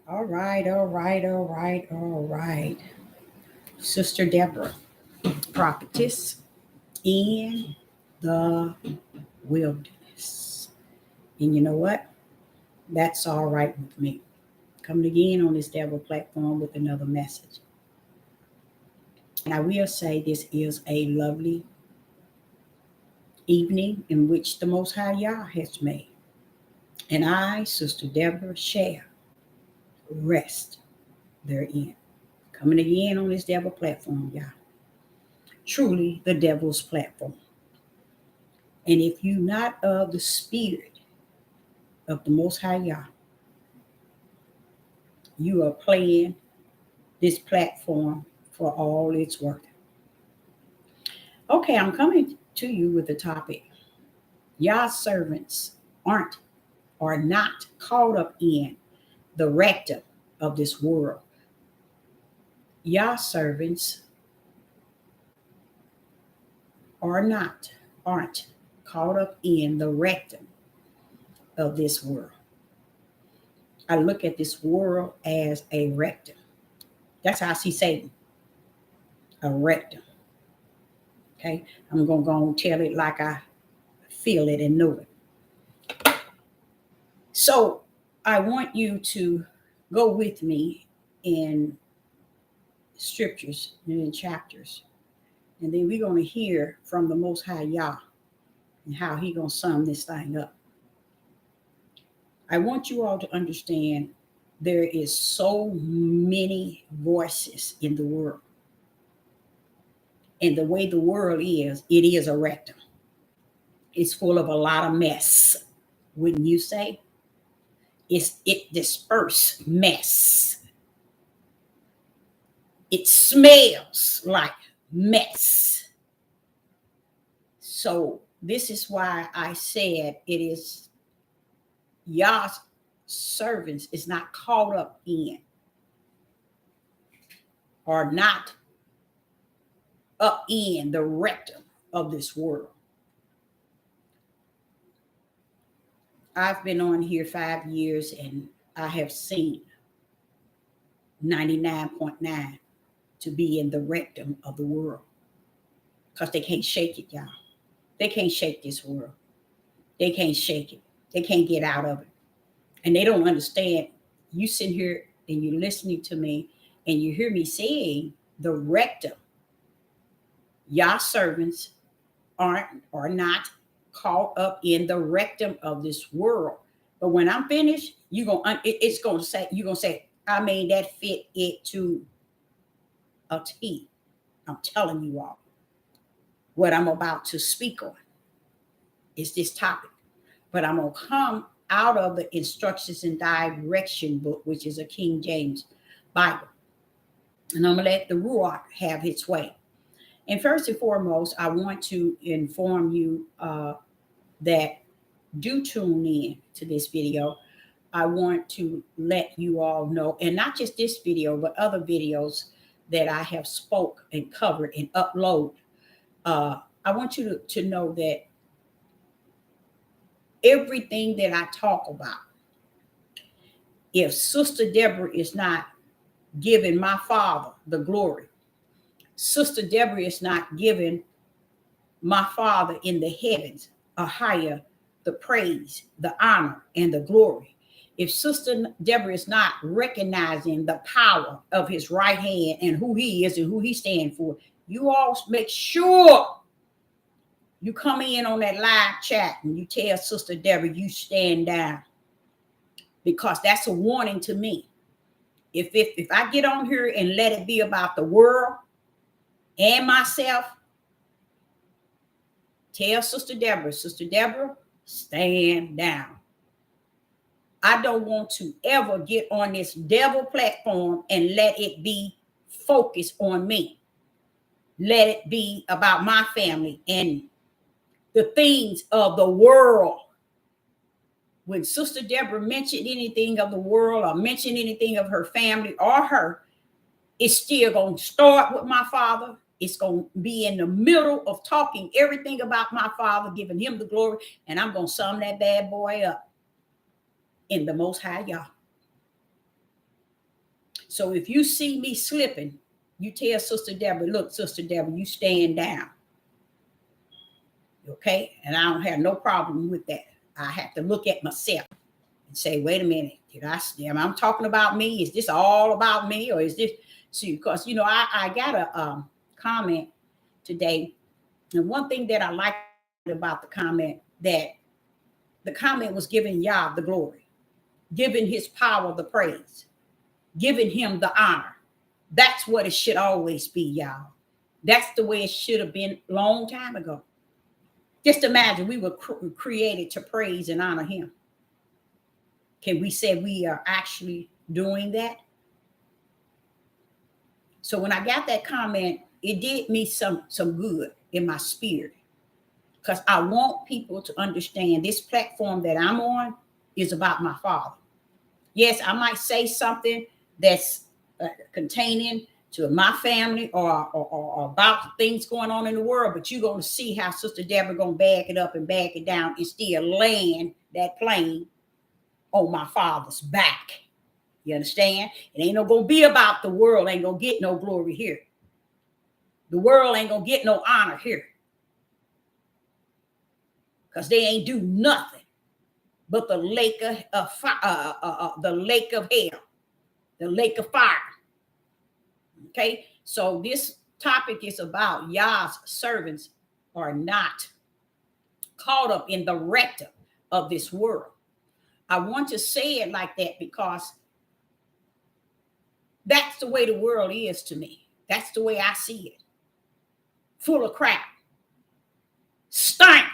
All right, all right, all right, all right. Sister Deborah, prophetess in the wilderness. And you know what? That's all right with me. Coming again on this Deborah platform with another message. And I will say this is a lovely evening in which the Most High Yah has made. And I, Sister Deborah, shall rest therein. Coming again on this Deborah platform, Yah. Truly the devil's platform. And if you not of the spirit of the Most High Yah, you are playing this platform for all it's worth. Okay, I'm coming to you with a topic. Yah's servants are not caught up in the rectum of this world. Yah's servants aren't caught up in the rectum of this world. I look at this world as a rectum. That's how I see Satan, a rectum. Okay, I'm gonna go and tell it like I feel it and know it. So I want you to go with me in scriptures and in chapters, and then we're gonna hear from the Most High Yah and how He gonna sum this thing up. I want you all to understand there is so many voices in the world. And the way the world is, it is a rectum. It's full of a lot of mess. Wouldn't you say? It disperses mess. It smells like mess. So this is why I said it is Yah's servants is not caught up in or not up in the rectum of this world. I've been on here 5 years and I have seen 99.9 to be in the rectum of the world because they can't shake it, y'all. They can't shake this world. They can't shake it. They can't get out of it. And they don't understand. You sit here and you're listening to me and you hear me saying the rectum. Y'all servants are not caught up in the rectum of this world. But when I'm finished, you're gonna say, I made that fit it to a T. I'm telling you all what I'm about to speak on is this topic. But I'm gonna come out of the instructions and direction book, which is a King James Bible. And I'm gonna let the Ruach have its way. And first and foremost, I want to inform you that do tune in to this video. I want to let you all know, and not just this video, but other videos that I have spoke and covered and upload. I want you to know that everything that I talk about, if Sister Deborah is not giving my Father the glory, Sister Deborah is not giving my Father in the heavens a higher the praise, the honor, and the glory. If Sister Deborah is not recognizing the power of His right hand and who He is and who He stands for, you all make sure you come in on that live chat and you tell Sister Deborah you stand down, because that's a warning to me. If I get on here and let it be about the world and myself, tell Sister Deborah, stand down. I don't want to ever get on this devil platform and let it be focused on me. Let it be about my family and the things of the world. When Sister Deborah mentioned anything of the world or mentioned anything of her family or her, it's still going to start with my Father. It's going to be in the middle of talking everything about my Father, giving Him the glory, and I'm going to sum that bad boy up in the Most High Yah. So if you see me slipping, you tell Sister Deborah, look, Sister Deborah, you stand down. Okay? And I don't have no problem with that. I have to look at myself and say, wait a minute, I'm talking about me? Is this all about me? Or is this, see, because, I got a comment today. And one thing that I like about the comment, that the comment was giving Yah the glory, giving his power the praise, giving him the honor. That's what it should always be, y'all. That's the way it should have been a long time ago. Just imagine we were created to praise and honor him. Can we say we are actually doing that? So when I got that comment, it did me some good in my spirit, because I want people to understand this platform that I'm on is about my Father. Yes, I might say something that's containing to my family or about things going on in the world, but you're going to see how Sister Deborah going to back it up and back it down and still land that plane on my Father's back. You understand? It ain't no going to be about the world. Ain't going to get no glory here. The world ain't going to get no honor here, because they ain't do nothing but the lake of the lake of hell, the lake of fire. Okay, so this topic is about Yah's servants are not caught up in the rectum of this world. I want to say it like that because that's the way the world is to me. That's the way I see it. Full of crap, stank,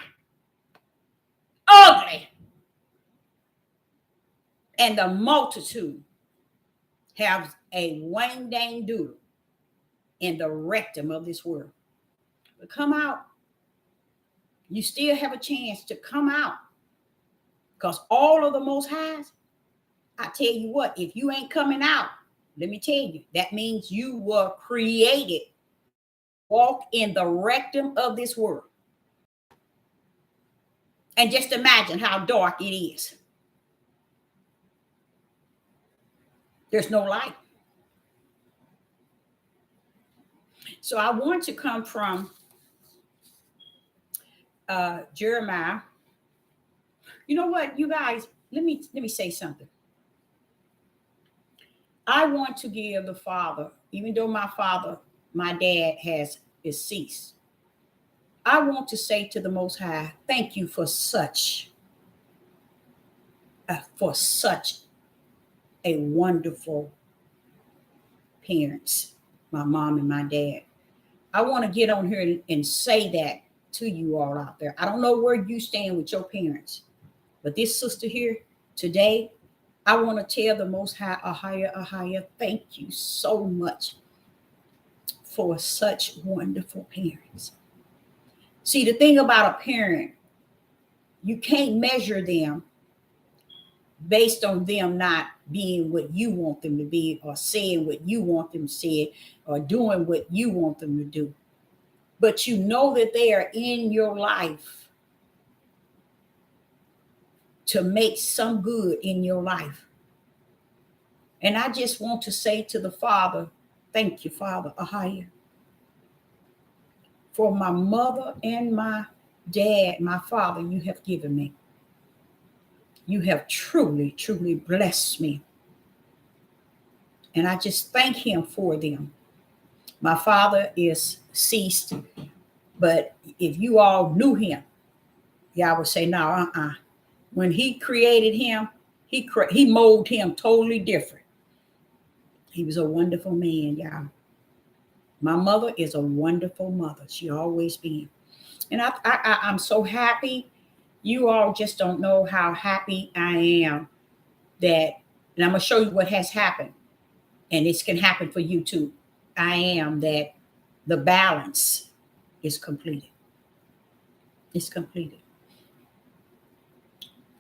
ugly, and the multitude have a wang dang doodle in the rectum of this world. But come out. You still have a chance to come out, because all of the Most Highs, I tell you what, if you ain't coming out, let me tell you, that means you were created. Walk in the rectum of this world. And just imagine how dark it is. There's no light. So I want to come from Jeremiah. You know what, you guys, let me say something. I want to give the Father, even though my dad is ceased, I want to say to the Most High, thank you for such a wonderful parents, my mom and my dad. I want to get on here and say that to you all out there. I don't know where you stand with your parents, but this sister here today, I want to tell the Most High, Ahaya, thank you so much for such wonderful parents. See, the thing about a parent, you can't measure them based on them not being what you want them to be, or saying what you want them to say, or doing what you want them to do. But you know that they are in your life to make some good in your life. And I just want to say to the Father, thank you, Father Ahaya, for my mother and my dad, my father, you have given me. You have truly, truly blessed me. And I just thank him for them. My father is ceased, but if you all knew him, y'all would say, no, When he created him, he molded him totally different. He was a wonderful man, y'all. My mother is a wonderful mother. She always been. And I'm so happy. You all just don't know how happy I am that, and I'm going to show you what has happened. And this can happen for you too. I am that the balance is completed. It's completed.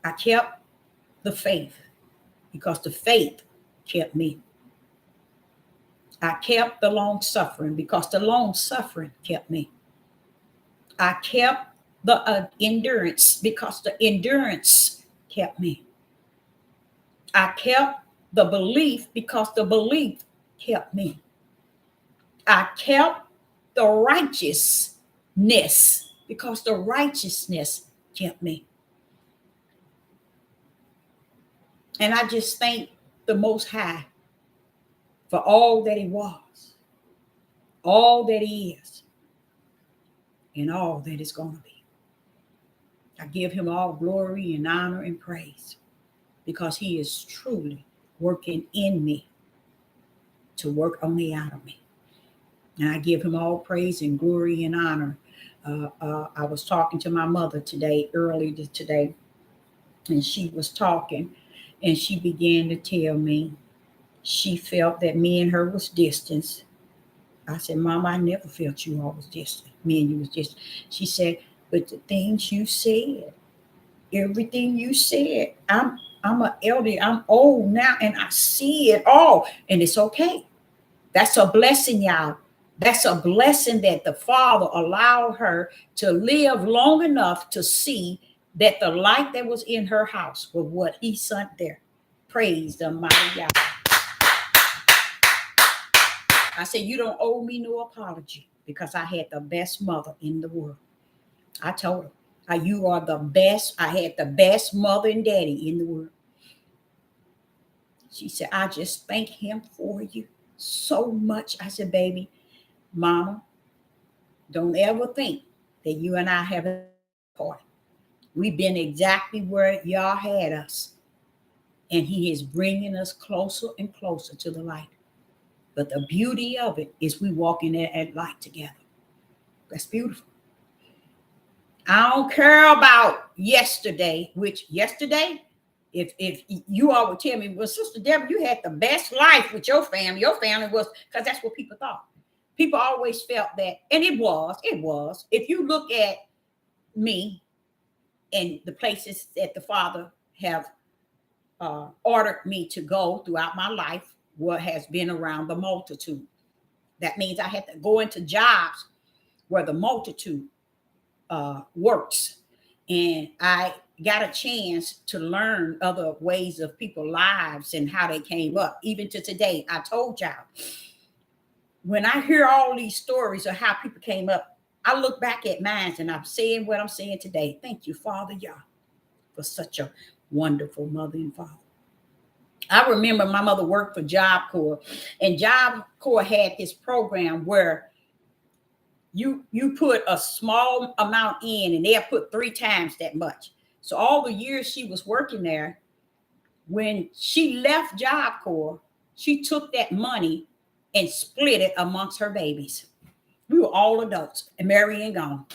I kept the faith because the faith kept me. I kept the long suffering because the long suffering kept me. I kept the endurance because the endurance kept me. I kept the belief because the belief kept me. I kept the righteousness because the righteousness kept me. And I just thank the Most High for all that He was, all that He is, and all that is going to be. I give Him all glory and honor and praise because He is truly working in me to work on the out of me. And I give Him all praise and glory and honor. I was talking to my mother early today, and she was talking, and she began to tell me she felt that me and her was distance. I said, Mama, I never felt you all was distant. Me and you was distant. She said, but the things you said, everything you said, I'm an elder, I'm old now, and I see it all, and it's okay. That's a blessing, y'all. That's a blessing that the Father allowed her to live long enough to see that the light that was in her house was what He sent there. Praise the mighty God. I said, you don't owe me no apology because I had the best mother in the world. I told her, you are the best. I had the best mother and daddy in the world. She said, I just thank Him for you so much. I said, baby, Mama, don't ever think that you and I haven't part. We've been exactly where y'all had us. And He is bringing us closer and closer to the light. But the beauty of it is we walk in that light together. That's beautiful. I don't care about yesterday, which yesterday, if you all would tell me, well, Sister Deborah, you had the best life with your family. Your family was, because that's what people thought. People always felt that, and it was. If you look at me and the places that the Father have ordered me to go throughout my life, what has been around the multitude. That means I had to go into jobs where the multitude works. And I got a chance to learn other ways of people's lives and how they came up. Even to today, I told y'all, when I hear all these stories of how people came up, I look back at mine and I'm saying what I'm saying today. Thank you, Father, Yah, for such a wonderful mother and father. I remember my mother worked for Job Corps, and Job Corps had this program where you put a small amount in and they'll put 3 times that much. So all the years she was working there, when she left Job Corps, she took that money and split it amongst her babies. We were all adults and married and gone.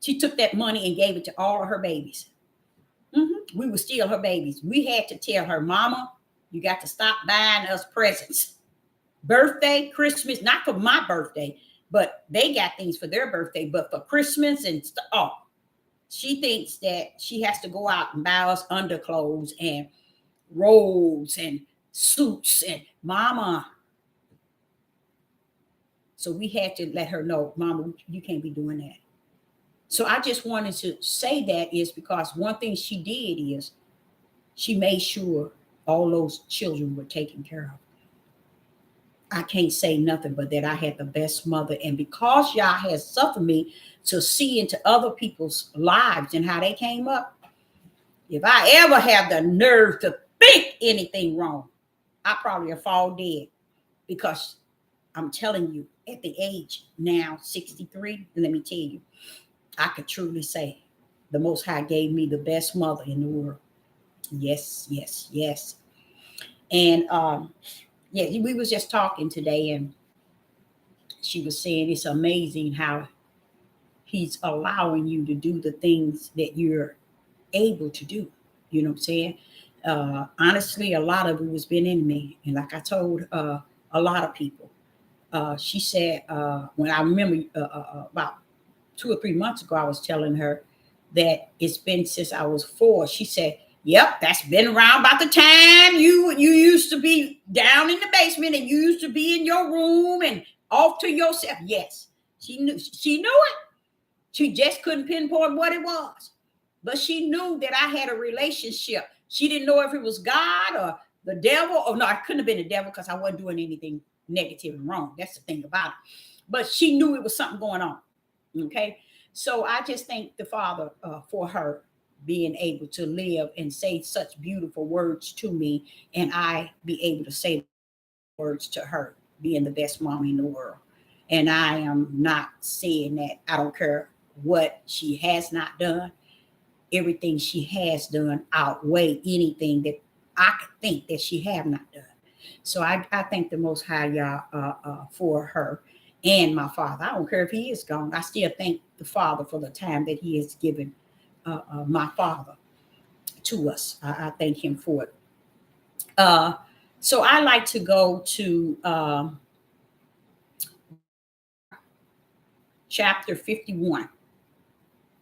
She took that money and gave it to all of her babies. We were still her babies. We had to tell her, Mama, you got to stop buying us presents. Birthday, Christmas, not for my birthday, but they got things for their birthday, but for Christmas and stuff. Oh, she thinks that she has to go out and buy us underclothes and robes and suits and Mama. So we had to let her know, Mama, you can't be doing that. So I just wanted to say that is because one thing she did is she made sure all those children were taken care of. I can't say nothing but that I had the best mother. And because Yah has suffered me to see into other people's lives and how they came up, if I ever have the nerve to think anything wrong, I probably will fall dead. Because I'm telling you, at the age now 63, let me tell you, I could truly say the Most High gave me the best mother in the world. Yes, yes, yes. And yeah, we was just talking today, and she was saying it's amazing how He's allowing you to do the things that you're able to do. You know what I'm saying? Honestly, a lot of it was been in me, and like I told a lot of people, she said when I remember about 2 or 3 months ago, I was telling her that it's been since I was 4. She said, yep, that's been around about the time you used to be down in the basement and you used to be in your room and off to yourself. Yes, she knew it. She just couldn't pinpoint what it was. But she knew that I had a relationship. She didn't know if it was God or the devil. Oh, no, I couldn't have been the devil because I wasn't doing anything negative and wrong. That's the thing about it. But she knew it was something going on. Okay. So I just thank the Father for her being able to live and say such beautiful words to me, and I be able to say words to her, being the best mom in the world. And I am not saying that I don't care what she has not done. Everything she has done outweigh anything that I could think that she have not done. So I thank the Most High Yah for her and my father. I don't care if he is gone. I still thank the Father for the time that he has given my father to us. I thank him for it. So I like to go to chapter 51.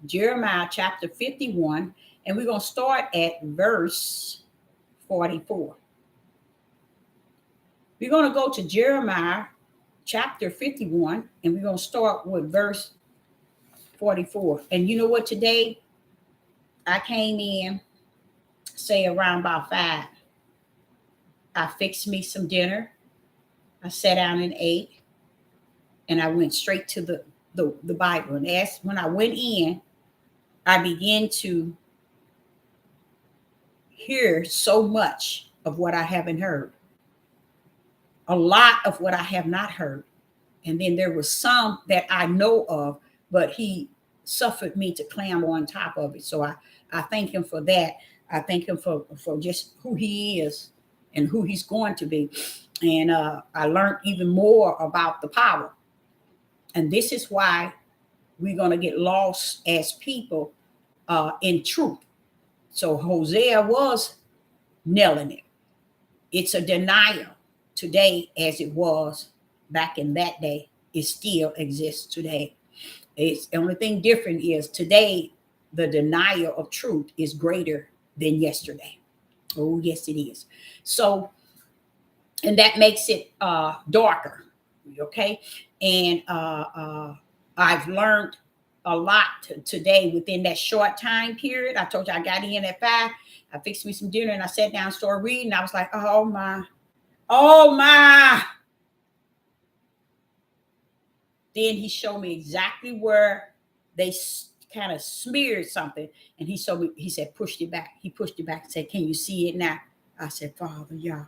Jeremiah chapter 51, and we're going to start at verse 44. We're going to go to Jeremiah chapter 51, and we're going to start with verse 44. And you know what? Today, I came in, say around about 5. I fixed me some dinner. I sat down and ate, and I went straight to the Bible. And as when I went in, I began to hear so much of what I haven't heard, a lot of what I have not heard. And then there was some that I know of, but he suffered me to climb on top of it. So I thank him for that. I thank him for just who he is and who he's going to be. And I learned even more about the power. And this is why we're going to get lost as people in truth. So Hosea was nailing it. It's a denial today as it was back in that day. It still exists today. It's the only thing different is today the denial of truth is greater than yesterday. Oh, yes, it is. So, and that makes it darker. Okay. And I've learned a lot today within that short time period. I told you I got in at 5. I fixed me some dinner and I sat down and started reading. I was like, oh my. Then he showed me exactly where they kind of smeared something. And he showed me, he said, pushed it back. He pushed it back and said, can you see it now? I said, Father, Yah,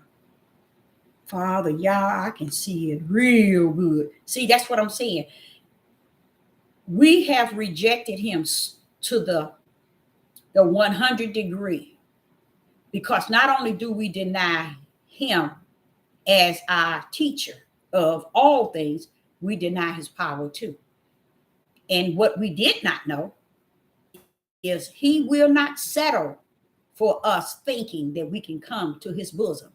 I can see it real good. See, that's what I'm saying. We have rejected him to the 100 degree, because not only do we deny him as our teacher of all things, we deny his power too. And what we did not know is he will not settle for us thinking that we can come to his bosom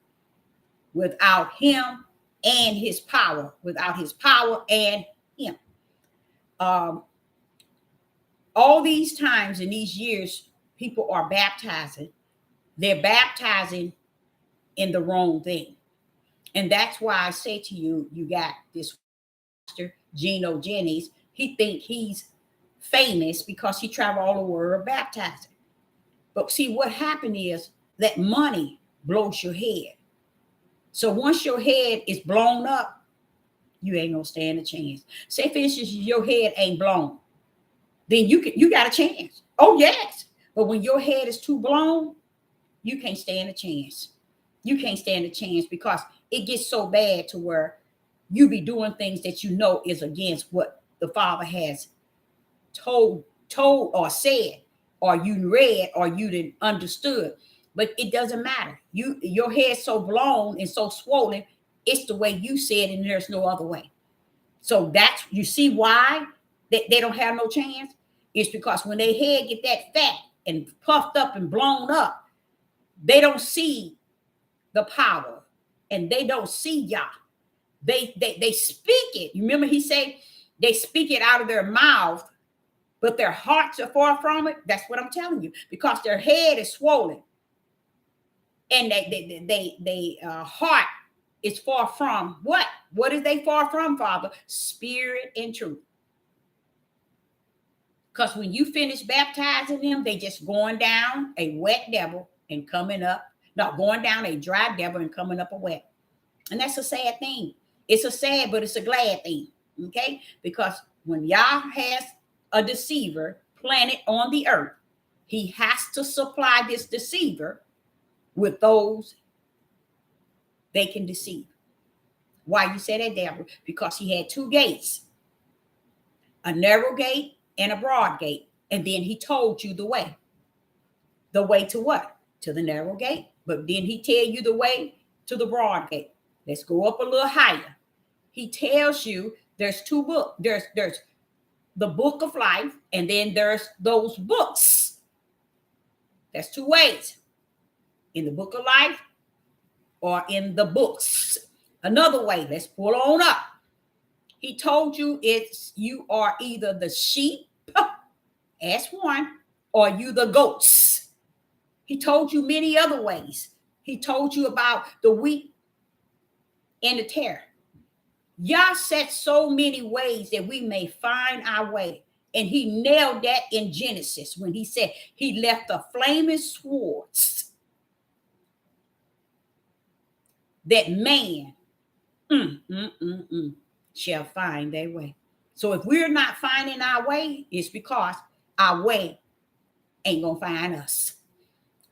without him and his power, without his power and him. All these times in these years, people are baptizing. They're baptizing in the wrong thing. And that's why I say to you, you got this pastor, Geno Jennings. He think he's famous because he traveled all the world baptizing. But see, what happened is that money blows your head. So once your head is blown up, you ain't gonna stand a chance. Say for instance, your head ain't blown, then you got a chance. Oh yes. But when your head is too blown, you can't stand a chance. You can't stand a chance because it gets so bad to where you be doing things that you know is against what the Father has told or said, or you read, or you didn't understood. But it doesn't matter. Your head's so blown and so swollen, it's the way you said, and there's no other way. So that's, you see why they don't have no chance? It's because when their head get that fat and puffed up and blown up, they don't see the power and they don't see Yah. They speak it. You remember he said they speak it out of their mouth, but their hearts are far from it. That's what I'm telling you, because their head is swollen and they heart is far from what? What is they far from, Father? Spirit and truth. Because when you finish baptizing them, they just going down a wet devil and coming up, not going down a dry devil and coming up a wet. And that's a sad thing. It's a sad, but it's a glad thing. Okay? Because when Yah has a deceiver planted on the earth, he has to supply this deceiver with those they can deceive. Why you say that, Deborah? Because he had two gates, a narrow gate and a broad gate. And then he told you the way. The way to what? To the narrow gate. But then he tell you the way to the broad gate. Let's go up a little higher. He tells you there's two books. There's the book of life, and then there's those books. That's two ways. In the book of life or in the books. Another way, let's pull on up. He told you you are either the sheep, as one, or you the goats. He told you many other ways. He told you about the wheat and the tare. Yah said so many ways that we may find our way. And he nailed that in Genesis when he said he left the flaming swords that man shall find their way. So if we're not finding our way, it's because our way ain't gonna find us.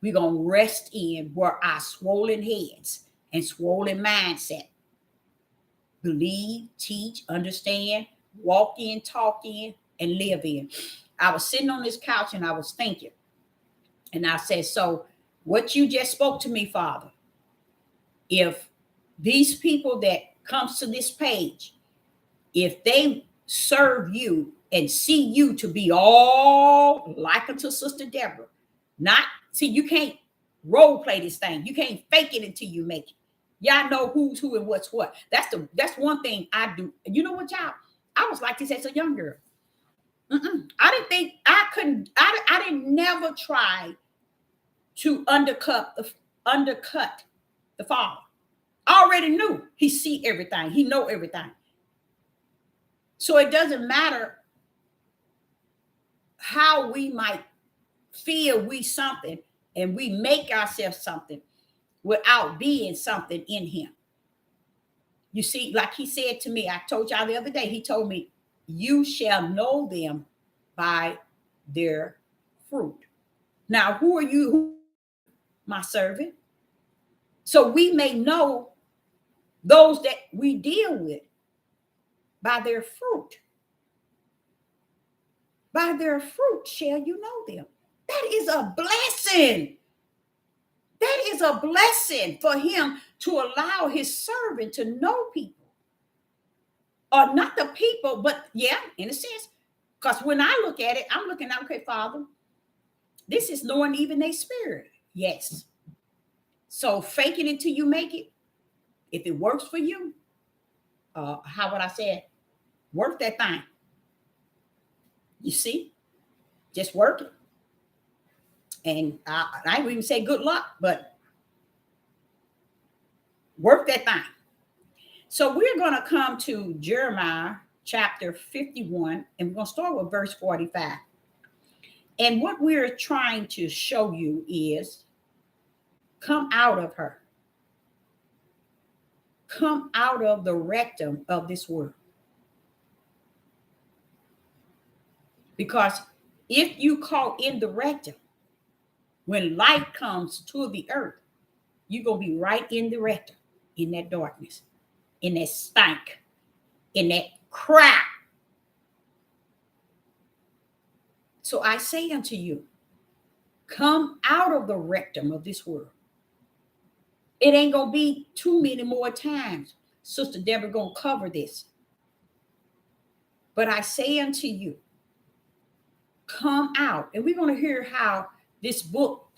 We're gonna rest in where our swollen heads and swollen mindset believe, teach, understand, walk in, talk in, and live in. I was sitting on this couch and I was thinking, and I said, so what you just spoke to me, Father, if these people that comes to this page, if they serve you and see you to be all like unto Sister Deborah, not, see, you can't role play this thing. You can't fake it until you make it. Y'all know who's who and what's what. That's one thing I do. And you know what, y'all? I was like this as a young girl. I didn't think I couldn't. I didn't never try to undercut the Father. I already knew he see everything. He know everything. So it doesn't matter how we might feel we something and we make ourselves something without being something in him. You see, like he said to me, I told y'all the other day, he told me, you shall know them by their fruit. Now, who are you? My servant. So we may know those that we deal with by their fruit. By their fruit shall you know them. That is a blessing. That is a blessing for him to allow his servant to know people. Or not the people, but yeah, in a sense. Because when I look at it, I'm looking at, okay, Father, this is knowing even their spirit. Yes. So fake it until you make it. If it works for you, how would I say it? Work that thing. You see? Just work it. And I wouldn't even say good luck, but work that thing. So we're going to come to Jeremiah chapter 51, and we're going to start with verse 45. And what we're trying to show you is come out of her. Come out of the rectum of this world. Because if you caught in the rectum, when light comes to the earth, you're going to be right in the rectum, in that darkness, in that stank, in that crap. So I say unto you, come out of the rectum of this world. It ain't going to be too many more times. Sister Deborah going to cover this. But I say unto you, come out. And we're going to hear how this book,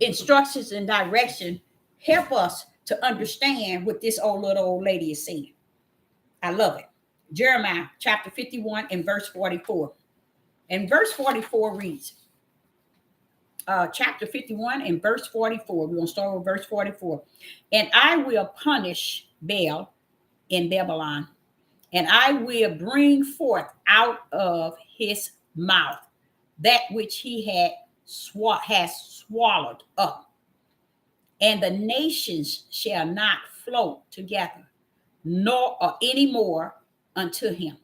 instructions and direction, help us to understand what this little old lady is saying. I love it. Jeremiah chapter 51 and verse 44. And verse 44 reads, chapter 51 and verse 44. We're going to start with verse 44. And I will punish Baal in Babylon, and I will bring forth out of his mouth that which he has swallowed up. And the nations shall not float together, nor or any more unto him.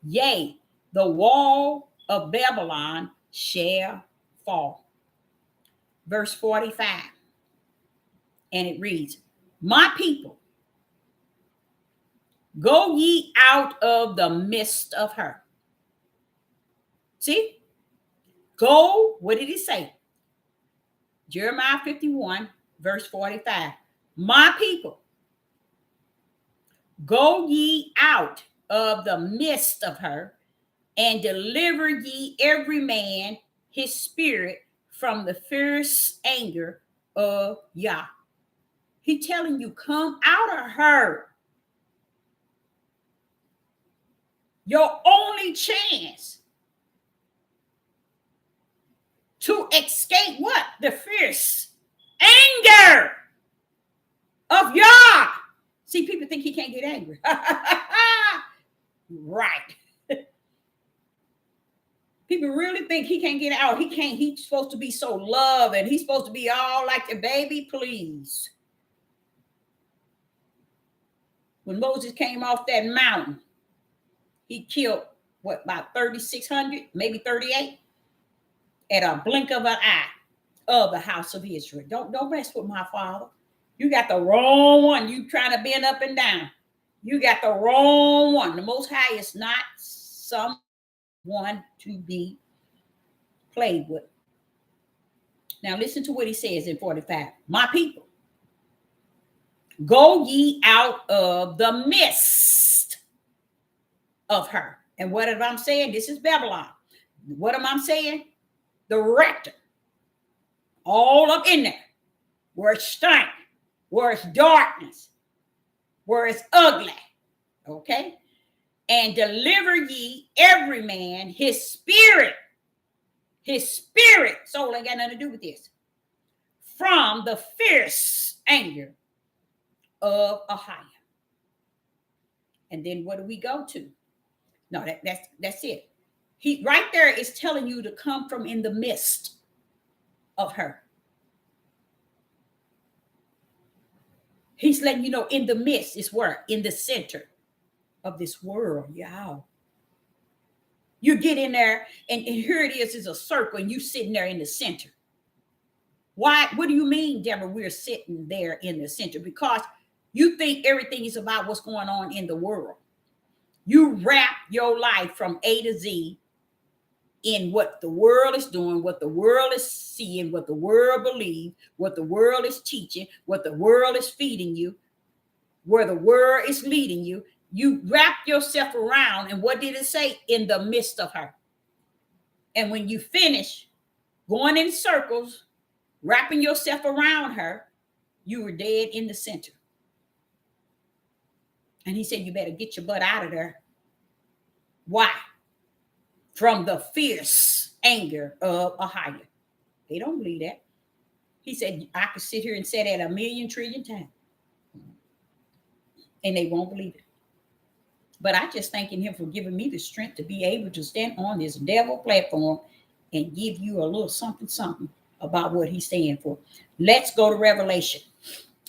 Yea, the wall of Babylon shall fall. Verse 45, and it reads, my people, go ye out of the midst of her. See? Go, what did he say? Jeremiah 51, verse 45. My people, go ye out of the midst of her, and deliver ye every man his spirit from the fierce anger of Yah. He telling you, come out of her. Your only chance to escape what? The fierce anger of Yah. See, people think he can't get angry. Right. People really think he can't get out. He can't. He's supposed to be so loved, and he's supposed to be all like the baby, please. When Moses came off that mountain, he killed, what, about 3,600, maybe 38, at a blink of an eye of the house of Israel. Don't mess with my father. You got the wrong one. You trying to bend up and down. You got the wrong one. The Most High is not someone to be played with. Now listen to what he says in 45. My people, go ye out of the midst of her. And what am I saying? This is Babylon. What am I saying? The rectum. All up in there. Where it's stank. Where it's darkness. Where it's ugly. Okay? And deliver ye every man his spirit. His spirit. Soul ain't got nothing to do with this. From the fierce anger of Ahiah. And then what do we go to? No, that's it. He right there is telling you to come from in the midst of her. He's letting you know in the midst is where? In the center of this world. Yeah. You get in there, and here it is a circle, and you sitting there in the center. Why? What do you mean, Deborah, we're sitting there in the center? Because you think everything is about what's going on in the world. You wrap your life from A to Z in what the world is doing, what the world is seeing, what the world believes, what the world is teaching, what the world is feeding you, where the world is leading you. You wrap yourself around, and what did it say? In the midst of her. And when you finish going in circles, wrapping yourself around her, you were dead in the center. And he said, you better get your butt out of there. Why? From the fierce anger of Ahiah. They don't believe that. He said, I could sit here and say that 1,000,000 trillion times. And they won't believe it. But I just thanking him for giving me the strength to be able to stand on this devil platform and give you a little something about what he's saying for. Let's go to Revelation.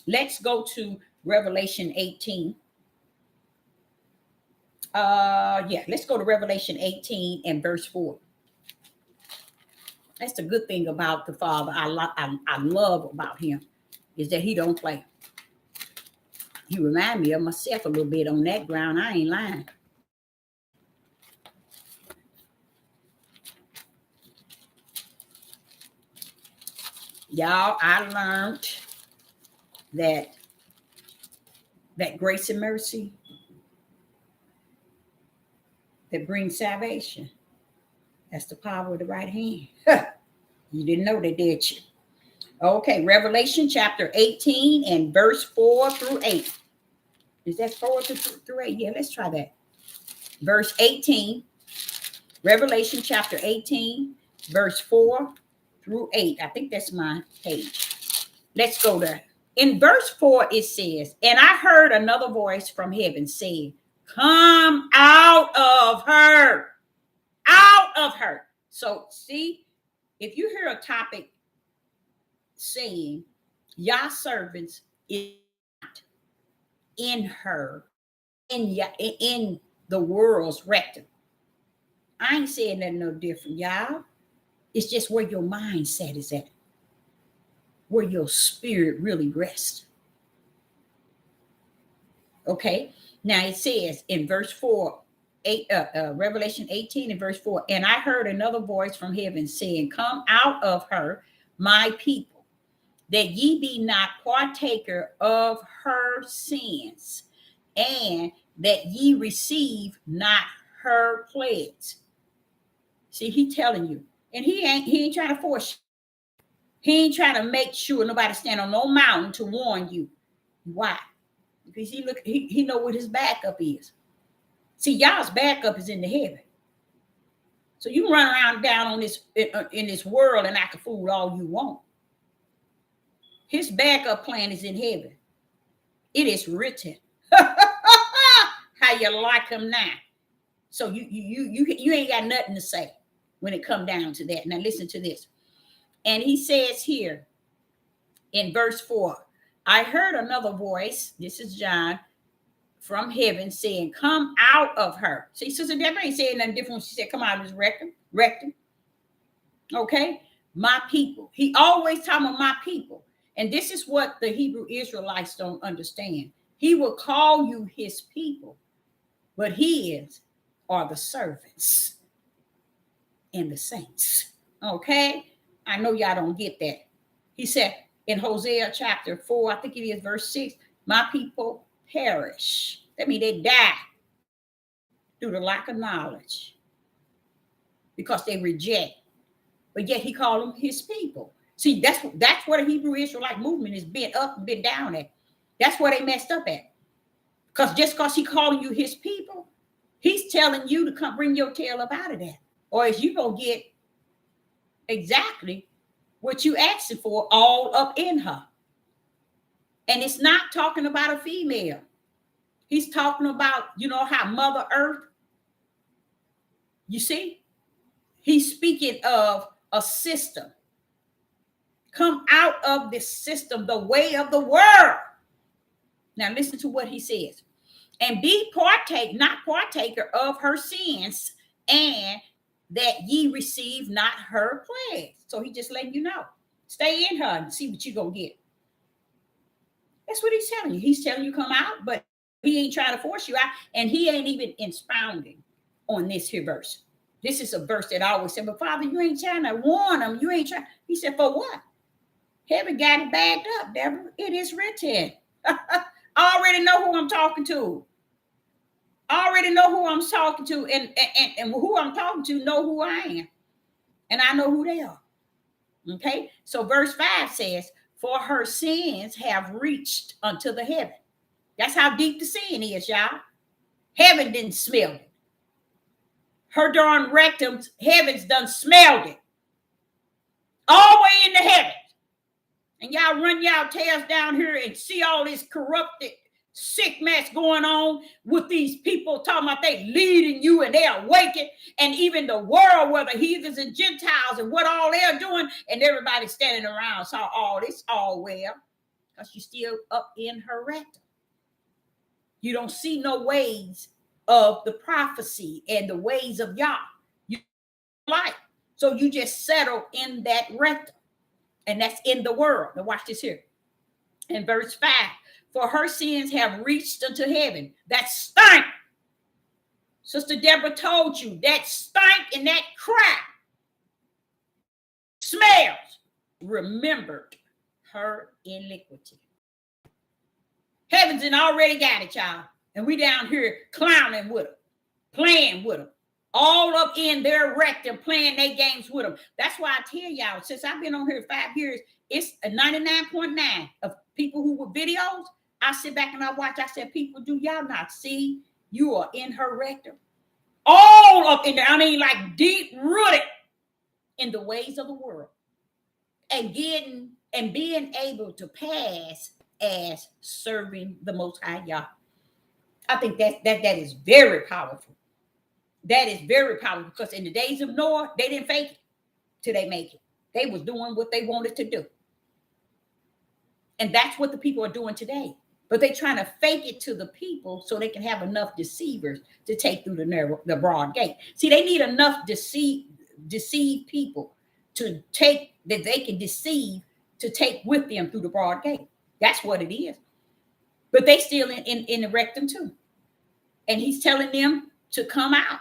Let's go to Revelation 18. Let's go to Revelation 18 and verse 4. That's the good thing about the Father. I love about him is that he don't play. He remind me of myself a little bit on that ground. I ain't lying. Y'all, I learned that grace and mercy that brings salvation, that's the power of the right hand. You didn't know that, did you? Okay, Revelation chapter 18 and verse 4 through 8. Is that 4 through 8? Yeah, let's try that. Verse 18, Revelation chapter 18, verse 4 through 8. I think that's my page. Let's go there. In verse 4, it says, and I heard another voice from heaven saying, come out of her. Out of her. So, see, if you hear a topic saying, Yah servants is not, in her, in the world's rectum. I ain't saying nothing no different, y'all. It's just where your mindset is at, where your spirit really rests. Okay. Now it says in verse 4, Revelation 18 and verse 4, and I heard another voice from heaven saying, come out of her, my people, that ye be not partaker of her sins, and that ye receive not her plagues. See, he telling you, and he ain't trying to force you. He ain't trying to make sure nobody stand on no mountain to warn you. Why? Because he know what his backup is. See, y'all's backup is in the heaven. So you can run around down on this in this world and act a fool all you want. His backup plan is in heaven. It is written. How you like him now? So you ain't got nothing to say when it come down to that. Now listen to this. And he says here in verse 4, I heard another voice, this is John, from heaven saying, come out of her. See, Sister Deborah ain't saying nothing different when she said, come out of his rectum. Okay? My people. He always talking about my people. And this is what the Hebrew Israelites don't understand. He will call you his people, but his are the servants and the saints. Okay? I know y'all don't get that. He said in Hosea chapter 4, I think it is verse 6, my people perish. That means they die through the lack of knowledge because they reject. But yet he called them his people. See, that's where the Hebrew Israelite movement is bent up and bent down at. That's where they messed up at. Because just because he calling you his people, he's telling you to come bring your tail up out of that. Or is you going to get exactly what you asking for all up in her. And it's not talking about a female. He's talking about, how Mother Earth, you see, he's speaking of a system. Come out of this system, the way of the world. Now listen to what he says. And be not partaker of her sins, and that ye receive not her plagues. So he just letting you know. Stay in her and see what you're going to get. That's what he's telling you. He's telling you come out, but he ain't trying to force you out. And he ain't even expounding on this here verse. This is a verse that I always said, but Father, you ain't trying to warn them. You ain't trying. He said, for what? Heaven got it bagged up, Deborah. It is written. I already know who I'm talking to. I already know who I'm talking to. And who I'm talking to know who I am. And I know who they are. Okay? So verse 5 says, for her sins have reached unto the heaven. That's how deep the sin is, y'all. Heaven didn't smell it. Her darn rectum, heaven's done smelled it. All the way in the heavens. And y'all run y'all tails down here and see all this corrupted, sick mess going on with these people talking about they leading you and they're awakened. And even the world where the heathens and Gentiles and what all they're doing. And everybody standing around saw all this all well. Because you're still up in her rectum. You don't see no ways of the prophecy and the ways of Yah. You like. So you just settle in that rectum. And that's in the world. Now watch this here. In verse 5. For her sins have reached unto heaven. That stank. Sister Deborah told you. That stank and that crap. Smells. Remembered her iniquity. Heaven's already got it, y'all. And we down here clowning with them. Playing with them. All up in their rectum, playing their games with them. That's why I tell y'all, since I've been on here 5 years, it's a 99.9 of people who were videos. I sit back and I watch. I said, people, do y'all not see you are in her rectum? All up in there. I mean, like deep rooted in the ways of the world. And being able to pass as serving the Most High Yah. I think that is very powerful. That is very powerful because in the days of Noah, they didn't fake it till they make it. They was doing what they wanted to do. And that's what the people are doing today. But they're trying to fake it to the people so they can have enough deceivers to take through the broad gate. See, they need enough deceive people to take that they can deceive to take with them through the broad gate. That's what it is. But they still in the rectum too. And he's telling them to come out,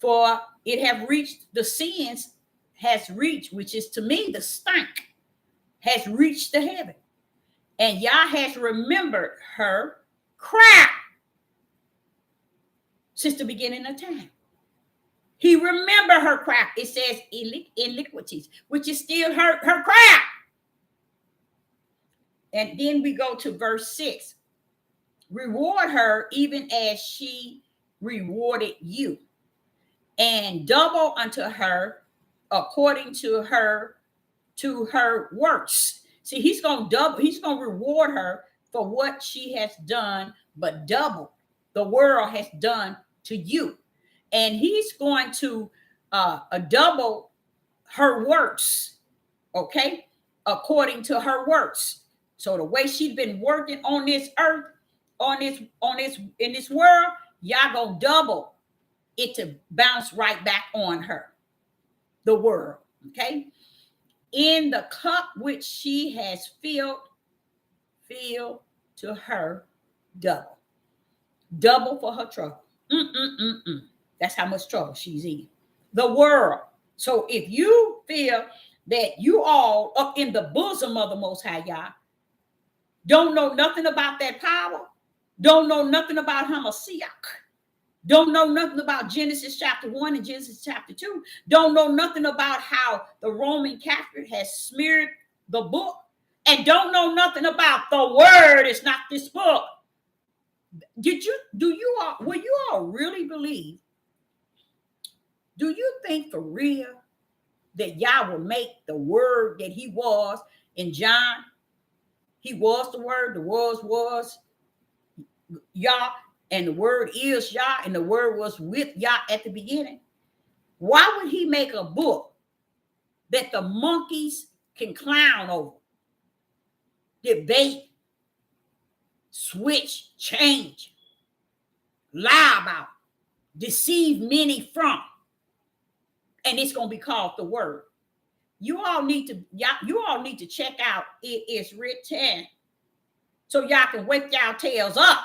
for it have reached the sins has reached, which is to me the stank, has reached the heaven. And Yah has remembered her cry since the beginning of time. He remembered her cry. It says iniquities, which is still her cry. And then we go to verse 6. Reward her even as she rewarded you, and double unto her according to her works. See, he's going to reward her for what she has done, but double the world has done to you. And he's going to double her works, okay, according to her works. So the way she's been working on this earth, in this world, y'all gonna double it to bounce right back on her, the world, okay? In the cup which she has filled to her double for her trouble. That's how much trouble she's in. The world. So if you feel that you all up in the bosom of the Most High Yah, don't know nothing about that power, don't know nothing about Hamashiach, don't know nothing about Genesis chapter 1 and Genesis chapter 2, don't know nothing about how the Roman Catholic has smeared the book, and don't know nothing about the word is not this book. Will you all really believe? Do you think for real that Yah will make the word that he was in John? He was the word, the was Yah, and the word is Yah, and the word was with Yah at the beginning. Why would he make a book that the monkeys can clown over, debate, switch, change, lie about, deceive many from, and it's going to be called the word? You all need to check out It Is Written, so y'all can wake y'all tails up.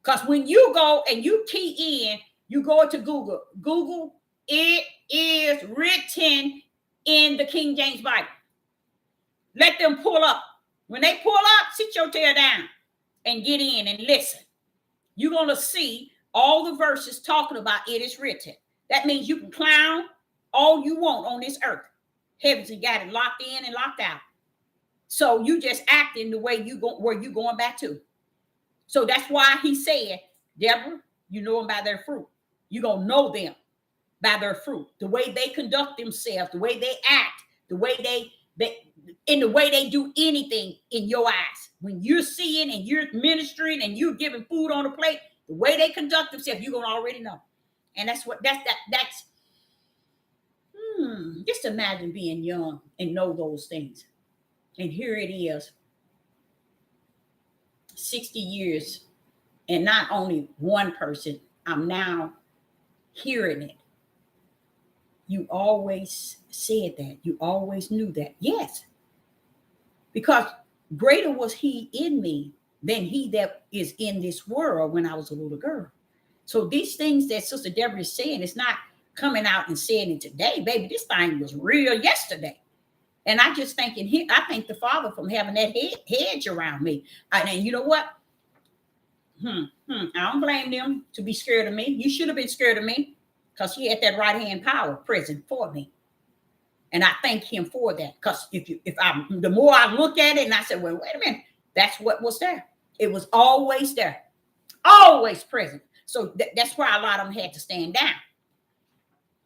Because when you go and you key in, you go to Google, It Is Written in the King James Bible. Let them pull up. When they pull up, sit your tail down and get in and listen. You're going to see all the verses talking about it is written. That means you can clown all you want on this earth. Heavens and got it locked in and locked out. So you just acting the way where you going back to. So that's why he said, Deborah, you know them by their fruit. You're going to know them by their fruit. The way they conduct themselves, the way they act, the way the way they do anything in your eyes. When you're seeing and you're ministering and you're giving food on the plate, the way they conduct themselves, you're going to already know. And that's just imagine being young and know those things. And here it is, 60 years, and not only one person, I'm now hearing it. You always said that. You always knew that. Yes. Because greater was he in me than he that is in this world when I was a little girl. So these things that Sister Deborah is saying, it's not coming out and saying it today, baby. This thing was real yesterday. And I just thank the Father from having that hedge around me. And you know what? I don't blame them to be scared of me. You should have been scared of me, because he had that right hand power present for me. And I thank him for that. Because the more I look at it and I said, well, wait a minute, that's what was there. It was always there, always present. So that's why a lot of them had to stand down.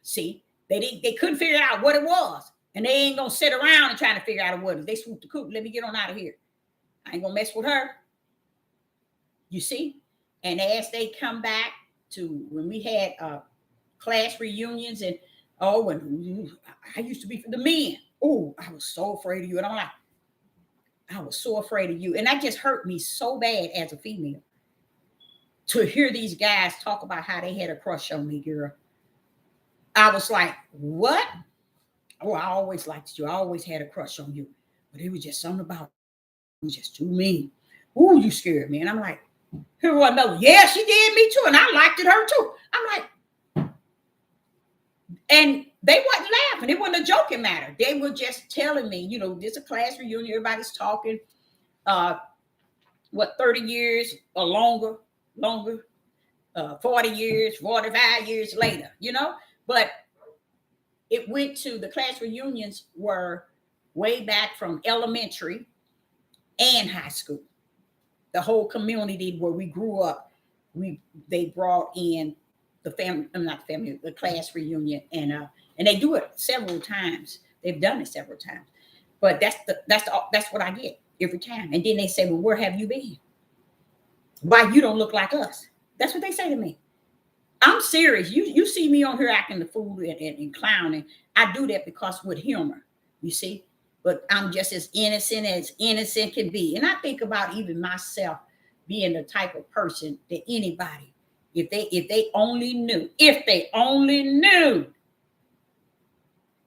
See, they couldn't figure out what it was. And they ain't going to sit around and try to figure out what it is. They swoop the coop. Let me get on out of here. I ain't going to mess with her. You see? And as they come back to when we had class reunions and when I used to be for the men. Oh, I was so afraid of you. And I'm like, I was so afraid of you. And that just hurt me so bad as a female to hear these guys talk about how they had a crush on me, girl. I was like, what? Oh, I always liked you. I always had a crush on you. But it was just something about you, was just too mean. Ooh, you scared me. And I'm like, here was another. Yeah, she did me too. And I liked it her too. I'm like, and they wasn't laughing. It wasn't a joking matter. They were just telling me, this is a class reunion. Everybody's talking. 30 years or longer, 40 years, 45 years later, But it went to, the class reunions were way back from elementary and high school. The whole community where we grew up, they brought in the family, not the family, the class reunion, and they do it several times. They've done it several times, but that's what I get every time. And then they say, well, where have you been? Why you don't look like us? That's what they say to me. I'm serious. You see me on here acting the fool and clowning. I do that because with humor, you see. But I'm just as innocent can be. And I think about even myself being the type of person that anybody, if they only knew,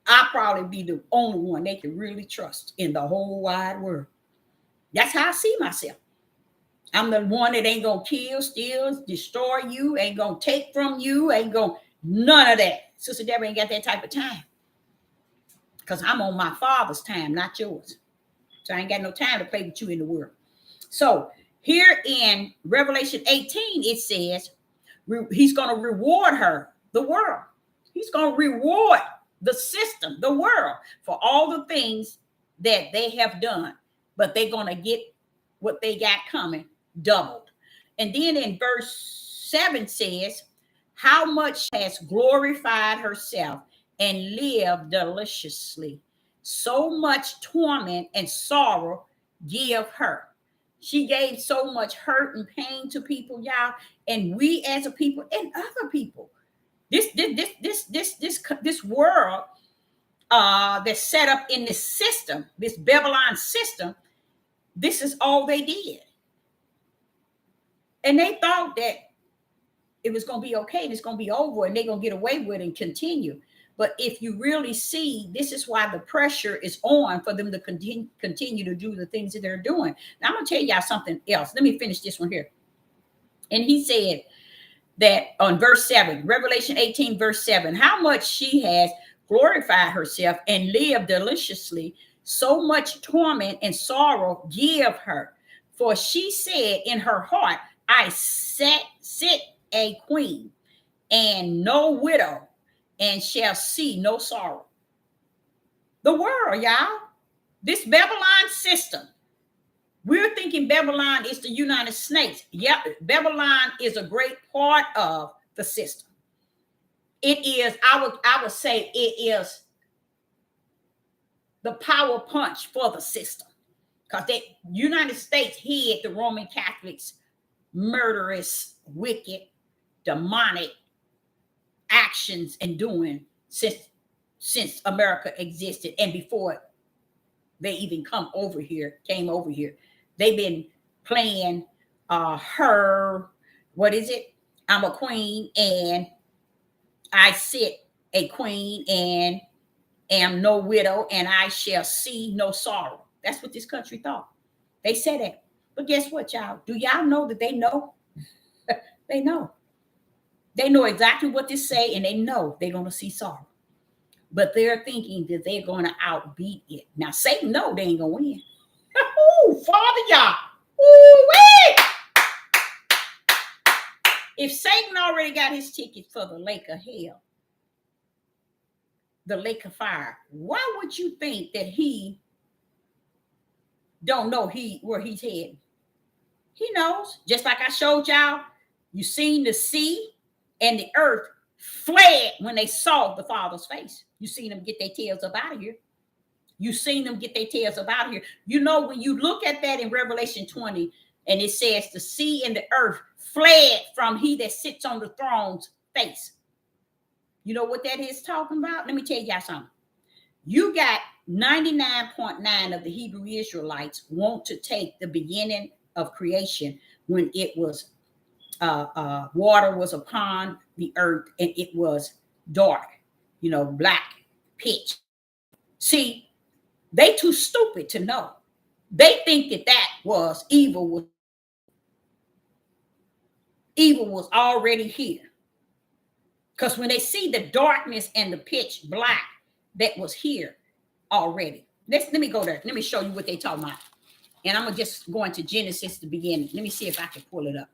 I'd probably be the only one they can really trust in the whole wide world. That's how I see myself. I'm the one that ain't gonna kill, steal, destroy you, ain't gonna take from you, ain't gonna, none of that. Sister Deborah ain't got that type of time. Because I'm on my Father's time, not yours. So I ain't got no time to play with you in the world. So here in Revelation 18, it says he's going to reward her, the world. He's going to reward the system, the world, for all the things that they have done. But they're going to get what they got coming doubled. And then in verse 7 says, how much has glorified herself and lived deliciously. So much torment and sorrow give her. She gave so much hurt and pain to people, y'all, and we as a people and other people. This world that's set up in this system, this Babylon system, this is all they did. And they thought that it was going to be okay and it's going to be over and they're going to get away with it and continue. But if you really see, this is why the pressure is on for them to continue to do the things that they're doing. Now, I'm going to tell y'all something else. Let me finish this one here. And he said that on verse 7, Revelation 18, verse 7, how much she has glorified herself and lived deliciously, so much torment and sorrow give her. For she said in her heart, I sit a queen and no widow, and shall see no sorrow. The world, y'all, this Babylon system, we're thinking Babylon is the United States. Yep, Babylon is a great part of the system. It is, I would say it is the power punch for the system. Because the United States hid the Roman Catholics' murderous, wicked, demonic actions and doing since America existed and before they even came over here. They've been playing her, what is it? I'm a queen and I sit a queen and am no widow and I shall see no sorrow. That's what this country thought. They said that. But guess what, y'all? Do y'all know that they know? They know. They know exactly what to say, and they know they're going to see sorrow. But they're thinking that they're going to outbeat it. Now, Satan know they ain't going to win. Oh, Father, y'all. Ooh, if Satan already got his ticket for the lake of hell, the lake of fire, why would you think that he don't know where he's heading? He knows. Just like I showed y'all, you seen the sea and the earth fled when they saw the Father's face. You seen them get their tails up out of here. You seen them get their tails up out of here. You know, when you look at that in Revelation 20, and it says the sea and the earth fled from he that sits on the throne's face. You know what that is talking about? Let me tell y'all something. You got 99.9 of the Hebrew Israelites want to take the beginning of creation when it was water was upon the earth and it was dark, black pitch. See, they too stupid to know. They think that was evil was already here. Because when they see the darkness and the pitch black that was here already. Let me go there. Let me show you what they talking about. And I'm going to just go into Genesis, the beginning. Let me see if I can pull it up.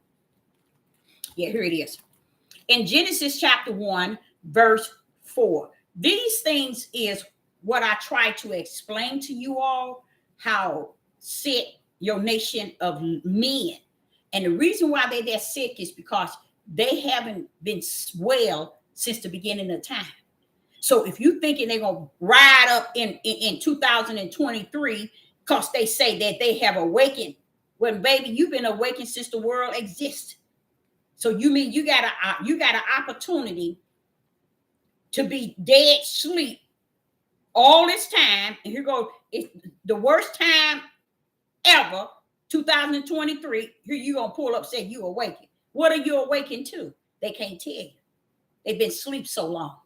Yeah, here it is. In Genesis chapter 1, verse 4. These things is what I try to explain to you all, how sick your nation of men. And the reason why they're sick is because they haven't been well since the beginning of time. So if you thinking they're going to ride up in 2023 because they say that they have awakened, when baby, you've been awakened since the world exists. So you mean you got an opportunity to be dead sleep all this time, and here goes, it's the worst time ever, 2023. Here you gonna pull up, say you awakened. What are you awakened to? They can't tell you. They've been asleep so long.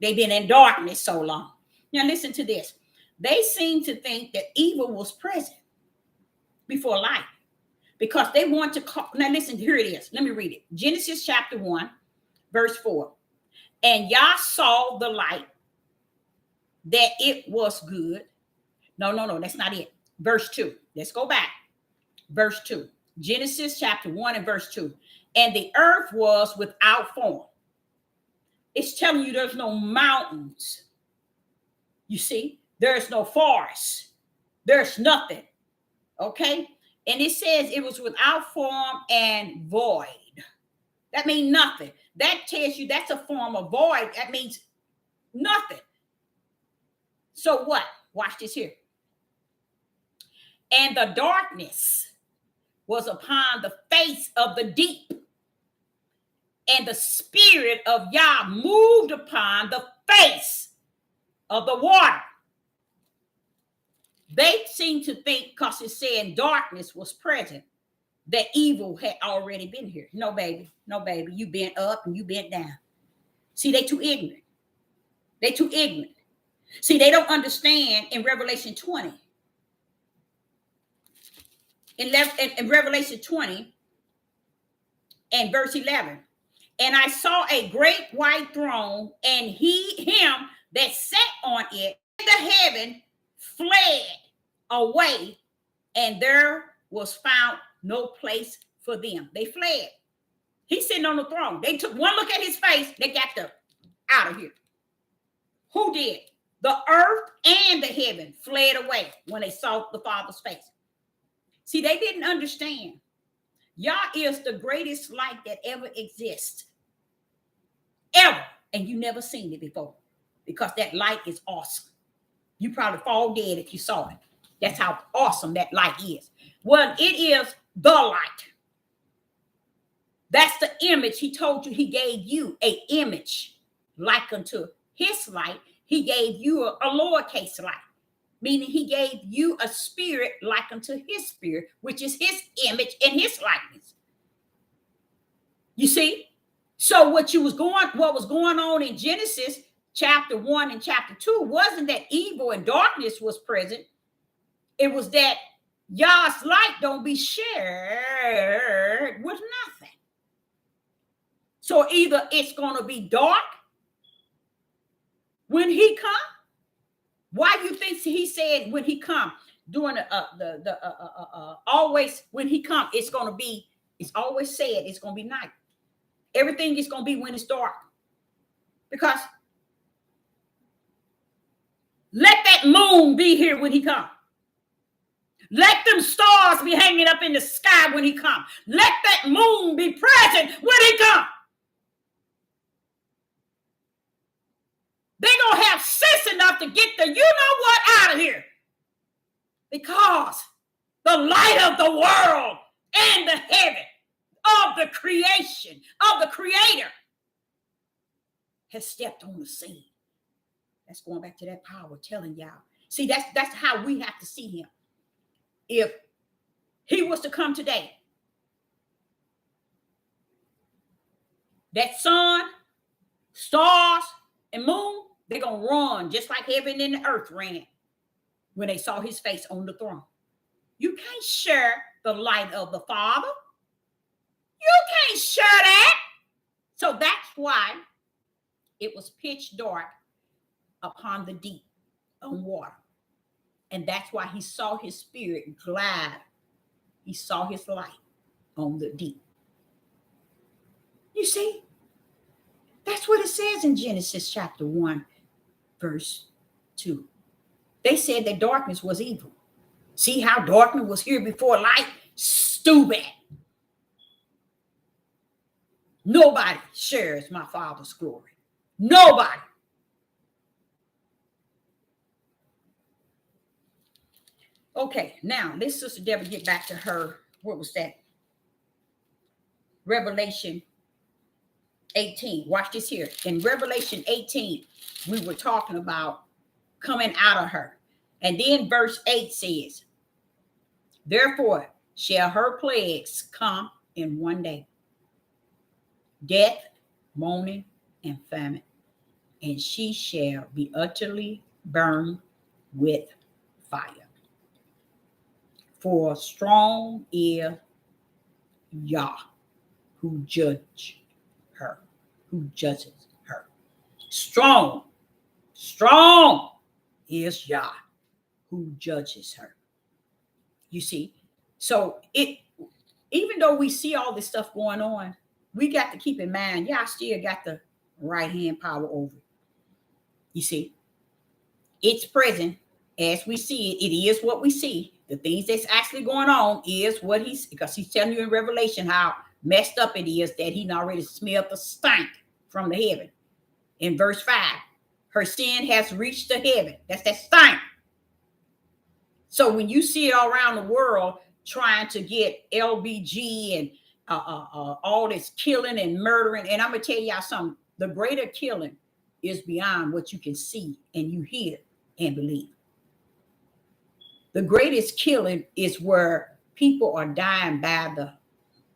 They've been in darkness so long. Now listen to this. They seem to think that evil was present before light, because they want to call. Now listen, here it is. Let me read it. Genesis chapter 1, verse 4. And Yah saw the light, that it was good. No, that's not it. Verse 2. Let's go back. Verse 2. Genesis chapter 1 and verse 2. And the earth was without form. It's telling you there's no mountains. You see, there's no forest. There's nothing. Okay? And it says it was without form and void. That means nothing. That tells you that's a form of void. That means nothing. So what? Watch this here. And the darkness was upon the face of the deep, and the spirit of Yah moved upon the face of the water. They seem to think, because it's saying darkness was present, that evil had already been here. No, baby. You bent up and you bent down. See, they too ignorant. See, they don't understand in Revelation 20. In Revelation 20 and verse 11. And I saw a great white throne, and him that sat on it, in the heaven fled away, and there was found no place for them. They fled. He's sitting on the throne. They took one look at his face. They got the out of here. Who did? The earth and the heaven fled away when they saw the Father's face. See, they didn't understand. Yah is the greatest light that ever exists. Ever. And you never seen it before, because that light is awesome. You probably fall dead if you saw it. That's how awesome that light is. Well, it is the light. That's the image he told you. He gave you an image like unto his light. He gave you a lowercase light, meaning he gave you a spirit like unto his spirit, which is his image and his likeness. You see? So what was going on in Genesis chapter 1 and chapter 2 wasn't that evil and darkness was present. It was that Yah's light don't be shared with nothing. So either it's going to be dark when he come. Why do you think he said when he come? During always when he come, it's always said it's going to be night. Everything is going to be when it's dark. Because let that moon be here when he come. Let them stars be hanging up in the sky when he come. Let that moon be present when he come. They're going to have sense enough to get the you-know-what out of here. Because the light of the world and the heaven of the creation, of the creator, has stepped on the scene. That's going back to that power telling y'all. See, that's how we have to see him. If he was to come today, that sun, stars, and moon, they're going to run just like heaven and the earth ran when they saw his face on the throne. You can't share the light of the Father. You can't share that. So that's why it was pitch dark upon the deep on water. And that's why he saw his spirit glide. He saw his light on the deep. You see? That's what it says in Genesis chapter 1, verse 2. They said that darkness was evil. See how darkness was here before light? Stupid. Nobody shares my Father's glory. Nobody. Okay, now let's Sister Deborah get back to her. What was that? Revelation 18. Watch this here. In Revelation 18, we were talking about coming out of her. And then verse 8 says, therefore shall her plagues come in one day. Death, mourning, and famine. And she shall be utterly burned with fire. For strong is Yah who judges her. Strong is Yah who judges her. You see, so even though we see all this stuff going on, we got to keep in mind, Yah still got the right hand power over it. You see, it's present as we see it. It is what we see. The things that's actually going on is what because he's telling you in Revelation how messed up it is that he already smelled the stink from the heaven. In verse 5, her sin has reached the heaven. That's that stink. So when you see it all around the world trying to get LBG and all this killing and murdering, and I'm going to tell y'all something, the greater killing is beyond what you can see and you hear and believe. The greatest killing is where people are dying by the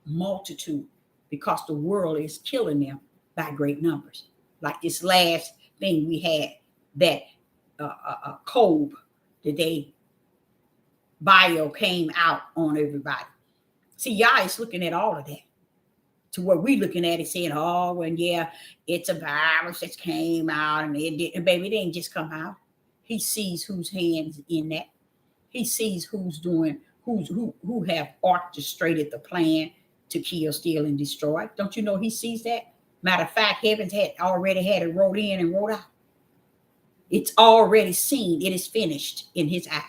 multitude because the world is killing them by great numbers. Like this last thing we had, that cold that they bio came out on everybody. See, Yah is looking at all of that. To where we looking at it saying, oh, well, yeah, it's a virus that came out, and baby, it didn't just come out. He sees whose hands in that. He sees who's doing, who have orchestrated the plan to kill, steal, and destroy. Don't you know he sees that? Matter of fact, heavens had already had it wrote in and wrote out. It's already seen. It is finished in his eyes.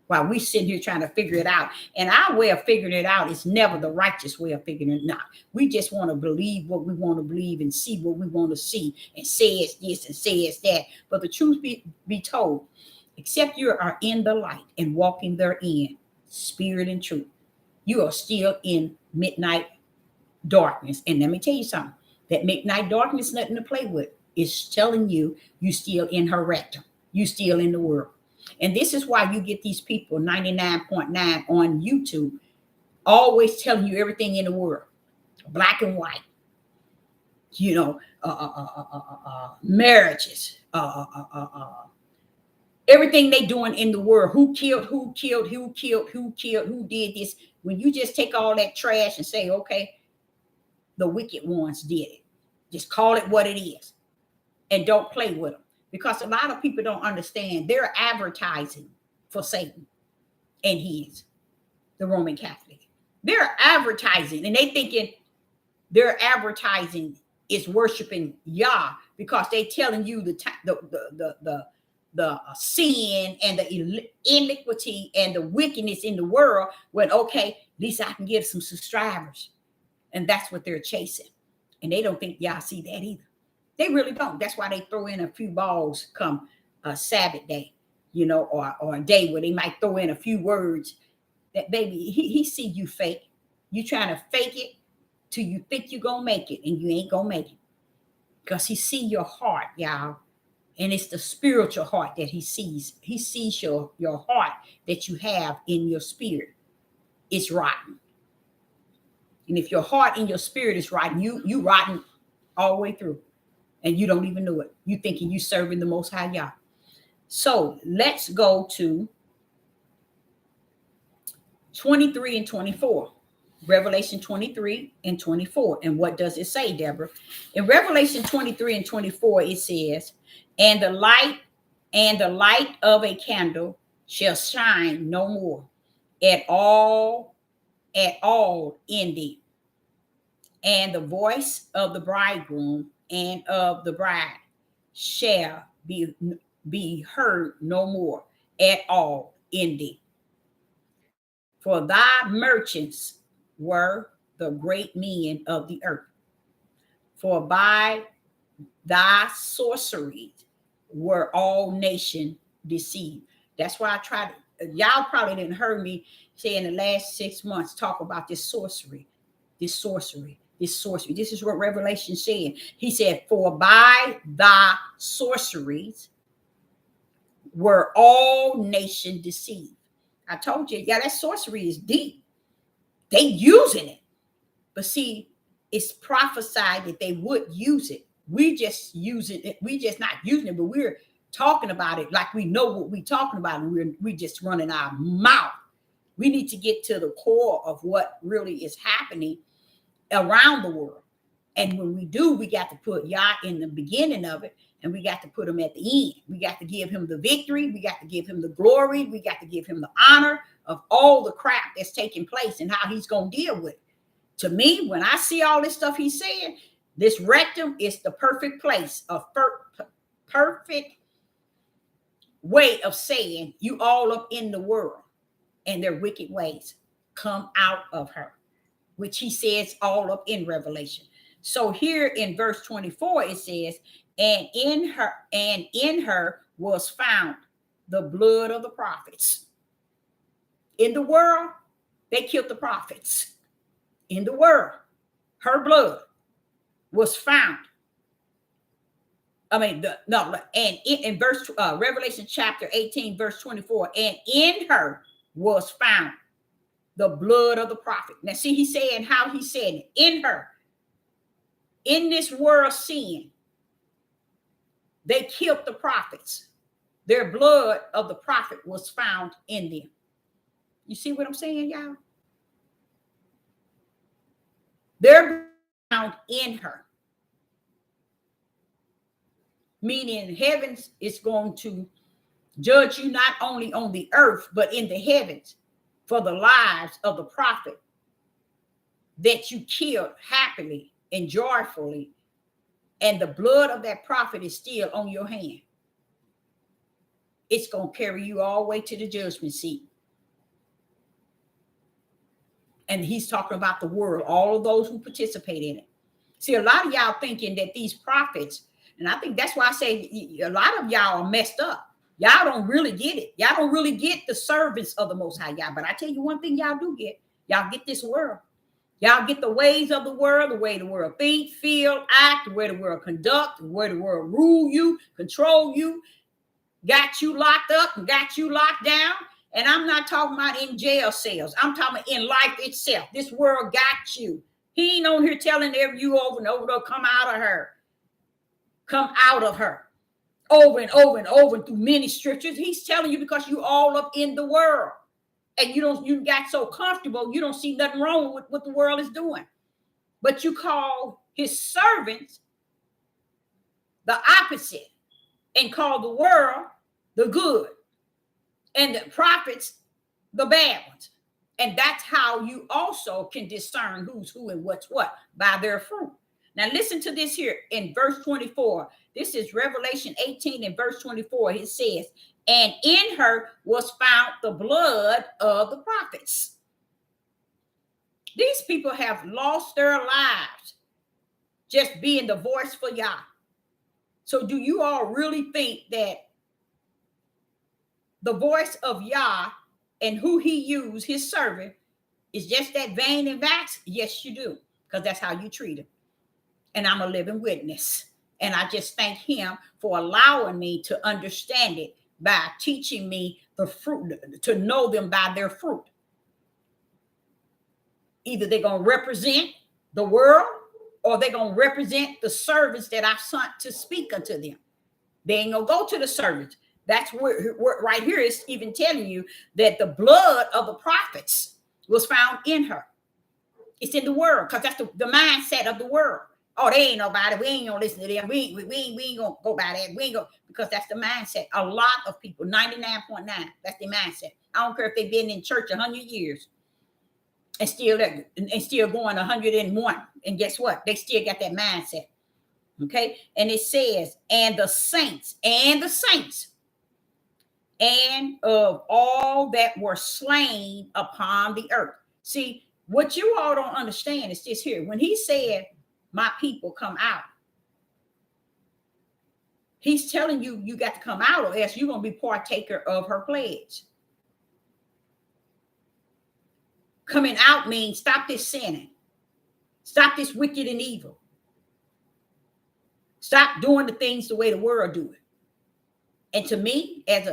While we sitting here trying to figure it out. And our way of figuring it out is never the righteous way of figuring it out. We just want to believe what we want to believe and see what we want to see and say it's this and say it's that. But the truth be told, except you are in the light and walking therein, spirit and truth, you are still in midnight darkness. And let me tell you something, that midnight darkness is nothing to play with. It's telling you still in her rectum. You still in the world. And this is why you get these people 99.9 on YouTube always telling you everything in the world, black and white, you know, marriages, everything they doing in the world, who killed, who did this. When you just take all that trash and say, okay, the wicked ones did it, just call it what it is and don't play with them. Because a lot of people don't understand, they're advertising for Satan and his, the Roman Catholic. They're advertising, and they thinking their advertising is worshiping Yah because they telling you the sin and the iniquity and the wickedness in the world. When okay, at least I can get some subscribers, and that's what they're chasing. And they don't think Yah see that either. They really don't. That's why they throw in a few balls come Sabbath day, you know, or a day where they might throw in a few words. That baby, he see you fake. You trying to fake it till you think you're going to make it, and you ain't going to make it. Because he see your heart, y'all. And it's the spiritual heart that he sees. He sees your heart that you have in your spirit. It's rotten. And if your heart and your spirit is rotten, you rotten all the way through. And you don't even know it. You thinking you serving the Most High Yah. So let's go to 23 and 24. Revelation 23 and 24. And what does it say, Deborah? In Revelation 23 and 24, it says, and the light of a candle shall shine no more at all in thee. And the voice of the bridegroom and of the bride shall be heard no more at all in thee. For thy merchants were the great men of the earth. For by thy sorceries were all nations deceived. That's why I tried to, y'all probably didn't heard me say in the last 6 months talk about this sorcery. This sorcery. This is what Revelation said. He said, for by thy sorceries were all nations deceived. I told you, yeah, that sorcery is deep. They using it. But see, it's prophesied that they would use it. We just use it. We just not using it, but we're talking about it like we know what we're talking about, and we just running our mouth. We need to get to the core of what really is happening around the world. And when we do, we got to put Yah in the beginning of it, and we got to put him at the end. We got to give him the victory. We got to give him the glory. We got to give him the honor of all the crap that's taking place and how he's going to deal with it. To me, when I see all this stuff he's saying, this rectum is the perfect place, a perfect way of saying you all up in the world and their wicked ways. Come out of her, which he says all up in Revelation. So here in verse 24, it says, and in her was found the blood of the prophets. In the world, they killed the prophets. In the world, her blood was found. And in verse Revelation chapter 18, verse 24, and in her was found the blood of the prophet. Now, see, he's saying how he said it. In her, in this world sin, they killed the prophets. Their blood of the prophet was found in them. You see what I'm saying, y'all? They're found in her. Meaning heavens is going to judge you not only on the earth, but in the heavens for the lives of the prophet that you killed happily and joyfully. And the blood of that prophet is still on your hand. It's going to carry you all the way to the judgment seat. And he's talking about the world, all of those who participate in it. See, a lot of y'all thinking that these prophets, and I think that's why I say a lot of y'all are messed up. Y'all don't really get it. Y'all don't really get the servants of the Most High Yah. But I tell you one thing y'all do get. Y'all get this world. Y'all get the ways of the world, the way the world think, feel, act, the way the world conduct, the way the world rule you, control you, got you locked up and got you locked down. And I'm not talking about in jail cells. I'm talking about in life itself. This world got you. He ain't on here telling you over and over, come out of her. Come out of her. Over and over and over through many scriptures. He's telling you because you all up in the world. And you got so comfortable, you don't see nothing wrong with what the world is doing. But you call his servants the opposite and call the world the good and the prophets the bad ones. And that's how you also can discern who's who and what's what, by their fruit. Now listen to this here in verse 24. This is Revelation 18 and verse 24. It says, and in her was found the blood of the prophets. These people have lost their lives just being the voice for Yah. So do you all really think that the voice of Yah and who he used, his servant, is just that vain and vax? Yes, you do, because that's how you treat him. And I'm a living witness. And I just thank him for allowing me to understand it by teaching me the fruit, to know them by their fruit. Either they're going to represent the world or they're going to represent the servants that I sent to speak unto them. They ain't going to go to the servants. That's where right here is even telling you that the blood of the prophets was found in her. It's in the world, because that's the mindset of the world. Oh, they ain't nobody. We ain't gonna listen to them. We ain't gonna go by that. We ain't go, because that's the mindset. A lot of people, 99.9, that's their mindset. I don't care if they've been in church 100 years and still going 101. And guess what? They still got that mindset. Okay. And it says, and the saints, and of all that were slain upon the earth. See, what you all don't understand is this here. When he said, my people come out, he's telling you, you got to come out, or else you're going to be partaker of her pledge. Coming out means stop this sinning. Stop this wicked and evil. Stop doing the things the way the world do it. And to me, as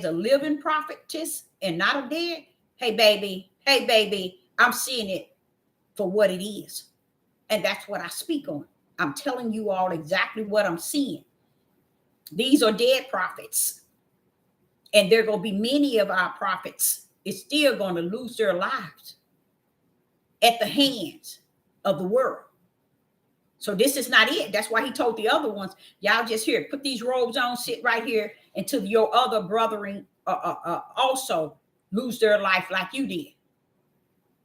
a living prophetess and not a dead, hey baby, I'm seeing it for what it is. And that's what I speak on. I'm telling you all exactly what I'm seeing. These are dead prophets. And there are going to be many of our prophets is still going to lose their lives at the hands of the world. So this is not it. That's why he told the other ones, y'all just here, put these robes on, sit right here until your other brethren also lose their life like you did.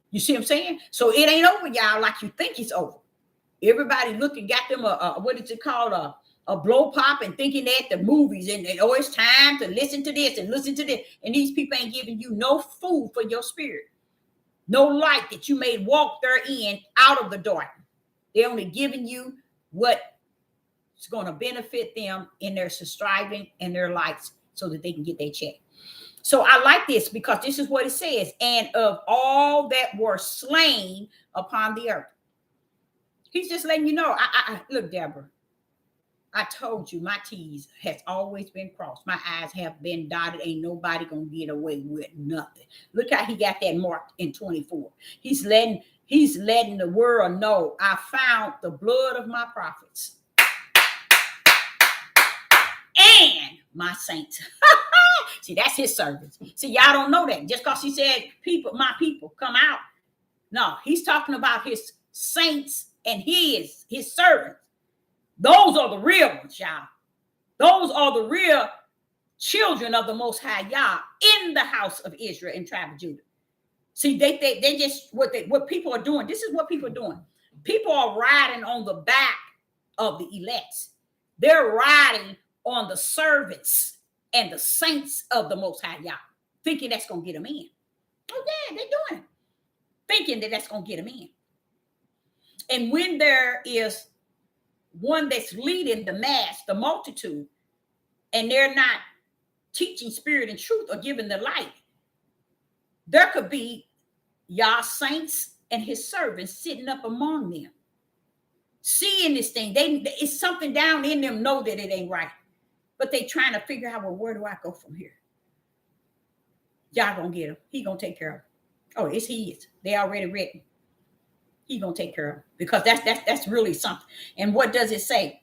You see what I'm saying? So it ain't over, y'all, like you think it's over. Everybody looking, got them what is it called? A blow pop, and thinking that the movies and oh, it's time to listen to this and listen to this. And these people ain't giving you no food for your spirit. No light that you may walk therein out of the dark. They're only giving you what's going to benefit them in their striving and their lives so that they can get their check. So I like this because this is what it says. And of all that were slain upon the earth. He's just letting you know. Look, Deborah, I told you my T's has always been crossed. My I's have been dotted. Ain't nobody going to get away with nothing. Look how he got that marked in 24. He's letting the world know I found the blood of my prophets and my saints. See, that's his servants. See, y'all don't know that. Just because he said my people come out. No, he's talking about his saints and his servants. Those are the real ones, y'all. Those are the real children of the Most High Yah in the house of Israel and tribe of Judah. See, they just what people are doing. This is what people are doing. People are riding on the back of the elects. They're riding on the servants and the saints of the Most High Yah, thinking that's going to get them in. Oh, yeah, they're doing it. Thinking that that's going to get them in. And when there is one that's leading the mass, the multitude, and they're not teaching spirit and truth or giving the light, there could be Yah's saints and his servants sitting up among them, seeing this thing. It's something down in them know that it ain't right, but they trying to figure out, well, where do I go from here? Y'all gonna get him. He gonna take care of him. Oh, it's his. They already written. He gonna take care of him, because that's really something. And what does it say?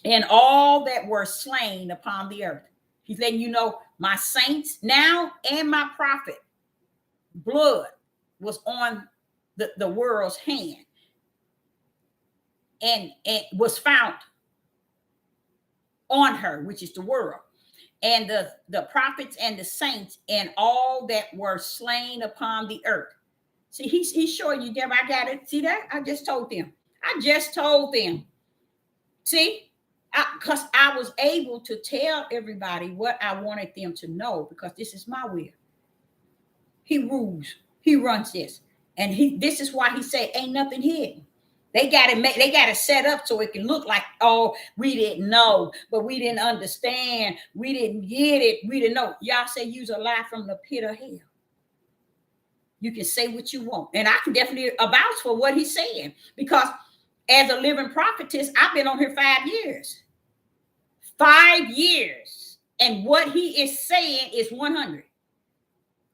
And all that were slain upon the earth. He's letting you know my saints now and my prophet blood was on the world's hand and was found on her, which is the world, and the prophets and the saints and all that were slain upon the earth. See, he's showing you, Deborah, I got it. See that? I just told them. See, because I was able to tell everybody what I wanted them to know, because this is my will. He rules. He runs this. And this is why he said ain't nothing hidden. They got it set up so it can look like, oh, we didn't know, but we didn't understand. We didn't get it. We didn't know. Y'all say use a lie from the pit of hell. You can say what you want. And I can definitely vouch for what he's saying, because as a living prophetess, I've been on here 5 years. 5 years. And what he is saying is 100.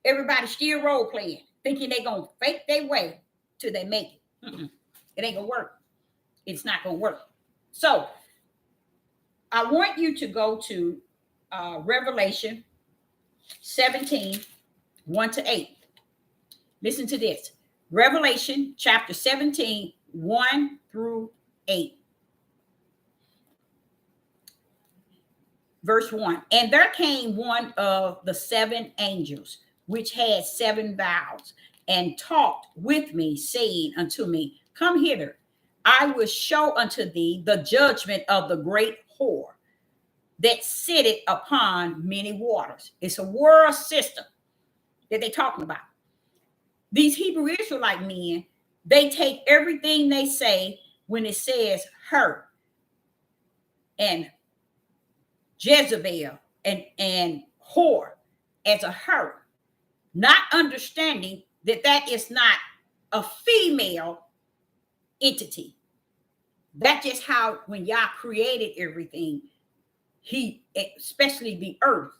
Everybody still role playing, thinking they're going to fake their way till they make it. It ain't going to work. It's not going to work. So I want you to go to Revelation 17, 1-8. Listen to this. Revelation chapter 17, 1-8. Verse 1. And there came one of the 7 angels, which had 7 vials, and talked with me, saying unto me, Come hither, I will show unto thee the judgment of the great whore that sitteth upon many waters. It's a world system that they're talking about. These Hebrew Israelite men, they take everything they say when it says her and Jezebel and whore as a her, not understanding that that is not a female entity. That's just how, when Yah created everything, he, especially the earth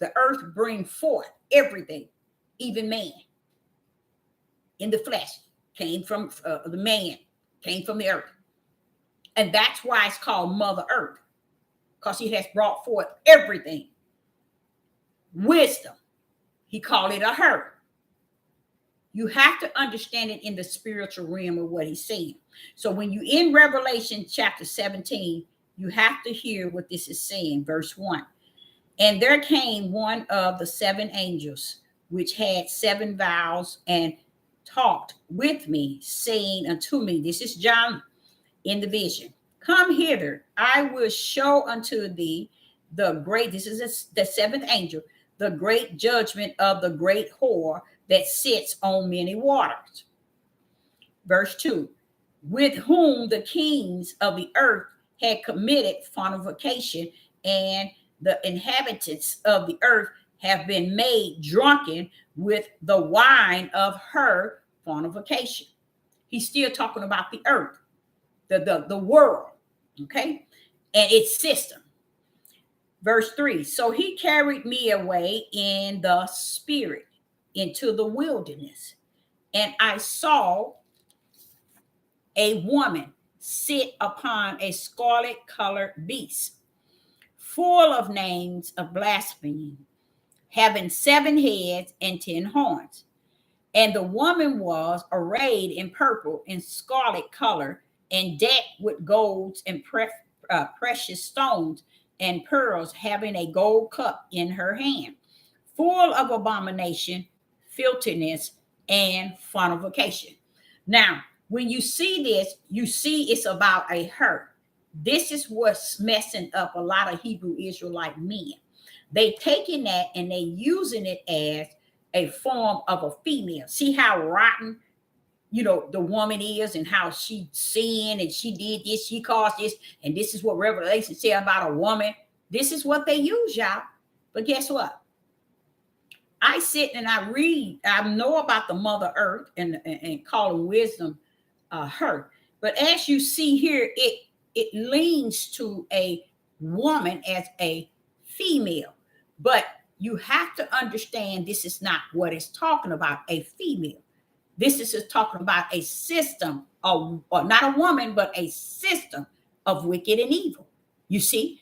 brings forth everything, even man in the flesh came from the man, came from the earth. And that's why it's called Mother Earth, because he has brought forth everything. Wisdom, he called it a her. You have to understand it in the spiritual realm of what he's saying. So when you in Revelation chapter 17, you have to hear what this is saying. Verse 1. And there came one of the 7 angels, which had 7 vials, and talked with me, saying unto me, this is John in the vision, Come hither, I will show unto thee the great, this is the 7th angel, the great judgment of the great whore that sits on many waters. Verse 2. With whom the kings of the earth had committed fornication, and the inhabitants of the earth have been made drunken with the wine of her fornication. He's still talking about the earth, the world, okay, and its system. Verse 3. So he carried me away in the spirit into the wilderness, and I saw a woman sit upon a scarlet colored beast, full of names of blasphemy, having 7 heads and 10 horns. And the woman was arrayed in purple and scarlet color, and decked with golds and precious stones and pearls, having a gold cup in her hand, full of abomination, filthiness, and fornication. Now, when you see this, you see it's about a her. This is what's messing up a lot of Hebrew Israelite men. They taking that and they using it as a form of a female. See how rotten, the woman is, and how she sinned and she did this, she caused this, and this is what Revelation say about a woman. This is what they use, y'all. But guess what? I sit and I read. I know about the Mother Earth and calling wisdom her. But as you see here, it leans to a woman as a female. But you have to understand this is not what it's talking about, a female. This is just talking about a system of, or not a woman, but a system of wicked and evil. You see,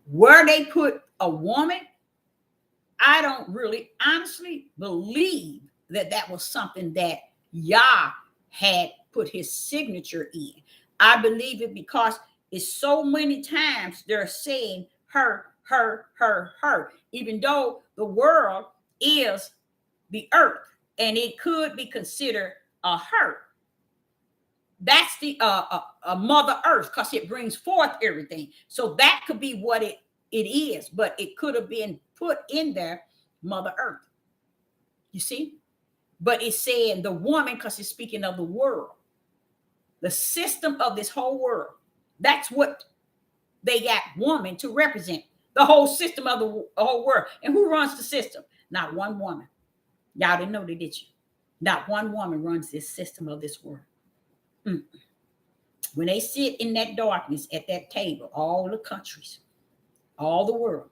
where they put a woman, I don't really honestly believe that that was something that Yah had put his signature in. I believe it because it's so many times they're saying her, even though the world is the earth and it could be considered a her. That's the a Mother Earth, because it brings forth everything. So that could be what it is, but it could have been put in there, Mother Earth. You see? But it's saying the woman, because it's speaking of the world, the system of this whole world. That's what they got woman to represent, the whole system of the whole world. And who runs the system? Not one woman. Y'all didn't know that, did you? Not one woman runs this system of this world. When they sit in that darkness at that table, all the countries, all the world,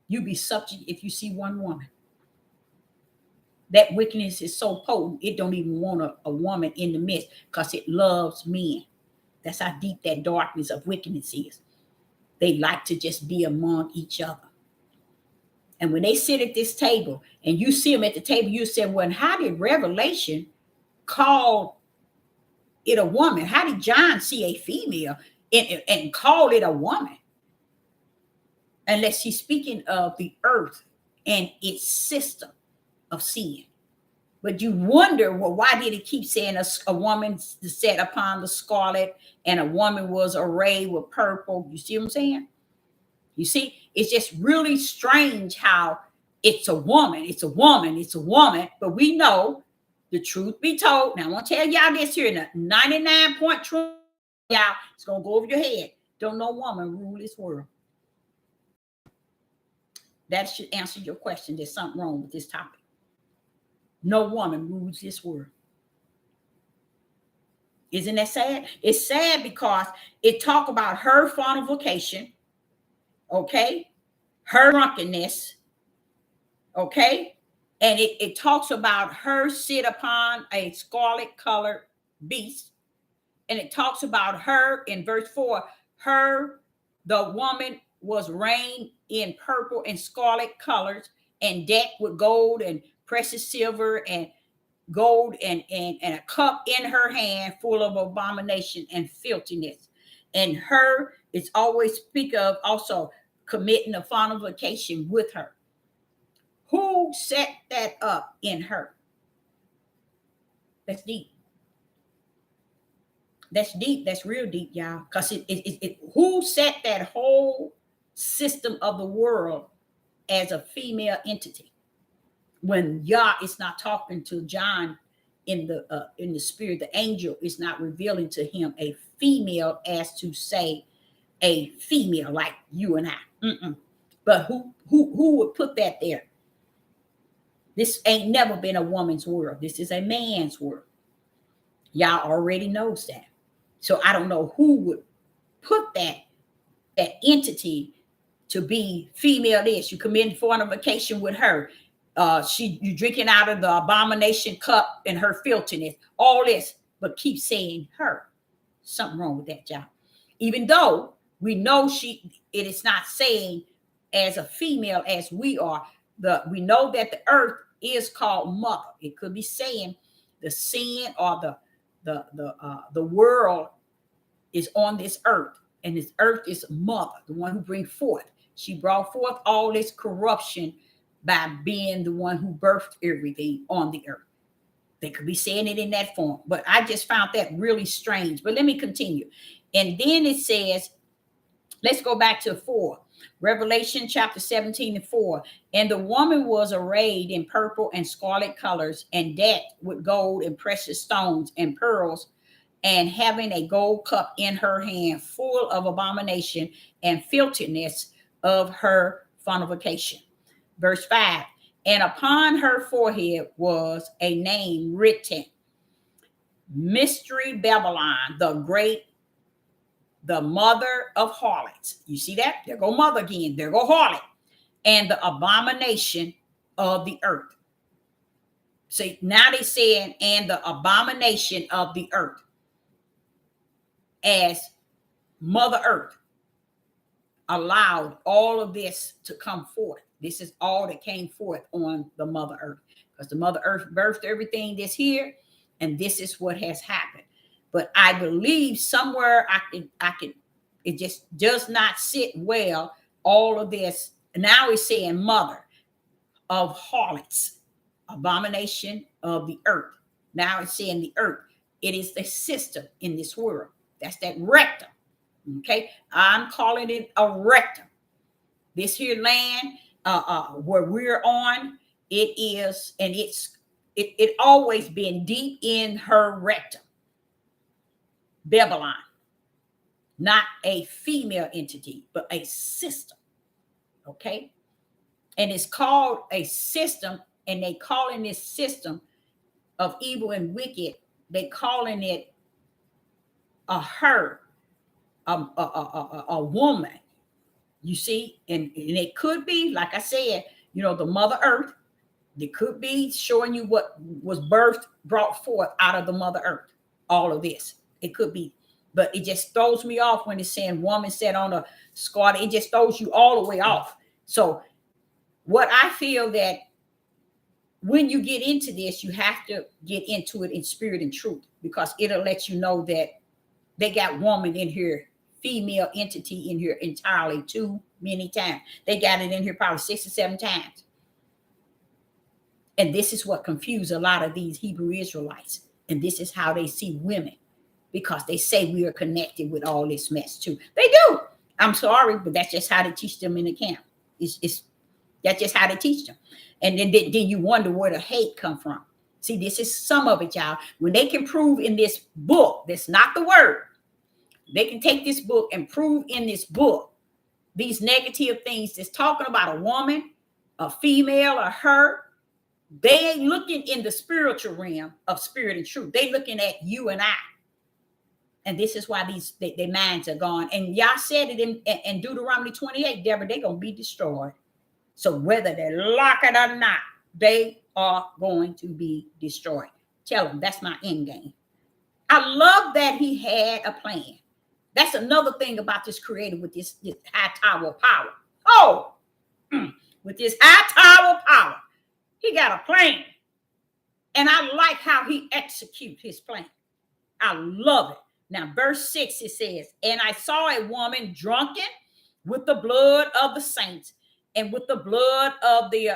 you be subject if you see one woman. That wickedness is so potent, it don't even want a woman in the midst because it loves men. That's how deep that darkness of wickedness is. They like to just be among each other. And when they sit at this table and you see them at the table, you say, well, how did Revelation call it a woman? How did John see a female and call it a woman? Unless he's speaking of the earth and its system of sin. But you wonder, well, why did it keep saying a woman sat upon the scarlet and a woman was arrayed with purple? You see what I'm saying? You see, it's just really strange how it's a woman, it's a woman, it's a woman. But we know, the truth be told. Now, I want to tell y'all this here in a 99 point truth. Y'all, it's going to go over your head. Don't no woman rule this world. That should answer your question. There's something wrong with this topic. No woman rules this world. Isn't that sad? It's sad because it talk about her fornication, okay, her drunkenness, okay, and it talks about her sit upon a scarlet colored beast, and it talks about her in verse 4, the woman was arrayed in purple and scarlet colors and decked with gold and precious silver and gold and a cup in her hand full of abomination and filthiness. And her is always speak of also committing a fornication with her. Who set that up in her? That's deep. That's deep. That's real deep, y'all. Because who set that whole system of the world as a female entity? When Yah is not talking to John in the spirit, the angel is not revealing to him a female as to say a female like you and I. But who would put that there? This ain't never been a woman's world. This is a man's world. Y'all already knows that. So I don't know who would put that entity to be female. This you commit fornication with her. You drinking out of the abomination cup and her filthiness, all this, but keep saying her. Something wrong with that, y'all. Even though we know it is not saying as a female as we are. We know that the earth is called mother. It could be saying the sin or the world is on this earth, and this earth is mother, the one who brings forth. She brought forth all this corruption by being the one who birthed everything on the earth. They could be saying it in that form, but I just found that really strange. But let me continue. And then it says, let's go back to 4. Revelation chapter 17 and 4. And the woman was arrayed in purple and scarlet colors and decked with gold and precious stones and pearls, and having a gold cup in her hand full of abomination and filthiness of her fornication. Verse 5, and upon her forehead was a name written, Mystery Babylon, the great, the mother of harlots. You see that? There go mother again. There go harlot. And the abomination of the earth. See, now they saying, and the abomination of the earth. As Mother Earth allowed all of this to come forth. This is all that came forth on the Mother Earth, because the Mother Earth birthed everything that's here, and this is what has happened. But I believe somewhere I can, it just does not sit well. All of this now is saying mother of harlots, abomination of the earth. Now it's saying the earth. It is the system in this world. That's that rectum. Okay, I'm calling it a rectum. This here land where we're on, it is, and it always been deep in her rectum. Babylon, not a female entity, but a system. Okay, and it's called a system, and they calling this system of evil and wicked. They calling it a her, a woman. You see, and it could be, like I said, the Mother Earth. It could be showing you what was birthed, brought forth out of the Mother Earth. All of this. It could be. But it just throws me off when it's saying woman sat on a squat. It just throws you all the way off. So what I feel that when you get into this, you have to get into it in spirit and truth, because it'll let you know that they got woman in here, female entity in here entirely too many times. They got it in here probably 6 or 7 times. And this is what confused a lot of these Hebrew Israelites. And this is how they see women, because they say we are connected with all this mess too. They do. I'm sorry, but that's just how they teach them in the camp. That's just how they teach them. And then you wonder where the hate come from. See, this is some of it, y'all. When they can prove in this book, that's not the word. They can take this book and prove in this book these negative things that's talking about a woman, a female, or her. They ain't looking in the spiritual realm of spirit and truth. They looking at you and I. And this is why their minds are gone. And Yah said it in Deuteronomy 28, Deborah, they're going to be destroyed. So whether they like it or not, they are going to be destroyed. Tell them that's my end game. I love that he had a plan. That's another thing about this creator with this high tower of power. Oh, with this high tower of power, he got a plan. And I like how he executes his plan. I love it. Now, verse 6, it says, and I saw a woman drunken with the blood of the saints and with the blood of the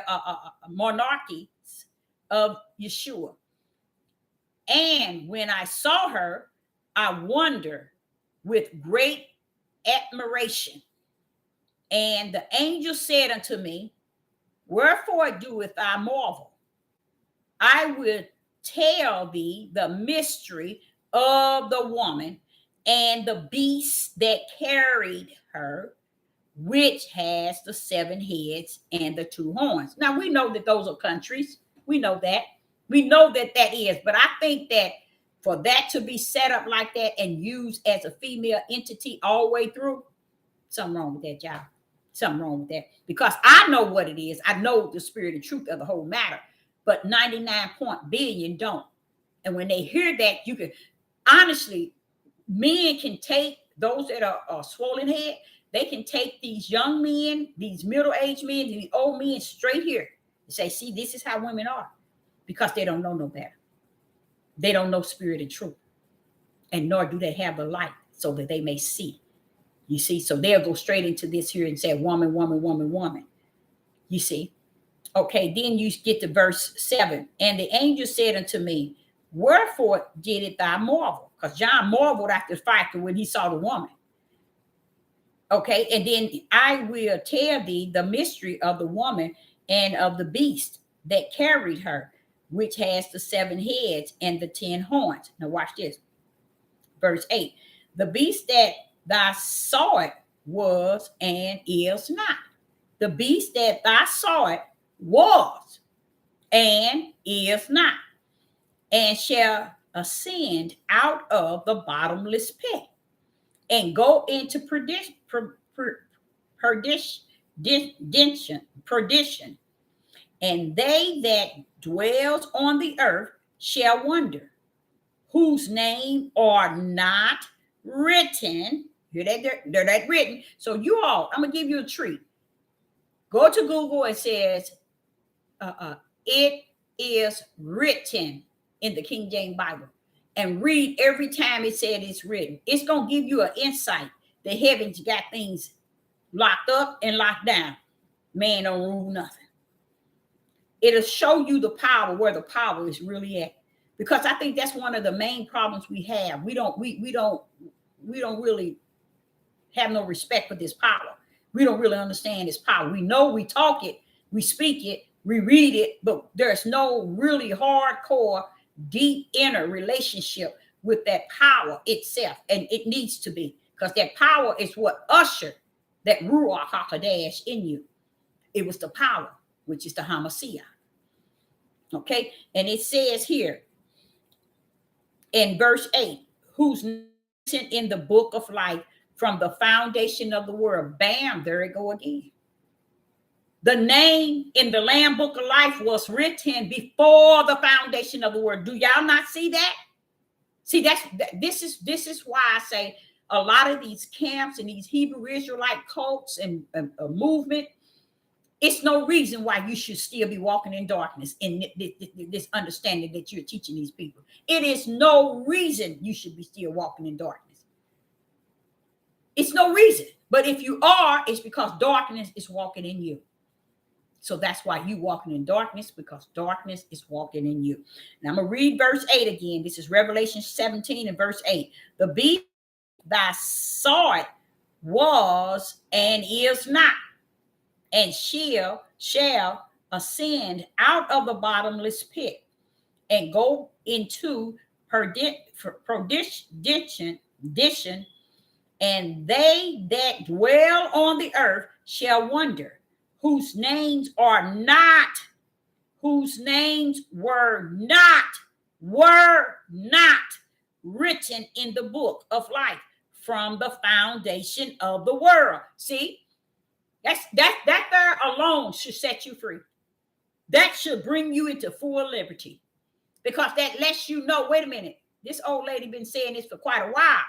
monarchies of Yeshua. And when I saw her, I wondered with great admiration. And the angel said unto me, wherefore doeth thou marvel? I will tell thee the mystery of the woman and the beast that carried her, which has the 7 heads and the 2 horns. Now, we know that those are countries. We know that. We know that that is. But I think that for that to be set up like that and used as a female entity all the way through, something wrong with that, y'all. Something wrong with that. Because I know what it is. I know the spirit and truth of the whole matter. But 99 billion don't. And when they hear that, you can, honestly, men can take those that are swollen head. They can take these young men, these middle-aged men, these old men straight here and say, see, this is how women are. Because they don't know no better. They don't know spirit and truth. And nor do they have the light so that they may see. You see, so they'll go straight into this here and say, woman, woman, woman, woman. You see. Okay, then you get to verse 7. And the angel said unto me, wherefore didst thou marvel? Because John marveled after the fact when he saw the woman. Okay, and then I will tell thee the mystery of the woman and of the beast that carried her, which has the 7 heads and the 10 horns. Now watch this. Verse 8. The beast that thou sawest was and is not. The beast that thou sawest was and is not, and shall ascend out of the bottomless pit and go into perdition, and they that dwells on the earth shall wonder, whose name are not written. Hear that? They're that written. So you all, I'm gonna give you a treat. Go to Google and says, it is written in the King James Bible, and read every time it said it's written. It's going to give you an insight. The heavens got things locked up and locked down. Man don't rule nothing. It'll show you the power, where the power is really at. Because I think that's one of the main problems we have. We don't really have no respect for this power. We don't really understand this power. We know we talk it, we speak it, we read it, but there's no really hardcore, deep inner relationship with that power itself. And it needs to be, because that power is what ushered that Ruach HaKodesh in you. It was the power, which is the Hamashiach. Okay, and it says here in verse 8, whose in the book of life from the foundation of the world. Bam, there it go again. The name in the Lamb Book of Life was written before the foundation of the world. Do y'all not see that? See, this is why I say a lot of these camps and these Hebrew Israelite cults and movement, it's no reason why you should still be walking in darkness in this understanding that you're teaching these people. It is no reason you should be still walking in darkness. It's no reason. But if you are, it's because darkness is walking in you. So that's why you walking in darkness, because darkness is walking in you. Now I'm going to read verse 8 again. This is Revelation 17 and verse 8. The beast that saw it was and is not, and shall ascend out of the bottomless pit and go into perdition, and they that dwell on the earth shall wonder, whose names were not written in the book of life from the foundation of the world. See, that there alone should set you free. That should bring you into full liberty, because that lets you know, wait a minute, this old lady been saying this for quite a while.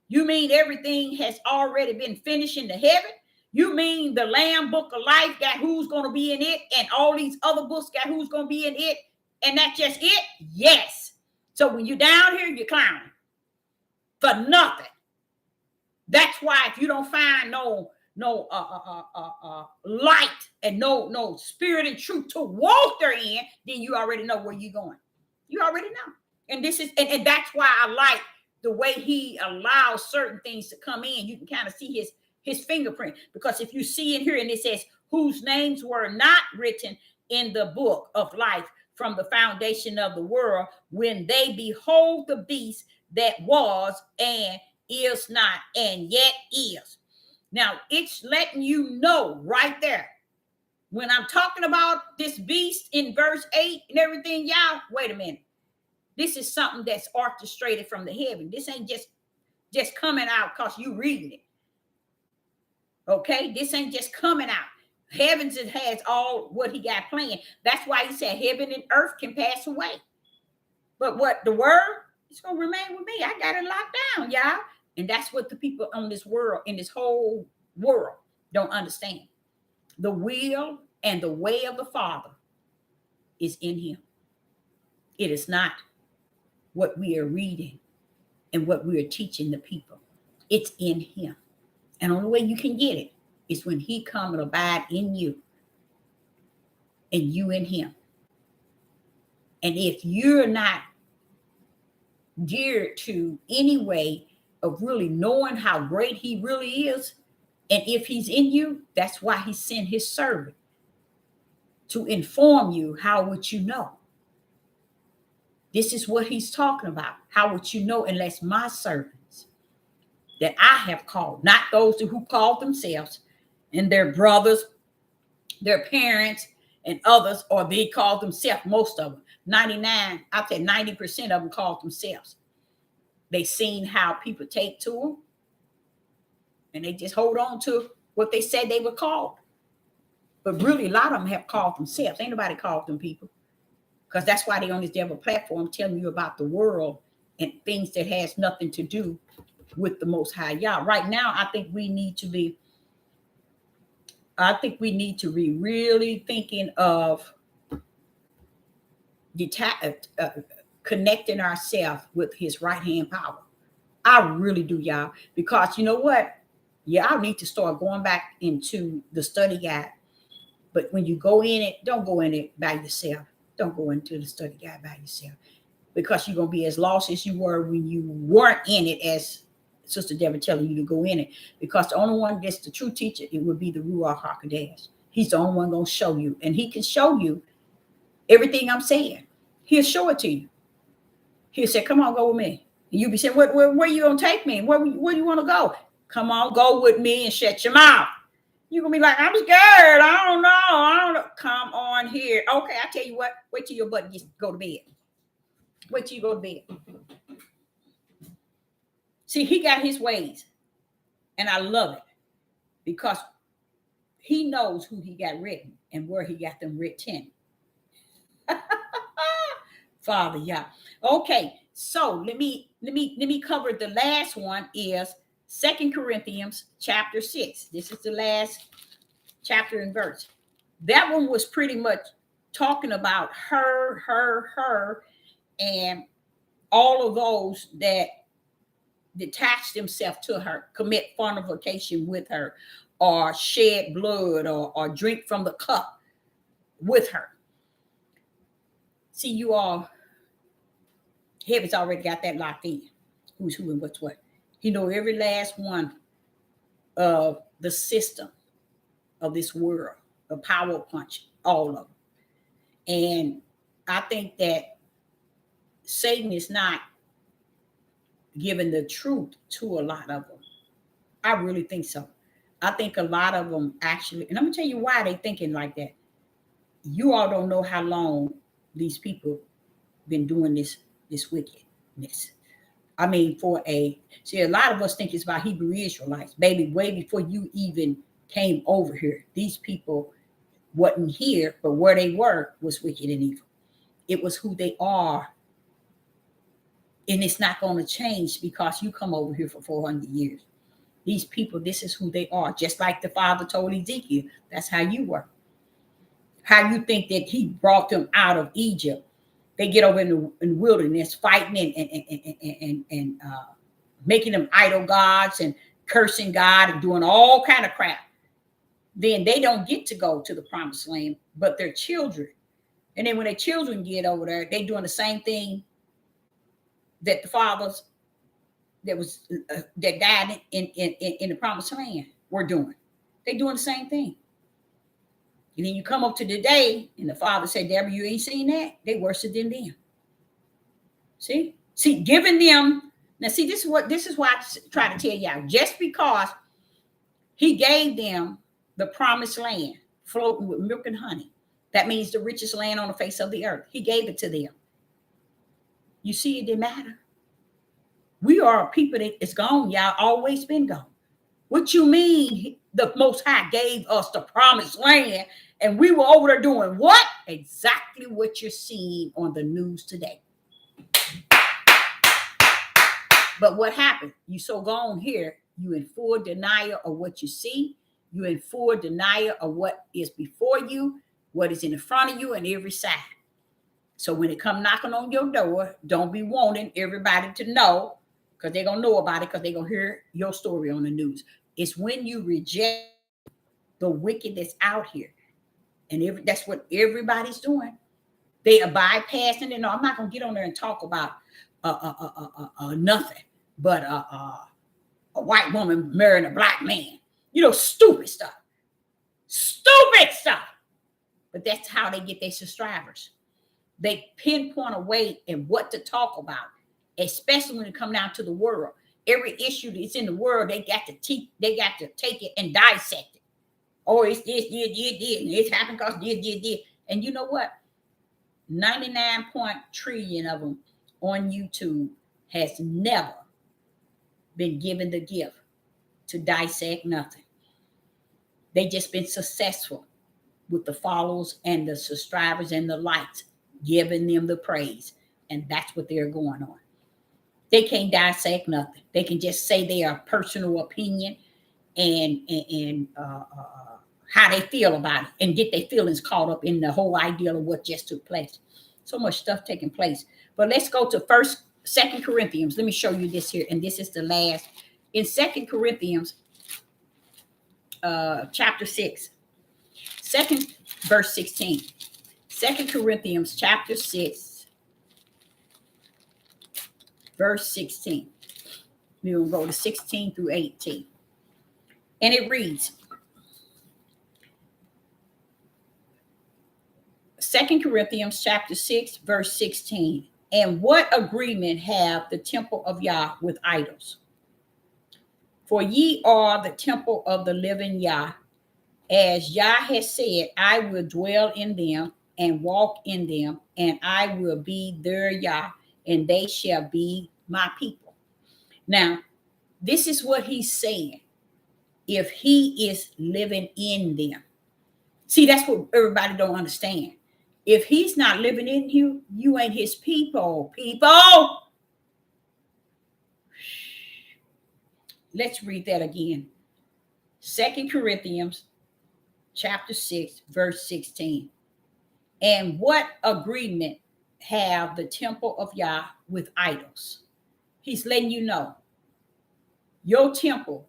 You mean everything has already been finished in the heaven? You mean the Lamb Book of Life got who's going to be in it, and all these other books got who's going to be in it, and that's just it? Yes. So when you're down here, you're clowning for nothing. That's why if you don't find no light and no spirit and truth to walk therein, then you already know where you're going. You already know. And this is and that's why I like the way he allows certain things to come in. You can kind of see his fingerprint, because if you see in here and it says whose names were not written in the book of life from the foundation of the world, when they behold the beast that was and is not and yet is. Now it's letting you know right there, when I'm talking about this beast in verse 8 and everything, y'all, wait a minute. This is something that's orchestrated from the heaven. This ain't just coming out because you reading it. Okay, this ain't just coming out. Heavens, it has all what he got planned. That's why he said heaven and earth can pass away, but what the word is going to remain with me. I got it locked down, y'all. And that's what the people on this world, in this whole world, don't understand. The will and the way of the Father is in him. It is not what we are reading and what we are teaching the people. It's in him. And the only way you can get it is when he come and abide in you and you in him. And if you're not geared to any way of really knowing how great he really is, and if he's in you, that's why he sent his servant to inform you. How would you know? This is what he's talking about. How would you know unless my servants that I have called, not those who called themselves and their brothers, their parents, and others, or they called themselves, most of them, 99, I'd say 90% of them called themselves. They seen how people take to them, and they just hold on to what they said they were called. But really, a lot of them have called themselves. Ain't nobody called them people, because that's why they on this devil platform telling you about the world and things that has nothing to do with the Most High Yah. Right now, I think we need to be really thinking of connecting ourselves with his right hand power. I really do, y'all, because you know what? Y'all need to start going back into the study guide. But when you go in it, don't go in it by yourself. Don't go into the study guide by yourself, because you're going to be as lost as you were when you weren't in it, as Sister Deborah telling you to go in it. Because the only one that's the true teacher, it would be the Ruach HaKodesh. He's the only one going to show you. And he can show you everything I'm saying. He'll show it to you. He'll say, come on, go with me. And you'll be saying, where are you going to take me? Where do you want to go? Come on, go with me and shut your mouth. You're going to be like, I'm scared. I don't know. Come on here. Okay, I tell you what. Wait till your butt gets go to bed. Wait till you go to bed. See, he got his ways, and I love it because he knows who he got written and where he got them written. Father, yeah. Okay, so let me cover the last one is Second Corinthians chapter 6. This is the last chapter and verse. That one was pretty much talking about her, and all of those that detach themselves to her, commit fornication with her, or shed blood, or drink from the cup with her. See, you all, heaven's already got that locked in. Who's who and what's what. He know every last one of the system of this world, the power punch, all of them. And I think that Satan is not giving the truth to a lot of them. I really think so. I think a lot of them actually, and I'm gonna tell you why they thinking like that. You all don't know how long these people been doing this wickedness. I mean, see, a lot of us think it's about Hebrew Israelites, baby, way before you even came over here. These people wasn't here, but where they were was wicked and evil. It was who they are. And it's not going to change because you come over here for 400 years. These people, this is who they are. Just like the Father told Ezekiel, that's how you were. How you think that he brought them out of Egypt. They get over in the wilderness fighting and making them idol gods and cursing God and doing all kind of crap. Then they don't get to go to the promised land, but their children. And then when their children get over there, they doing the same thing that the fathers that died in the promised land were doing. They doing the same thing. And then you come up to today, and the Father said, Deborah, you ain't seen that? They worse than them. See, giving them, now see, this is why I try to tell y'all, just because he gave them the promised land floating with milk and honey, that means the richest land on the face of the earth. He gave it to them. You see, it didn't matter. We are a people that is gone, y'all, always been gone. What you mean the Most High gave us the promised land and we were over there doing what? Exactly what you're seeing on the news today. But what happened? You so gone here, you in full denial of what you see. You in full denial of what is before you, what is in front of you, and every side. So when it come knocking on your door, don't be wanting everybody to know, because they're going to know about it, because they're going to hear your story on the news. It's when you reject the wicked that's out here. And that's what everybody's doing. They are bypassing it. No, I'm not going to get on there and talk about nothing but a white woman marrying a black man. You know, stupid stuff. Stupid stuff. But that's how they get their subscribers. They pinpoint a way and what to talk about, especially when it comes down to the world. Every issue that's in the world, they got to take it and dissect it. Oh, it's this, and it's happened because this. And you know what? 99 trillion of them on YouTube has never been given the gift to dissect nothing. They just been successful with the followers and the subscribers and the likes, giving them the praise. And that's what they're going on. They can't dissect nothing. They can just say their personal opinion and how they feel about it and get their feelings caught up in the whole idea of what just took place. So much stuff taking place. But let's go to Second Corinthians. Let me show you this here. And this is the last. In 2 Corinthians chapter 6, verse 16. 2 Corinthians chapter 6, verse 16. We will go to 16 through 18. And it reads, 2 Corinthians chapter 6, verse 16. And what agreement have the temple of Yah with idols? For ye are the temple of the living Yah. As Yah has said, I will dwell in them and walk in them, and I will be their Yah, and they shall be my people. Now, This is what he's saying. If he is living in them. See, that's what everybody don't understand. If he's not living in you, you ain't his people. People. Let's read that again. 2 Corinthians chapter 6, verse 16. And what agreement have the temple of Yah with idols? He's letting you know your temple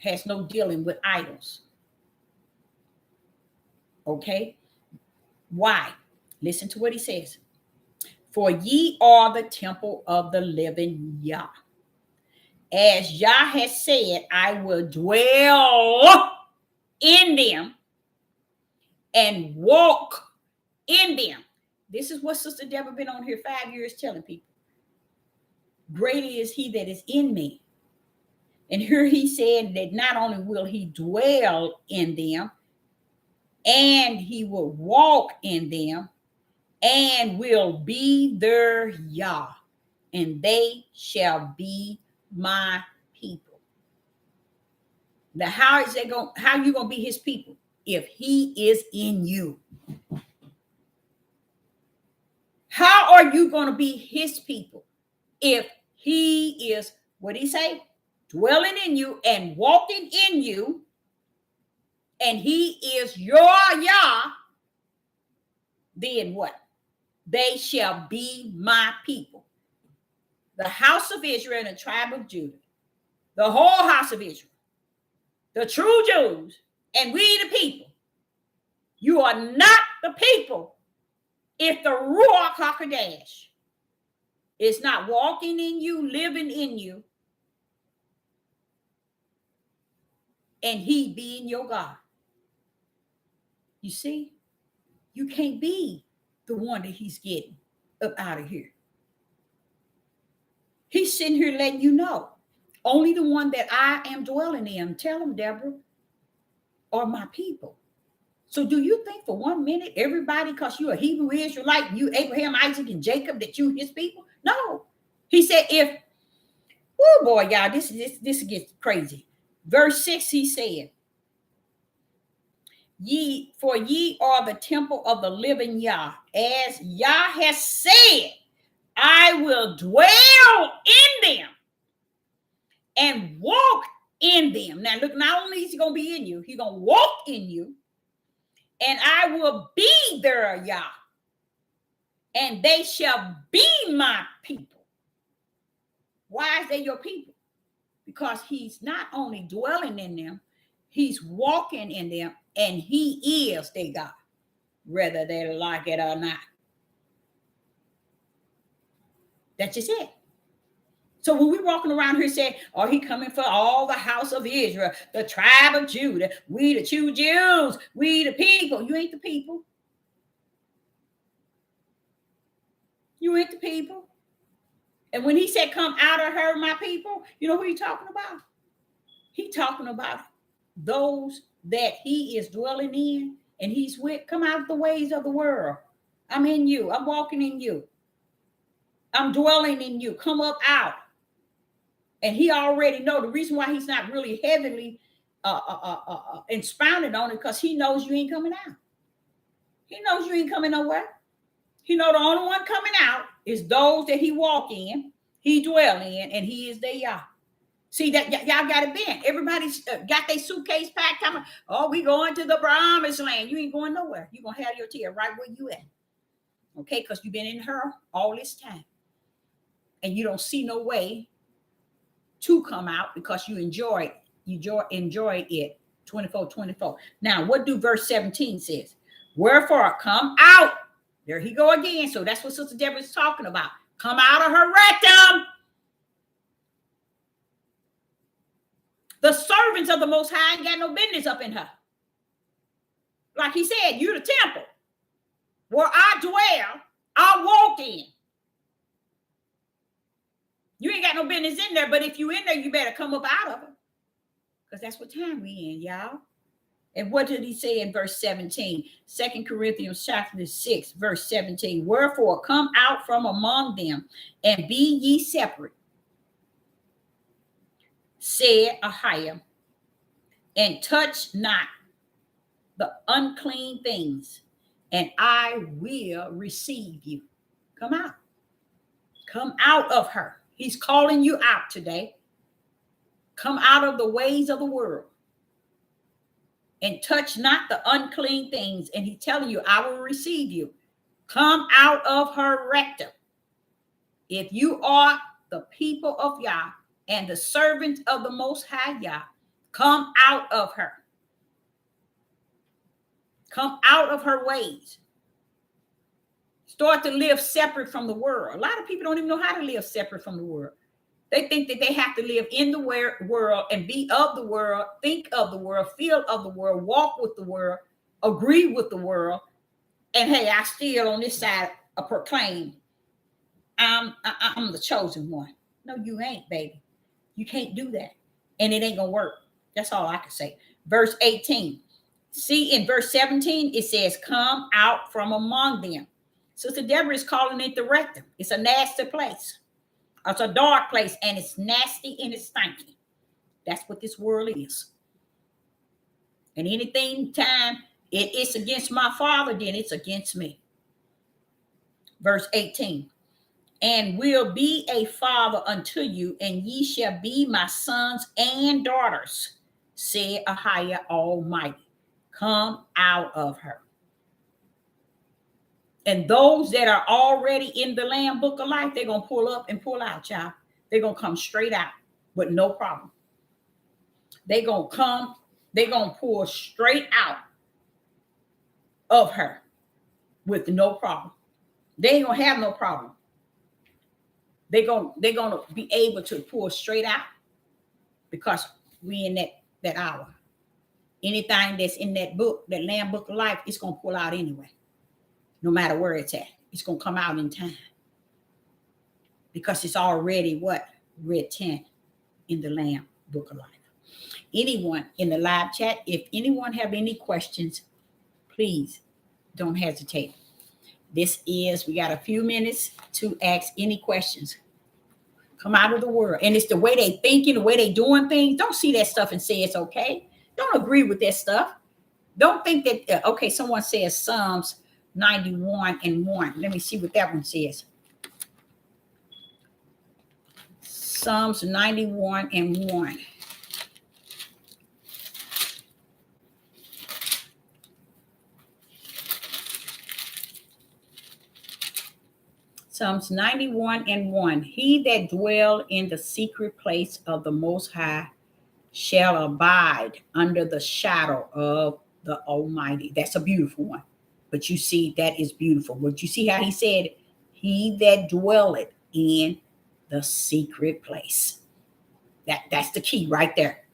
has no dealing with idols. Okay? Why? Listen to what he says. For ye are the temple of the living Yah. As Yah has said, I will dwell in them and walk in them. This is what Sister Deborah been on here 5 years telling people. Greater is he that is in me. And here he said that not only will he dwell in them, and he will walk in them, and will be their Yah, and they shall be my people. Now, how are you gonna be his people if he is in you? How are you gonna be his people if he is, what did he say? Dwelling in you and walking in you, and he is your Yah, then what? They shall be my people. The house of Israel and the tribe of Judah, the whole house of Israel, the true Jews, and we the people. You are not the people if the Ruach HaKodesh is not walking in you, living in you, and he being your God. You see, you can't be the one that he's getting up out of here. He's sitting here letting you know, only the one that I am dwelling in, tell him, Deborah, are my people. So do you think for 1 minute, everybody, because you're a Hebrew Israelite, you Abraham, Isaac, and Jacob, that you his people? No. He said, oh boy, y'all, this gets crazy. Verse 6, he said, ye are the temple of the living Yah. As Yah has said, I will dwell in them and walk in them. Now look, not only is he going to be in you, he's going to walk in you, and I will be their Yah, and they shall be my people. Why is they your people? Because he's not only dwelling in them, he's walking in them, and he is their God, whether they like it or not. That's just it. So when we're walking around here saying, oh, he coming for all the house of Israel, the tribe of Judah, we the true Jews, we the people. You ain't the people. You ain't the people. And when he said, come out of her, my people, you know who he's talking about? He's talking about those that he is dwelling in and he's with. Come out of the ways of the world. I'm in you. I'm walking in you. I'm dwelling in you. Come up out. And he already know the reason why he's not really heavily expounded on it, because he knows you ain't coming out. He knows you ain't coming nowhere. He know the only one coming out is those that he walk in, he dwell in, and he is their Yah. See that y'all got it bent. Everybody's got their suitcase packed. Coming. Oh, we going to the promised land. You ain't going nowhere. You gonna have your tail right where you at. Okay, because you've been in her all this time, and you don't see no way to come out because you enjoyed it 24. Now, what do verse 17 says? Wherefore come out. There he go again. So that's what Sister Deborah is talking about. Come out of her rectum. The servants of the Most High ain't got no business up in her. Like he said, you the temple where I dwell, I walk in. You ain't got no business in there, but if you in there, you better come up out of it. Because that's what time we in, y'all. And what did he say in verse 17? 2 Corinthians chapter 6, verse 17. Wherefore come out from among them and be ye separate. said Ahiah, and touch not the unclean things, and I will receive you. Come out. Come out of her. He's calling you out today. Come out of the ways of the world and touch not the unclean things. And he's telling you, I will receive you. Come out of her rectum. If you are the people of Yah and the servant of the Most High Yah, come out of her. Come out of her ways. Start to live separate from the world. A lot of people don't even know how to live separate from the world. They think that they have to live in the world and be of the world, think of the world, feel of the world, walk with the world, agree with the world. And hey, I still on this side proclaim I'm the chosen one. No, you ain't, baby. You can't do that. And it ain't going to work. That's all I can say. Verse 18. See, in verse 17, it says, come out from among them. Sister Deborah is calling it the rectum. It's a nasty place. It's a dark place, and it's nasty and it's stinky. That's what this world is. And anything time it's against my Father, then it's against me. Verse 18. And will be a father unto you, and ye shall be my sons and daughters, said Ahiah Almighty. Come out of her. And those that are already in the Lamb Book of Life, they're going to pull up and pull out, y'all. They're going to come straight out with no problem. They're going to come, they're going to pull straight out of her with no problem. They ain't going to have no problem. They're going to be able to pull straight out because we in that hour. Anything that's in that book, that Lamb Book of Life, it's going to pull out anyway. No matter where it's at. It's going to come out in time. Because it's already what? Written in the Lamb Book of Life. Anyone in the live chat, if anyone have any questions, please don't hesitate. We got a few minutes to ask any questions. Come out of the world. And it's the way they thinking, the way they doing things. Don't see that stuff and say it's okay. Don't agree with that stuff. Don't think that, okay, someone says Psalms 91:1. Let me see what that one says. Psalms 91:1. Psalms 91:1. He that dwell in the secret place of the Most High shall abide under the shadow of the Almighty. That's a beautiful one. But you see, that is beautiful. But you see how he said, he that dwelleth in the secret place. That's the key right there.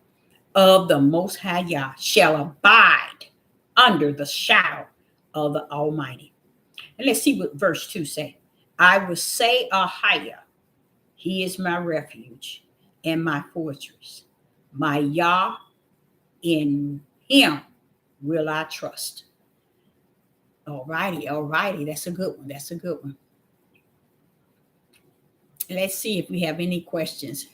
Of the Most High Yah shall abide under the shadow of the Almighty. And let's see what verse 2 say. I will say Ahiah, he is my refuge and my fortress. My Yah, in him will I trust. All righty. That's a good one. Let's see if we have any questions.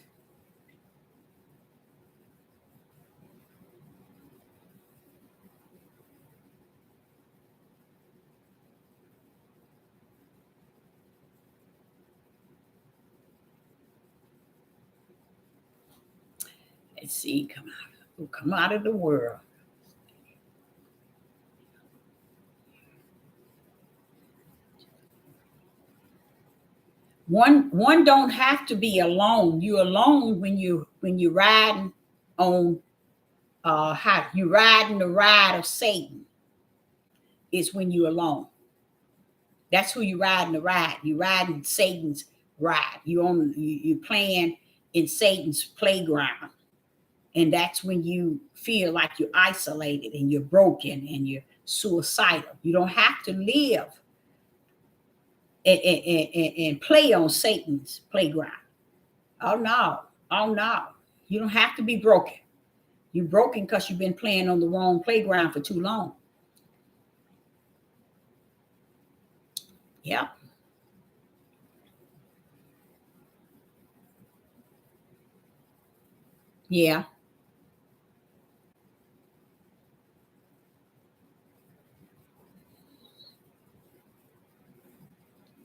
Let's see, come out of the world. One don't have to be alone. You're alone when you riding on how you riding the ride of Satan is when you're alone. That's who you riding the ride. You riding Satan's ride. You playing in Satan's playground. And that's when you feel like you're isolated and you're broken and you're suicidal. You don't have to live and play on Satan's playground. Oh no. You don't have to be broken. You're broken because you've been playing on the wrong playground for too long. Yeah. Yeah.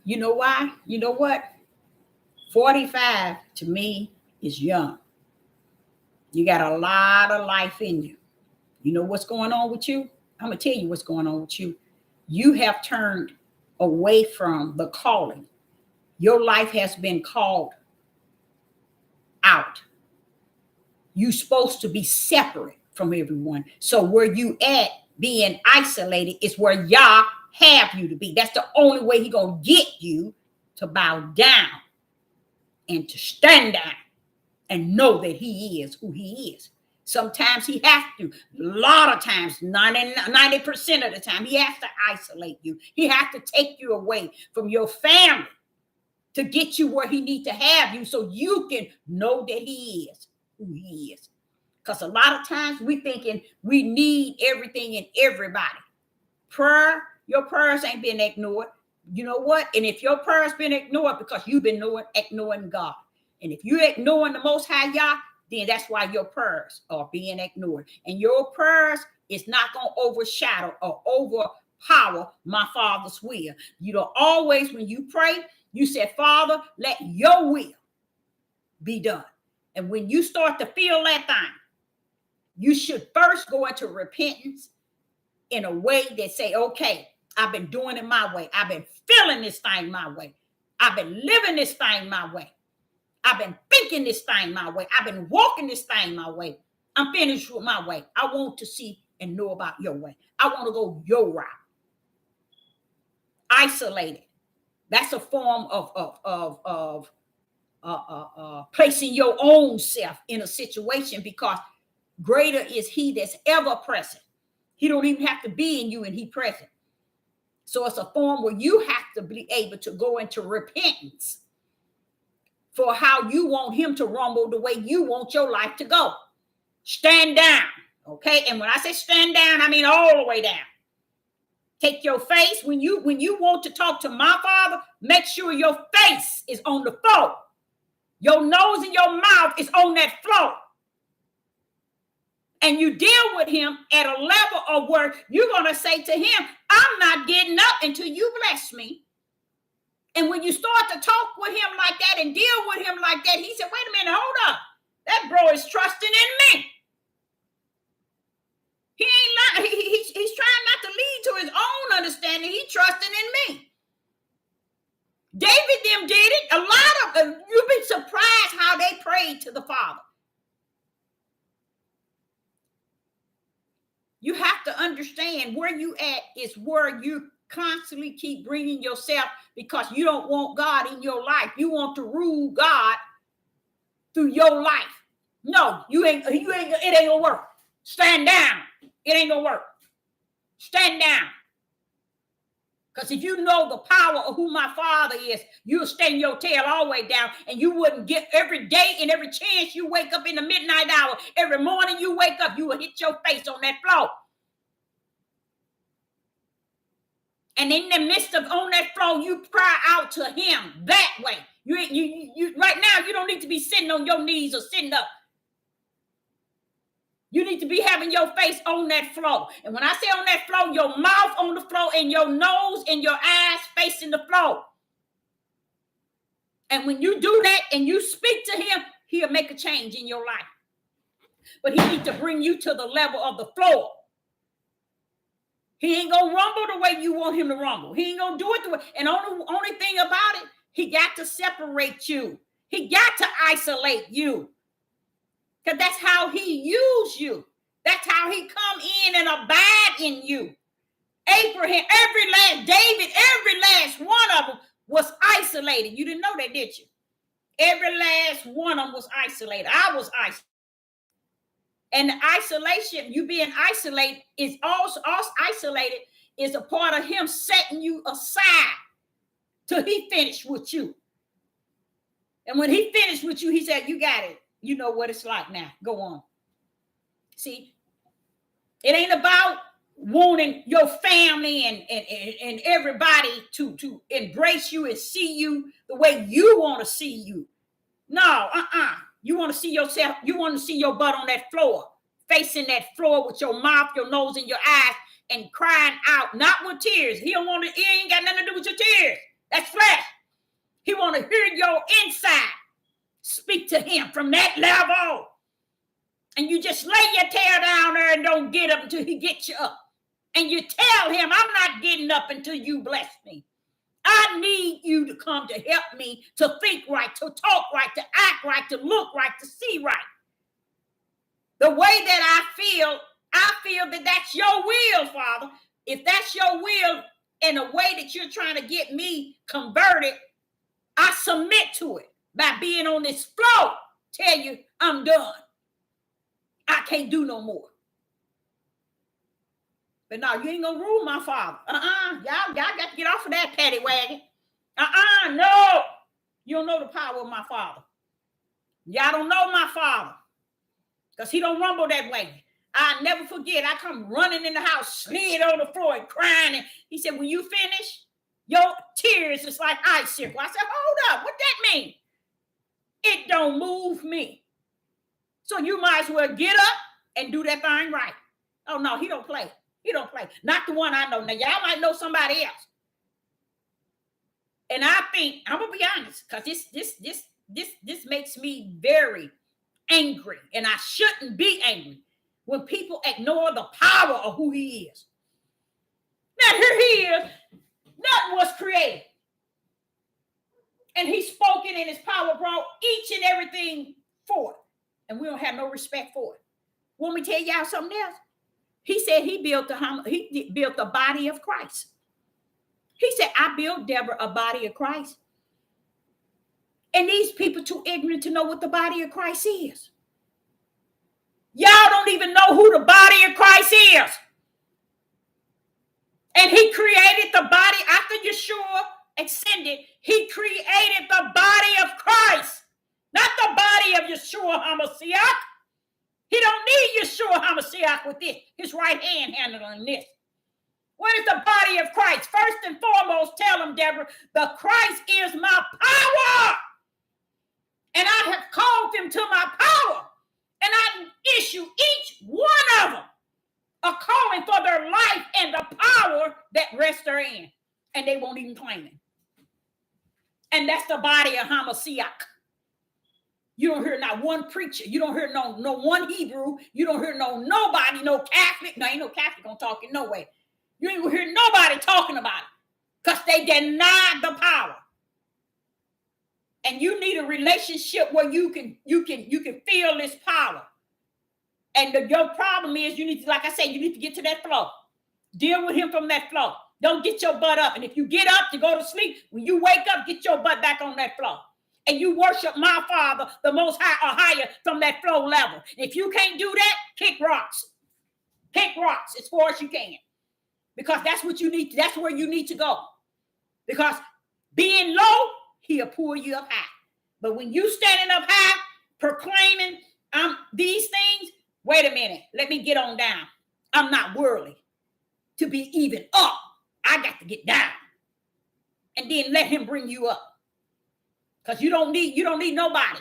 You know why? You know what? 45 to me is young. You got a lot of life in you. You know what's going on with you? I'm going to tell you what's going on with you. You have turned away from the calling. Your life has been called out. You're supposed to be separate from everyone. So where you at being isolated is where Yah have you to be. That's the only way He gonna get you to bow down and to stand down and know that He is who He is. Sometimes He has to. A lot of times, 90% of the time, He has to isolate you. He has to take you away from your family to get you where He needs to have you so you can know that He is who He is. Because a lot of times we thinking we need everything and everybody. Your prayers ain't been ignored. You know what? And if your prayers been ignored because you've been ignoring God. And if you're ignoring the Most High Yah, then that's why your prayers are being ignored. And your prayers is not going to overshadow or overpower my Father's will. You know, always when you pray, you say, Father, let your will be done. And when you start to feel that thing, you should first go into repentance in a way that say, okay, I've been doing it my way. I've been feeling this thing my way. I've been living this thing my way. I've been thinking this thing my way. I've been walking this thing my way. I'm finished with my way. I want to see and know about your way. I want to go your route. Isolated. That's a form of placing your own self in a situation, because greater is He that's ever present. He don't even have to be in you and He present. So it's a form where you have to be able to go into repentance for how you want Him to rumble the way you want your life to go. Stand down, okay? And when I say stand down, I mean all the way down. Take your face. When you want to talk to my Father, make sure your face is on the floor. Your nose and your mouth is on that floor. And you deal with Him at a level of where you're going to say to Him, I'm not getting up until you bless me. And when you start to talk with Him like that and deal with Him like that, He said, wait a minute, hold up. That bro is trusting in me. He ain't lying. He's trying not to lead to his own understanding. He's trusting in me. David them did it. A lot of them, you'll be surprised how they prayed to the Father. You have to understand where you at is where you constantly keep bringing yourself, because you don't want God in your life. You want to rule God through your life. No, it ain't gonna work. Stand down. It ain't gonna work. Stand down. Because if you know the power of who my Father is, you'll stand your tail all the way down, and you wouldn't get every day and every chance you wake up in the midnight hour, every morning you wake up, you will hit your face on that floor. And in the midst of on that floor, you cry out to Him that way. You right now, you don't need to be sitting on your knees or sitting up. You need to be having your face on that floor. And when I say on that floor, your mouth on the floor and your nose and your eyes facing the floor. And when you do that and you speak to Him, He'll make a change in your life. But He needs to bring you to the level of the floor. He ain't going to rumble the way you want Him to rumble. He ain't going to do it the way. And only thing about it, He got to separate you. He got to isolate you. Because that's how He used you. That's how He come in and abide in you. Abraham, David, every last one of them was isolated. You didn't know that, did you? Every last one of them was isolated. I was isolated. And the isolation, you being isolated, is also isolated is a part of Him setting you aside till He finished with you. And when He finished with you, He said, you got it. You know what it's like now. Go on. See, it ain't about wanting your family and everybody to embrace you and see you the way you want to see you. No, You want to see yourself, you want to see your butt on that floor, facing that floor with your mouth, your nose, and your eyes, and crying out, not with tears. He don't want to, he ain't got nothing to do with your tears. That's flesh. He want to hear your inside. Speak to him from that level. And you just lay your tail down there and don't get up until he gets you up. And you tell him, I'm not getting up until you bless me. I need you to come to help me to think right, to talk right, to act right, to look right, to see right. The way that I feel that that's your will, Father. If that's your will in a way that you're trying to get me converted, I submit to it by being on this floor. Tell you, I'm done. I can't do no more. But no, you ain't gonna rule my Father. Y'all got to get off of that paddy wagon. No. You don't know the power of my Father. Y'all don't know my Father. Because he don't rumble that way. I never forget, I come running in the house, slid on the floor and crying. And he said, when you finish, your tears is like icicle. I said, hold up, what that mean? It don't move me. So you might as well get up and do that thing right. Oh, no, he don't play. He don't play. Not the one I know. Now, y'all might know somebody else. And I think, I'm going to be honest, because this makes me very angry. And I shouldn't be angry when people ignore the power of who he is. Now, here he is. Nothing was created. And he's spoken in his power, brought each and everything forth. And we don't have no respect for it. Want me to tell y'all something else? He said he built the body of Christ. He said, I built, Deborah, a body of Christ. And these people too ignorant to know what the body of Christ is. Y'all don't even know who the body of Christ is. And he created the body after Yeshua ascended. He created the body of Christ, not the body of Yeshua HaMashiach. He don't need Yeshua HaMashiach with this, his right hand handling this. What is the body of Christ? First and foremost, tell him, Deborah, the Christ is my power. And I have called them to my power. And I issue each one of them a calling for their life and the power that rests therein. And they won't even claim it. And that's the body of HaMashiach. You don't hear not one preacher. You don't hear no one Hebrew. You don't hear nobody, no Catholic. No, ain't no Catholic gonna talk in no way. You ain't gonna hear nobody talking about it because they denied the power. And you need a relationship where you can feel this power. And your problem is you need to, like I said, you need to get to that floor. Deal with him from that floor. Don't get your butt up. And if you get up to go to sleep, when you wake up, get your butt back on that floor. And you worship my Father, the Most High, or higher from that floor level. If you can't do that, kick rocks. Kick rocks as far as you can. Because that's what you need. That's where you need to go. Because being low, he'll pull you up high. But when you standing up high, proclaiming these things, wait a minute, let me get on down. I'm not worthy to be even up. I got to get down. And then let him bring you up. Because you don't need nobody.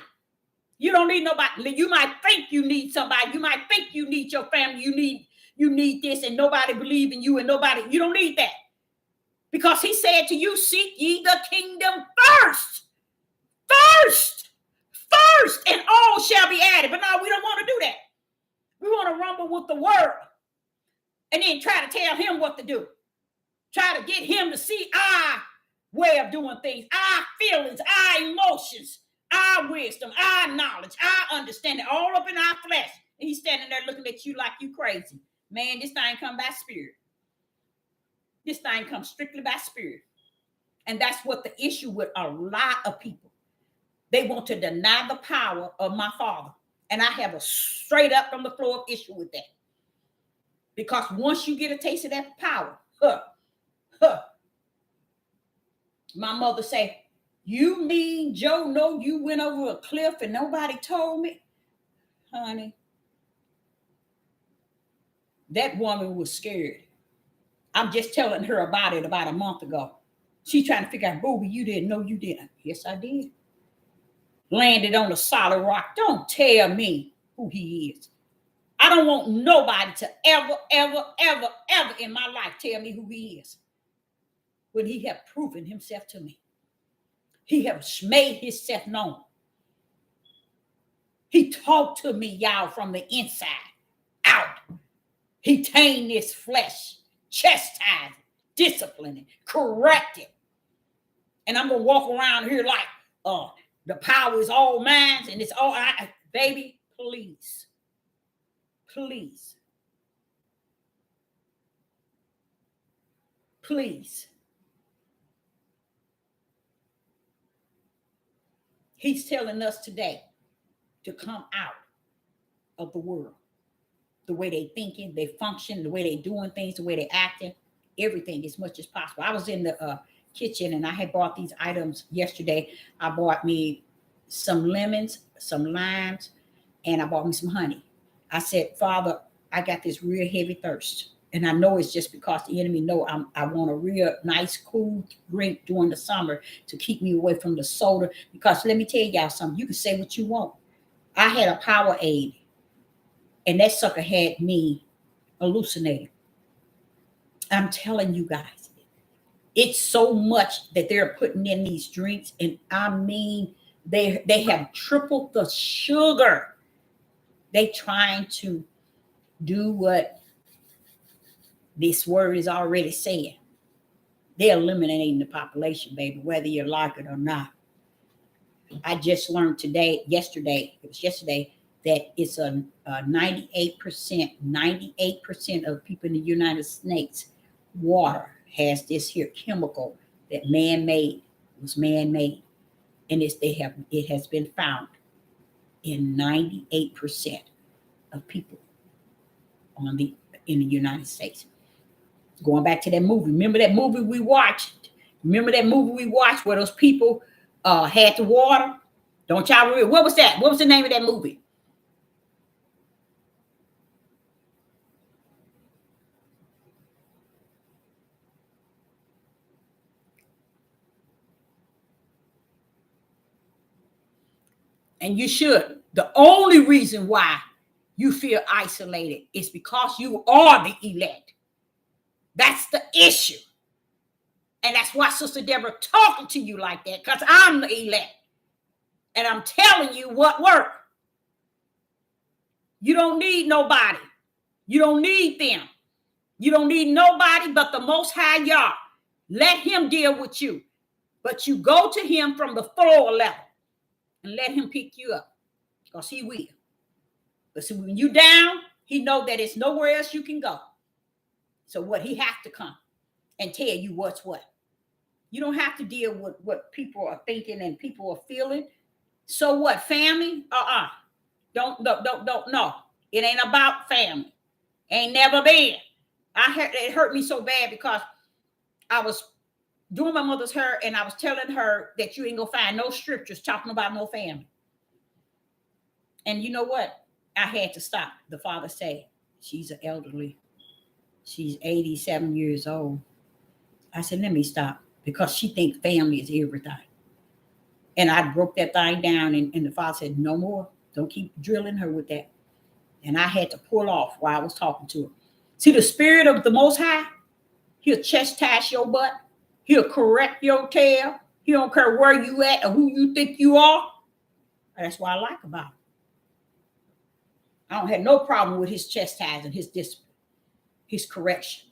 You don't need nobody. You might think you need somebody. You might think you need your family. You need this, and nobody believe in you, and you don't need that. Because he said to you, seek ye the kingdom first. First, and all shall be added. But no, we don't want to do that. We want to rumble with the world. And then try to tell him what to do. Try to get him to see our way of doing things, our feelings, our emotions, our wisdom, our knowledge, our understanding, all up in our flesh. And he's standing there looking at you like you crazy. Man, this thing come by spirit. This thing comes strictly by spirit. And that's what the issue with a lot of people. They want to deny the power of my Father. And I have a straight up from the floor issue with that. Because once you get a taste of that power, my mother say, you mean Joe know you went over a cliff and nobody told me? Honey, that woman was scared. I'm just telling her about it about a month ago. She's trying to figure out, Booby, you didn't know you didn't. Yes, I did. landed on a solid rock. Don't tell me who he is. I don't want nobody to ever in my life tell me who he is when he have proven himself to me. He has made himself known. He talked to me, y'all, from the inside out. He tamed this flesh, chastised, disciplining, corrected. And I'm going to walk around here like the power is all mine and it's all I. Baby, please. Please. Please. He's telling us today to come out of the world. The way they thinking, they function, the way they doing things, the way they acting, everything as much as possible. I was in the kitchen and I had bought these items yesterday. I bought me some lemons, some limes, and I bought me some honey. I said, Father, I got this real heavy thirst. And I know it's just because the enemy know I want a real nice, cool drink during the summer to keep me away from the soda. Because let me tell y'all something, you can say what you want. I had a Powerade, and that sucker had me hallucinating. I'm telling you guys, it's so much that they're putting in these drinks, and I mean, they have tripled the sugar. They trying to do what this word is already saying. They're eliminating the population, baby, whether you like it or not. I just learned yesterday, that it's a 98% of people in the United States, water has this here chemical that was man-made. And it has been found in 98% of people in the United States. Going back to that movie. Remember that movie we watched? Where those people had the water? Don't y'all remember? What was that? What was the name of that movie? And you should. The only reason why you feel isolated is because you are the elect. That's the issue. And that's why Sister Deborah talking to you like that, because I'm the elect. And I'm telling you what work. You don't need nobody. You don't need them. You don't need nobody but the Most High Yah. Let him deal with you. But you go to him from the floor level and let him pick you up, because he will. But see, when you down, he know that it's nowhere else you can go. So what? He have to come and tell you what's what. You don't have to deal with what people are thinking and people are feeling. So what? Family? Don't. No. It ain't about family. Ain't never been. It hurt me so bad because I was doing my mother's hair and I was telling her that you ain't gonna find no scriptures talking about no family. And you know what? I had to stop. The father said, she's an elderly. She's 87 years old. I said, let me stop, because she thinks family is everything. And I broke that thing down, and the father said, no more. Don't keep drilling her with that. And I had to pull off while I was talking to her. See, the spirit of the Most High, he'll chastise your butt. He'll correct your tail. He don't care where you at or who you think you are. That's what I like about him. I don't have no problem with his chastising, his discipline, his correction.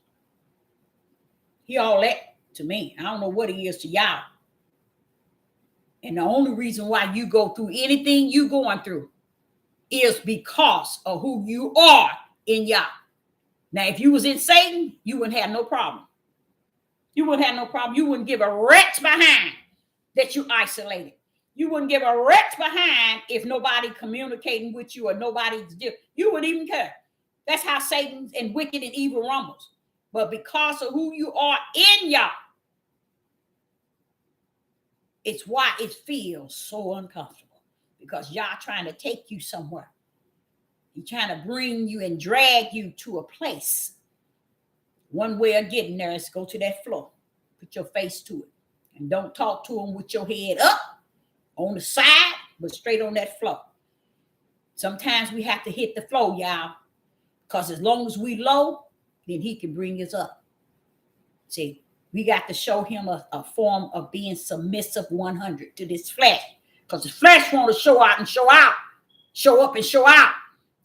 He all that to me. I don't know what he is to y'all. And the only reason why you go through anything you going through is because of who you are in Yah. Now, if you was in Satan, you wouldn't have no problem. You wouldn't have no problem. You wouldn't give a rat's behind that you isolated. You wouldn't give a rat's behind if nobody communicating with you or nobody's different. You wouldn't even care. That's how Satan and wicked and evil rumbles. But because of who you are in Yah, it's why it feels so uncomfortable. Because Yah trying to take you somewhere. He's trying to bring you and drag you to a place. One way of getting there is go to that floor. Put your face to it. And don't talk to him with your head up on the side. but straight on that floor. Sometimes we have to hit the floor, y'all, because as long as we low, then he can bring us up. See, we got to show him a form of being submissive 100 to this flesh, because the flesh want to show out and show out, show up and show out.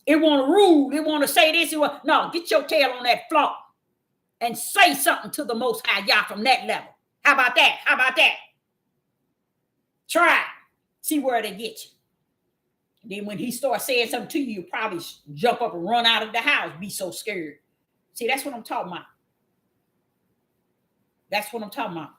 It want to rule. It want to say this. No, get your tail on that floor and say something to the Most High Yah from that level. How about that? How about that? Try. See where they get you. Then when he starts saying something to you, you probably jump up and run out of the house, be so scared. See, that's what I'm talking about. That's what I'm talking about.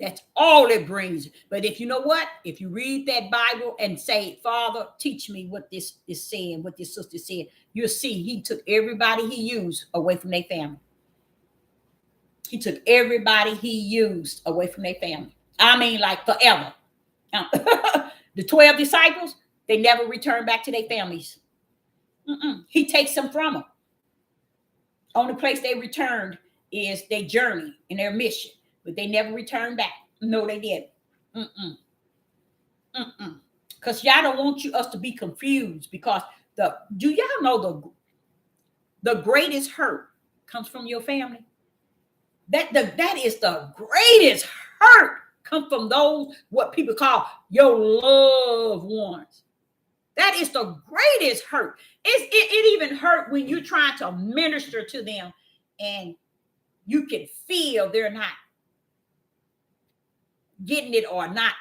That's all it brings. But if you know what? If you read that Bible and say, Father, teach me what this is saying, what this sister said, you'll see he took everybody he used away from their family. He took everybody he used away from their family. I mean, like forever. The 12 disciples, they never returned back to their families. He takes them from them. Only place they returned is their journey and their mission. But they never returned back. No, they didn't. Because y'all don't want us to be confused. Because do y'all know the greatest hurt comes from your family? That is the greatest hurt. Come from those what people call your loved ones. That is the greatest hurt. It even hurt when you're trying to minister to them and you can feel they're not getting it or not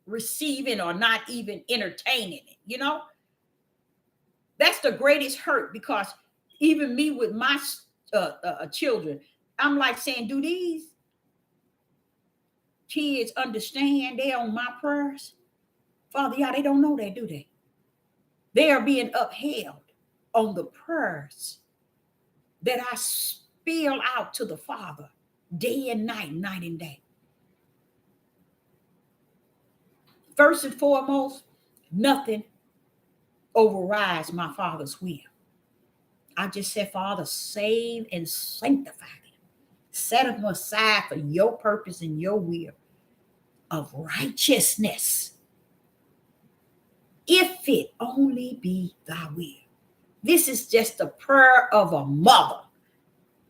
receiving or not even entertaining it, you know? That's the greatest hurt, because even me with my children, I'm like saying, do these kids understand they're on my prayers? Father, y'all, they don't know that, do they? They are being upheld on the prayers that I spill out to the Father day and night, night and day. First and foremost, nothing overrides my Father's will. I just said, Father, save and sanctify them. Set them aside for your purpose and your will of righteousness. If it only be thy will. This is just the prayer of a mother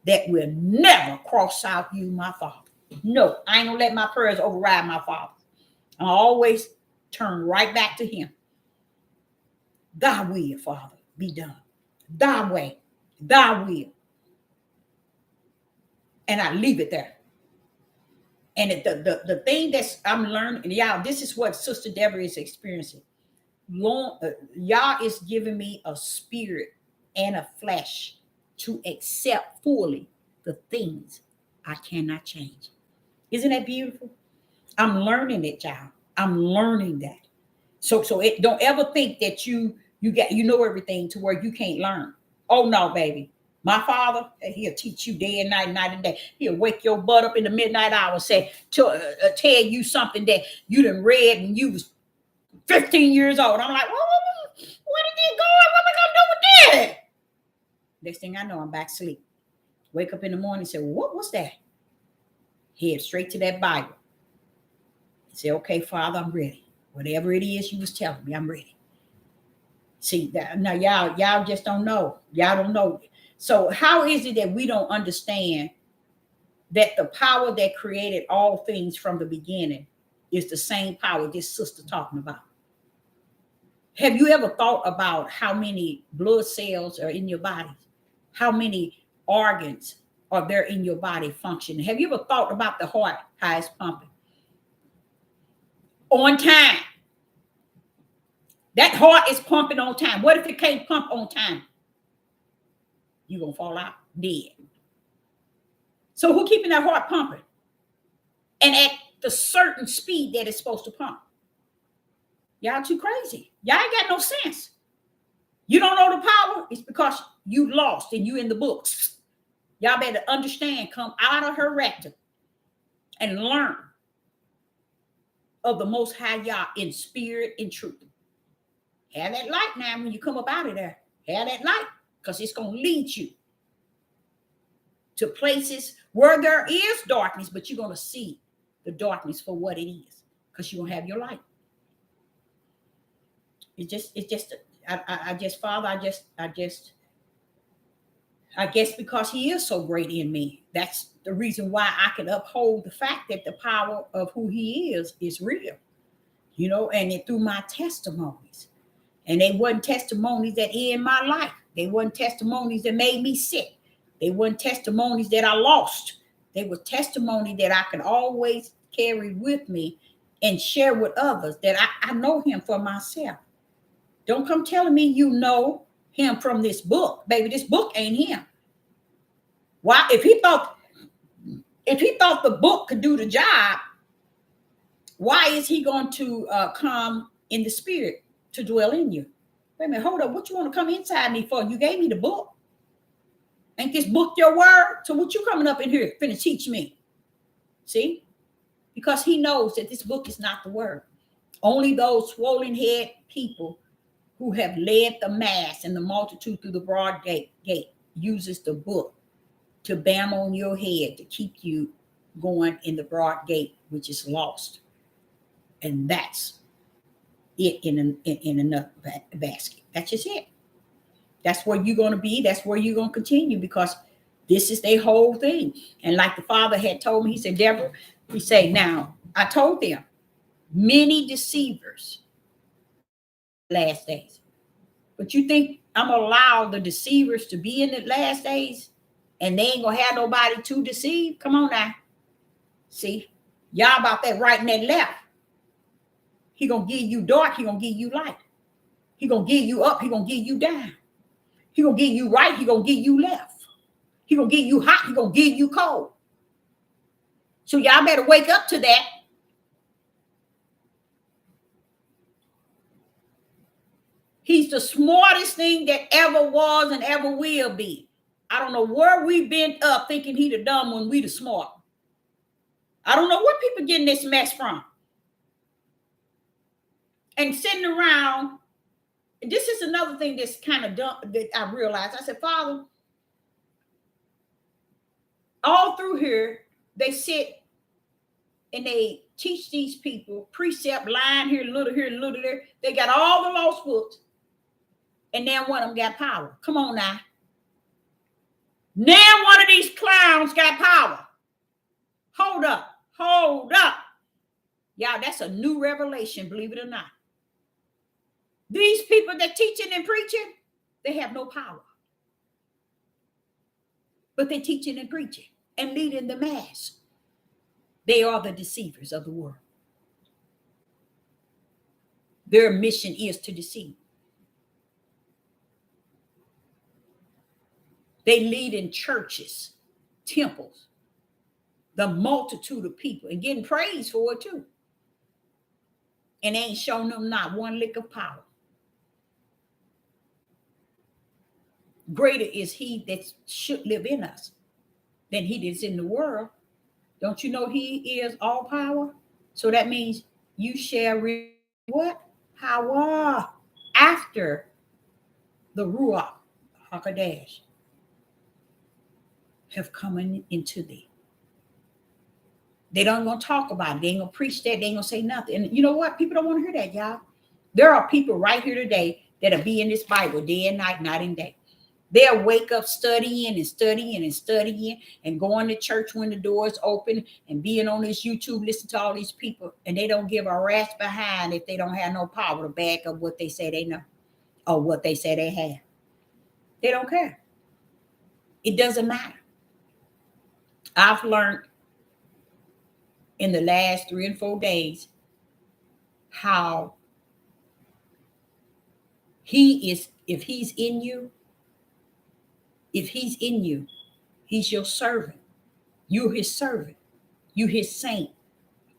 that will never cross out you, my Father. No, I ain't gonna let my prayers override my Father. I always turn right back to him. Thy will, Father, be done. Thy way, thy will. And I leave it there. And the thing that's I'm learning, y'all, this is what Sister Deborah is experiencing. Yah is giving me a spirit and a flesh to accept fully the things I cannot change. Isn't that beautiful? I'm learning it, y'all. I'm learning that. So it don't ever think that you know everything to where you can't learn. Oh no, baby. My Father, he'll teach you day and night, night and day. He'll wake your butt up in the midnight hour, say tell you something that you done read when you was 15 years old. I'm like, what did this go on? What am I gonna do with that? Next thing I know, I'm back asleep. Wake up in the morning and say, what was that? Head straight to that Bible. Say, okay, Father, I'm ready. Whatever it is you was telling me, I'm ready. See, now y'all just don't know. Y'all don't know. So how is it that we don't understand that the power that created all things from the beginning is the same power this sister talking about? Have you ever thought about how many blood cells are in your body? How many organs are there in your body functioning? Have you ever thought about the heart, how it's pumping? On time. That heart is pumping on time. What if it can't pump on time? You're going to fall out dead. So who keeping that heart pumping? And at the certain speed that it's supposed to pump? Y'all too crazy. Y'all ain't got no sense. You don't know the power? It's because you lost and you in the books. Y'all better understand, come out of her rectum and learn of the Most High Yah in spirit and truth. Have that light now when you come up out of there. Have that light, because it's going to lead you to places where there is darkness, but you're going to see the darkness for what it is, because you don't have your light. Father, I guess because he is so great in me, that's the reason why I can uphold the fact that the power of who he is real, and it through my testimonies. And they wasn't testimonies that end my life. They wasn't testimonies that made me sick. They weren't testimonies that I lost. They were testimonies that I could always carry with me and share with others, that I know him for myself. Don't come telling me you know him from this book. Baby, this book ain't him. Why? If he thought the book could do the job, why is he going to come in the spirit to dwell in you? Wait a minute, hold up. What you want to come inside me for? You gave me the book. Ain't this book your word? So what you coming up in here finna teach me? See? Because he knows that this book is not the word. Only those swollen head people who have led the mass and the multitude through the broad gate uses the book to bam on your head to keep you going in the broad gate, which is lost. And that's it in another basket. That's just it. That's where you're going to be. That's where you're going to continue, because this is their whole thing. And like the Father had told me, he said, Deborah, he said, now, I told them, many deceivers last days. But you think I'm going to allow the deceivers to be in the last days and they ain't going to have nobody to deceive? Come on now. See, y'all about that right and that left. He going to give you dark. He going to give you light. He going to give you up. He going to give you down. He going to give you right. He going to give you left. He going to give you hot. He going to give you cold. So y'all better wake up to that. He's the smartest thing that ever was and ever will be. I don't know where we've been up thinking he the dumb when we the smart. I don't know where people getting this mess from. And sitting around, this is another thing that's kind of dumb that I realized. I said, Father, all through here, they sit and they teach these people precept, line here, little there. They got all the lost books. And now one of them got power. Come on now. Now one of these clowns got power. Hold up. Y'all, that's a new revelation, believe it or not. These people that teaching and preaching, they have no power. But they're teaching and preaching and leading the mass. They are the deceivers of the world. Their mission is to deceive. They lead in churches, temples, the multitude of people, and getting praised for it too. And they ain't showing them not one lick of power. Greater is he that should live in us than he that's in the world. Don't you know he is all power? So that means you shall what? Power after the Ruach HaKodesh have come into thee. They don't want to talk about it. They ain't going to preach that. They ain't going to say nothing. And you know what? People don't want to hear that, y'all. There are people right here today that'll be in this Bible day and night, night and day. They'll wake up studying and going to church when the doors open and being on this YouTube, listen to all these people, and they don't give a rat's behind if they don't have no power to back up what they say they know or what they say they have. They don't care. It doesn't matter. I've learned in the last 3 and 4 days how he is, if he's in you, he's your servant. You're his servant. You his saint.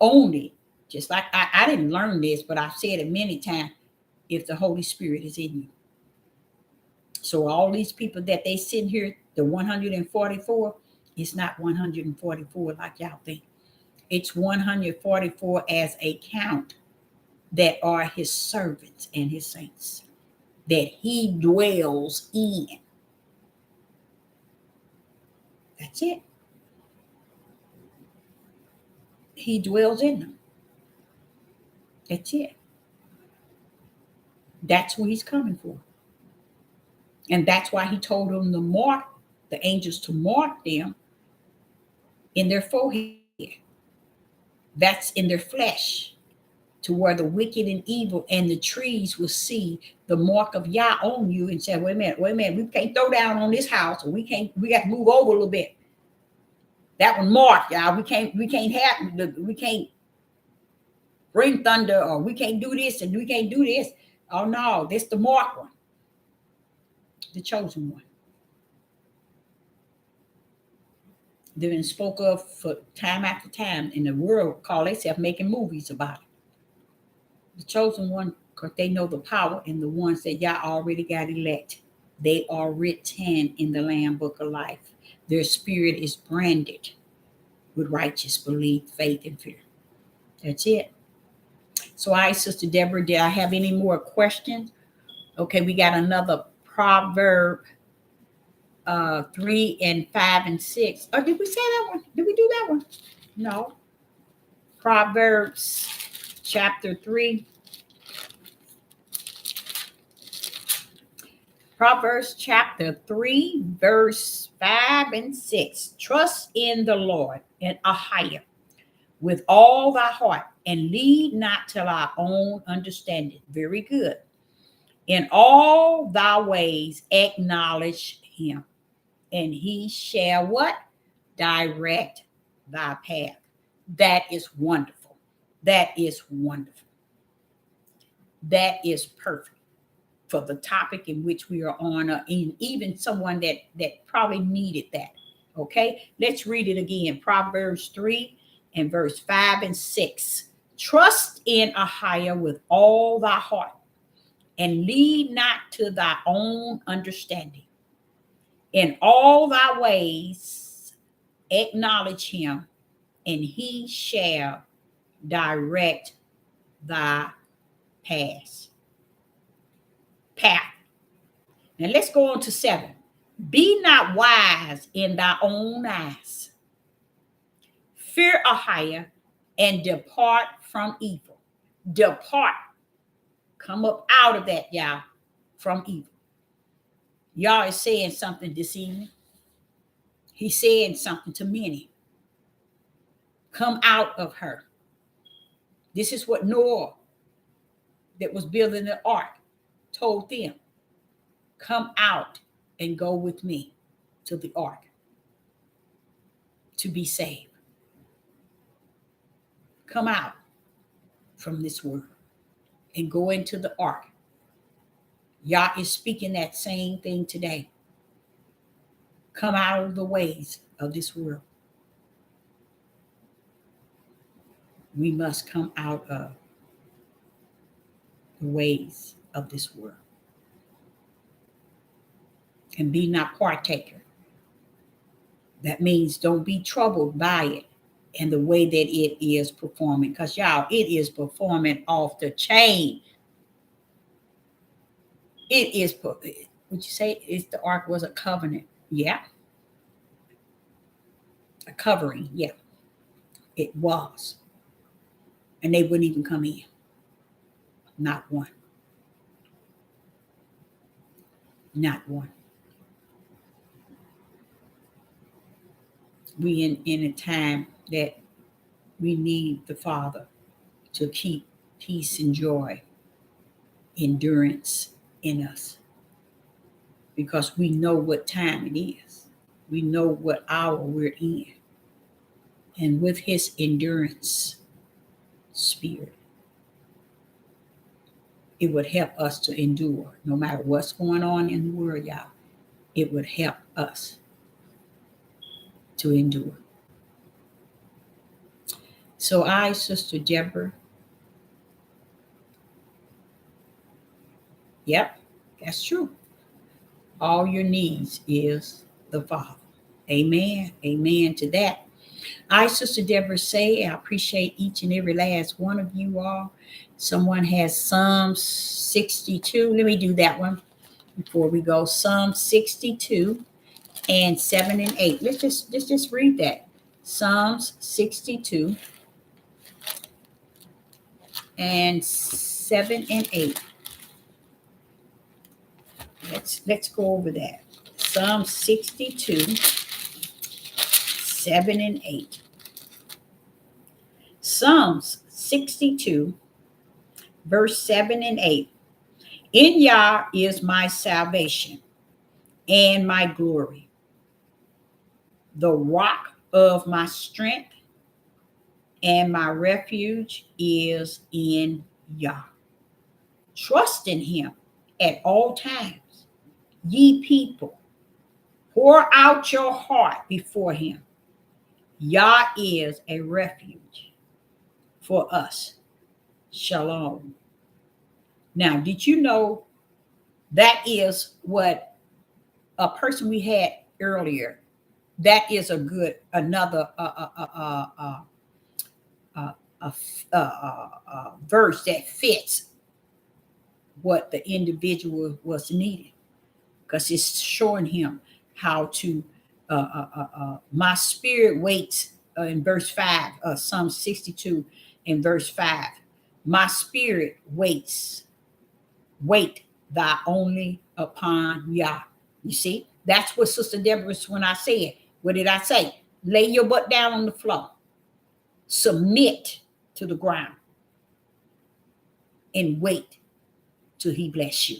Only, just like I didn't learn this, but I've said it many times, if the Holy Spirit is in you. So all these people that they sit here, the 144, it's not 144 like y'all think. It's 144 as a count that are his servants and his saints that he dwells in. That's it. He dwells in them. That's it. That's what he's coming for. And that's why he told them to mark the angels, to mark them in their forehead. That's in their flesh, to where the wicked and evil and the trees will see the mark of Yah on you and say, wait a minute, we can't throw down on this house, or we got to move over a little bit. That one marked, y'all. We can't bring thunder, or we can't do this and we can't do this. Oh no, this the marked one, the chosen one. They've been spoke of for time after time in the world, call themselves making movies about it. The chosen one, because they know the power, and the ones that Yah already got elect. They are written in the Lamb Book of Life. Their spirit is branded with righteous belief, faith, and fear. That's it. So, Sister Deborah, did I have any more questions? Okay, we got another proverb 3 and 5 and 6. Oh, did we say that one? Did we do that one? No. Proverbs chapter 3. Proverbs chapter 3, verse 5 and 6. Trust in the Lord and Yah'S with all thy heart, and lead not to thy own understanding. Very good. In all thy ways acknowledge him, and he shall what? Direct thy path. That is wonderful. That is wonderful. That is perfect for the topic in which we are on, and even someone that probably needed that. Okay, let's read it again. Proverbs 3 and verse 5 and 6. Trust in Yah'S with all thy heart, and lead not to thy own understanding. In all thy ways acknowledge him, and he shall direct thy path. Now let's go on to 7. Be not wise in thy own eyes. Fear Yah'S and depart from evil. Depart. Come up out of that, y'all, from evil. Yah is saying something this evening. He's saying something to many. Come out of her. This is what Noah, that was building the ark, told them. Come out and go with me to the ark to be saved. Come out from this world and go into the ark. Yah is speaking that same thing today. Come out of the ways of this world. We must come out of the ways of this world and be not partaker. That means don't be troubled by it and the way that it is performing, because y'all, it is performing off the chain. It is, would you say the ark was a covenant? Yeah. A covering, yeah. It was. And they wouldn't even come in. Not one. Not one. We in a time that we need the Father to keep peace and joy, endurance in us, because we know what time it is. We know what hour we're in. And with his endurance spirit, it would help us to endure no matter what's going on in the world, y'all. It would help us to endure. So Sister Deborah, yep, that's true. All your needs is the Father. Amen. Amen to that. Sister Deborah say, I appreciate each and every last one of you all. Someone has Psalm 62. Let me do that one before we go. Psalm 62 and 7 and 8. Let's just read that. Psalms 62 and 7 and 8. Let's go over that. Psalm 62, 7 and 8. Psalms 62, verse 7 and 8. In Yah is my salvation and my glory, the rock of my strength, and my refuge is in Yah. Trust in him at all times, ye people. Pour out your heart before him. Yah is a refuge for us. Shalom. Now, did you know that is what a person we had earlier? That is another verse that fits what the individual was needing, because it's showing him how to. My spirit waits in verse 5 of Psalm 62 in verse 5. My spirit waits, wait thou only upon Yah. You see, that's what Sister Deborah, when I said, what did I say? Lay your butt down on the floor, submit to the ground, and wait till he bless you.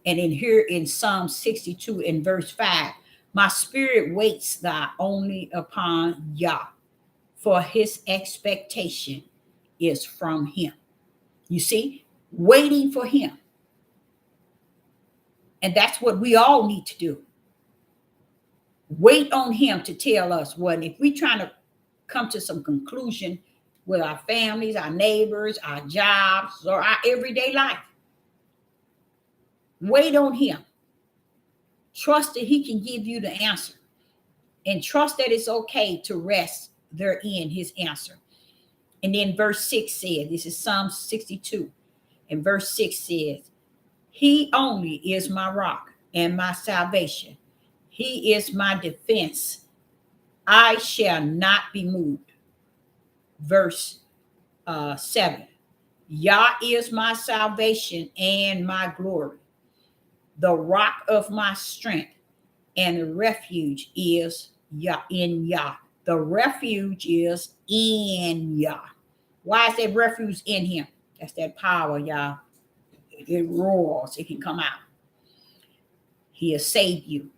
And in here in Psalm 62 in verse 5, my spirit waits thou only upon Yah, for his expectation is from him. You see, waiting for him. And that's what we all need to do. Wait on him to tell us what. If we're trying to come to some conclusion with our families, our neighbors, our jobs, or our everyday life, wait on him. Trust that he can give you the answer, and trust that it's okay to rest therein his answer. And then verse 6 said, this is Psalm 62, and verse 6 says, he only is my rock and my salvation. He is my defense. I shall not be moved. Verse 7, Yah is my salvation and my glory, the rock of my strength, and the refuge is Yah, in Yah. The refuge is in Yah. Why is that refuge in him? That's that power, y'all. It roars, it can come out. He'll save you.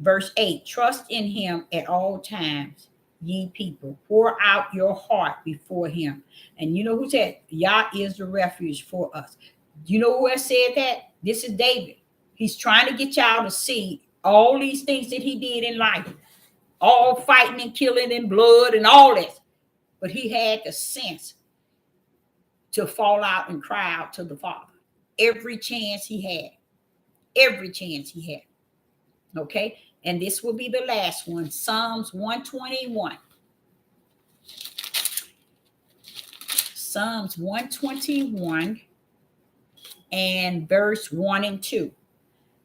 Verse 8, trust in him at all times, ye people. Pour out your heart before him. And you know who said, Yah is the refuge for us. You know who has said that? This is David. He's trying to get y'all to see all these things that he did in life, all fighting and killing and blood and all this. But he had the sense to fall out and cry out to the Father every chance he had. Every chance he had. Okay, and this will be the last one. Psalms 121. Psalms 121 and verse 1 and 2.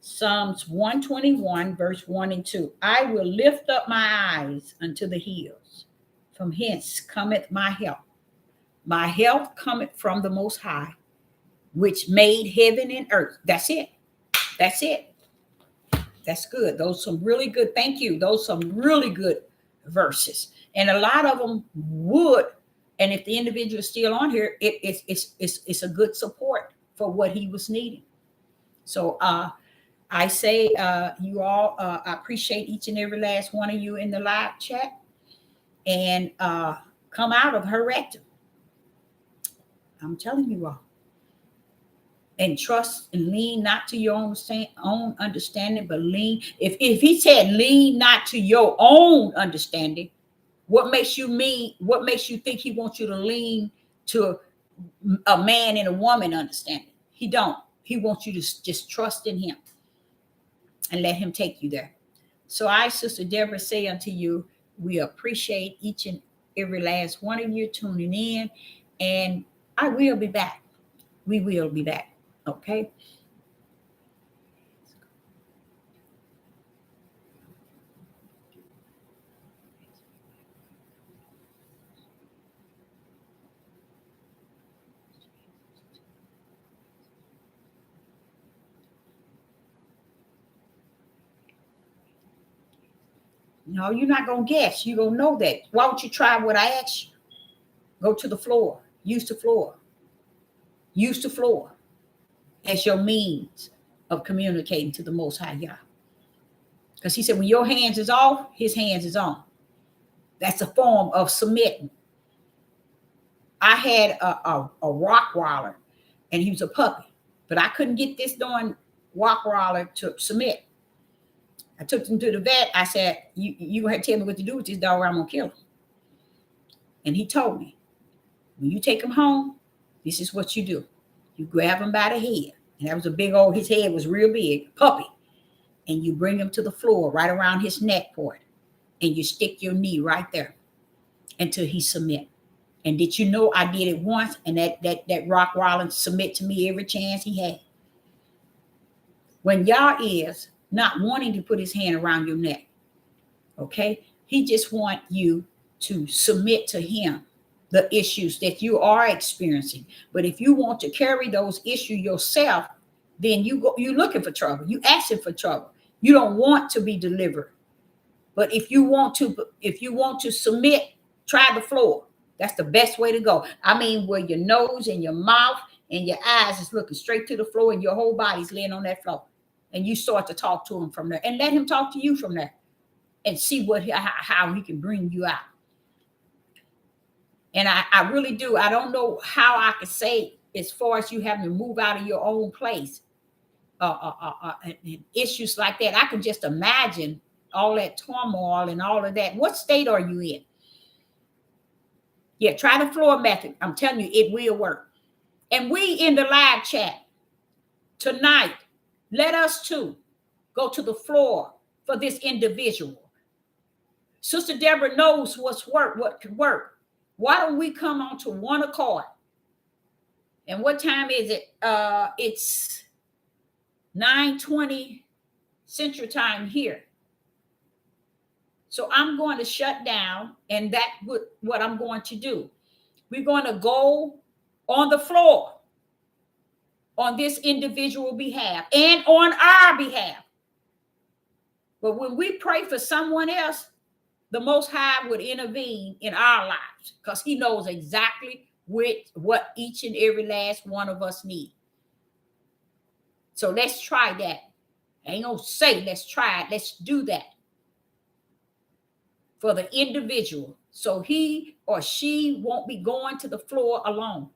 Psalms 121, verse 1 and 2. I will lift up my eyes unto the hills. From hence cometh my help. My help cometh from the Most High, which made heaven and earth. That's it. That's it. That's good. Those some really good. Thank you. Those some really good verses, and a lot of them would. And if the individual is still on here, it's a good support for what he was needing. So I say, you all, I appreciate each and every last one of you in the live chat, and come out of her rectum. I'm telling you all. And trust and lean not to your own understanding, but lean. If he said lean not to your own understanding, what makes you think he wants you to lean to a man and a woman understanding? He don't. He wants you to just trust in him and let him take you there. So I, Sister Deborah, say unto you, we appreciate each and every last one of you tuning in, and I will be back. We will be back. Okay. No, you're not going to guess. You're going to know that. Why don't you try what I asked you? Go to the floor. Use the floor. Use the floor as your means of communicating to the Most High Yah. Because he said, when your hands is off, his hands is on. That's a form of submitting. I had a Rottweiler, and he was a puppy, but I couldn't get this darn Rottweiler to submit. I took him to the vet. I said, you going to tell me what to do with this dog or I'm going to kill him. And he told me, when you take him home, this is what you do. You grab him by the head. And that was a big old, his head was real big, puppy. And you bring him to the floor right around his neck port. And you stick your knee right there until he submit. And did you know I did it once, and that Rottweiler submit to me every chance he had. When Yah'S not wanting to put his hand around your neck, okay? He just want you to submit to him the issues that you are experiencing. But if you want to carry those issues yourself, then you're looking for trouble. You asking for trouble. You don't want to be delivered. But if you want to submit, try the floor. That's the best way to go. I mean, where your nose and your mouth and your eyes is looking straight to the floor and your whole body's laying on that floor. And you start to talk to him from there and let him talk to you from there and see how he can bring you out. And I really do. I don't know how I could say as far as you having to move out of your own place and issues like that. I can just imagine all that turmoil and all of that. What state are you in? Yeah, try the floor method. I'm telling you, it will work. And we in the live chat tonight, let us too go to the floor for this individual. Sister Deborah knows what could work. Why don't we come on to one accord? And what time is it? It's 9:20 Central Time here. So I'm going to shut down, and that's what I'm going to do. We're going to go on the floor on this individual behalf and on our behalf. But when we pray for someone else, the Most High would intervene in our lives because he knows exactly what each and every last one of us need. So let's try that. I ain't gonna say let's try it. Let's do that for the individual so he or she won't be going to the floor alone.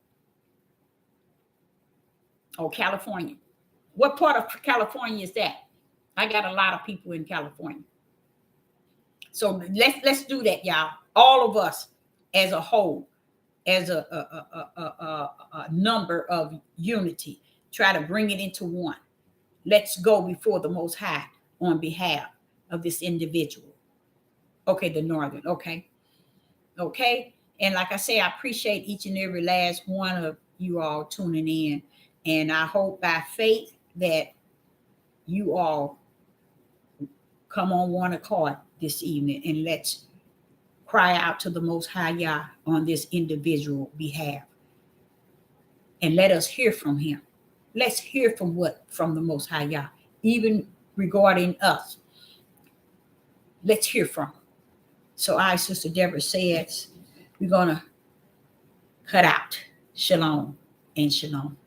Oh, California. What part of California is that? I got a lot of people in California. So let's do that, y'all. All of us as a whole, as a number of unity, try to bring it into one. Let's go before the Most High on behalf of this individual. Okay, the Northern. Okay. And like I say, I appreciate each and every last one of you all tuning in. And I hope by faith that you all come on one accord this evening and let's cry out to the Most High Yah on this individual behalf. And let us hear from him. Let's hear from the Most High Yah, even regarding us. Let's hear from him. So Sister Deborah says, we're going to cut out. Shalom and shalom.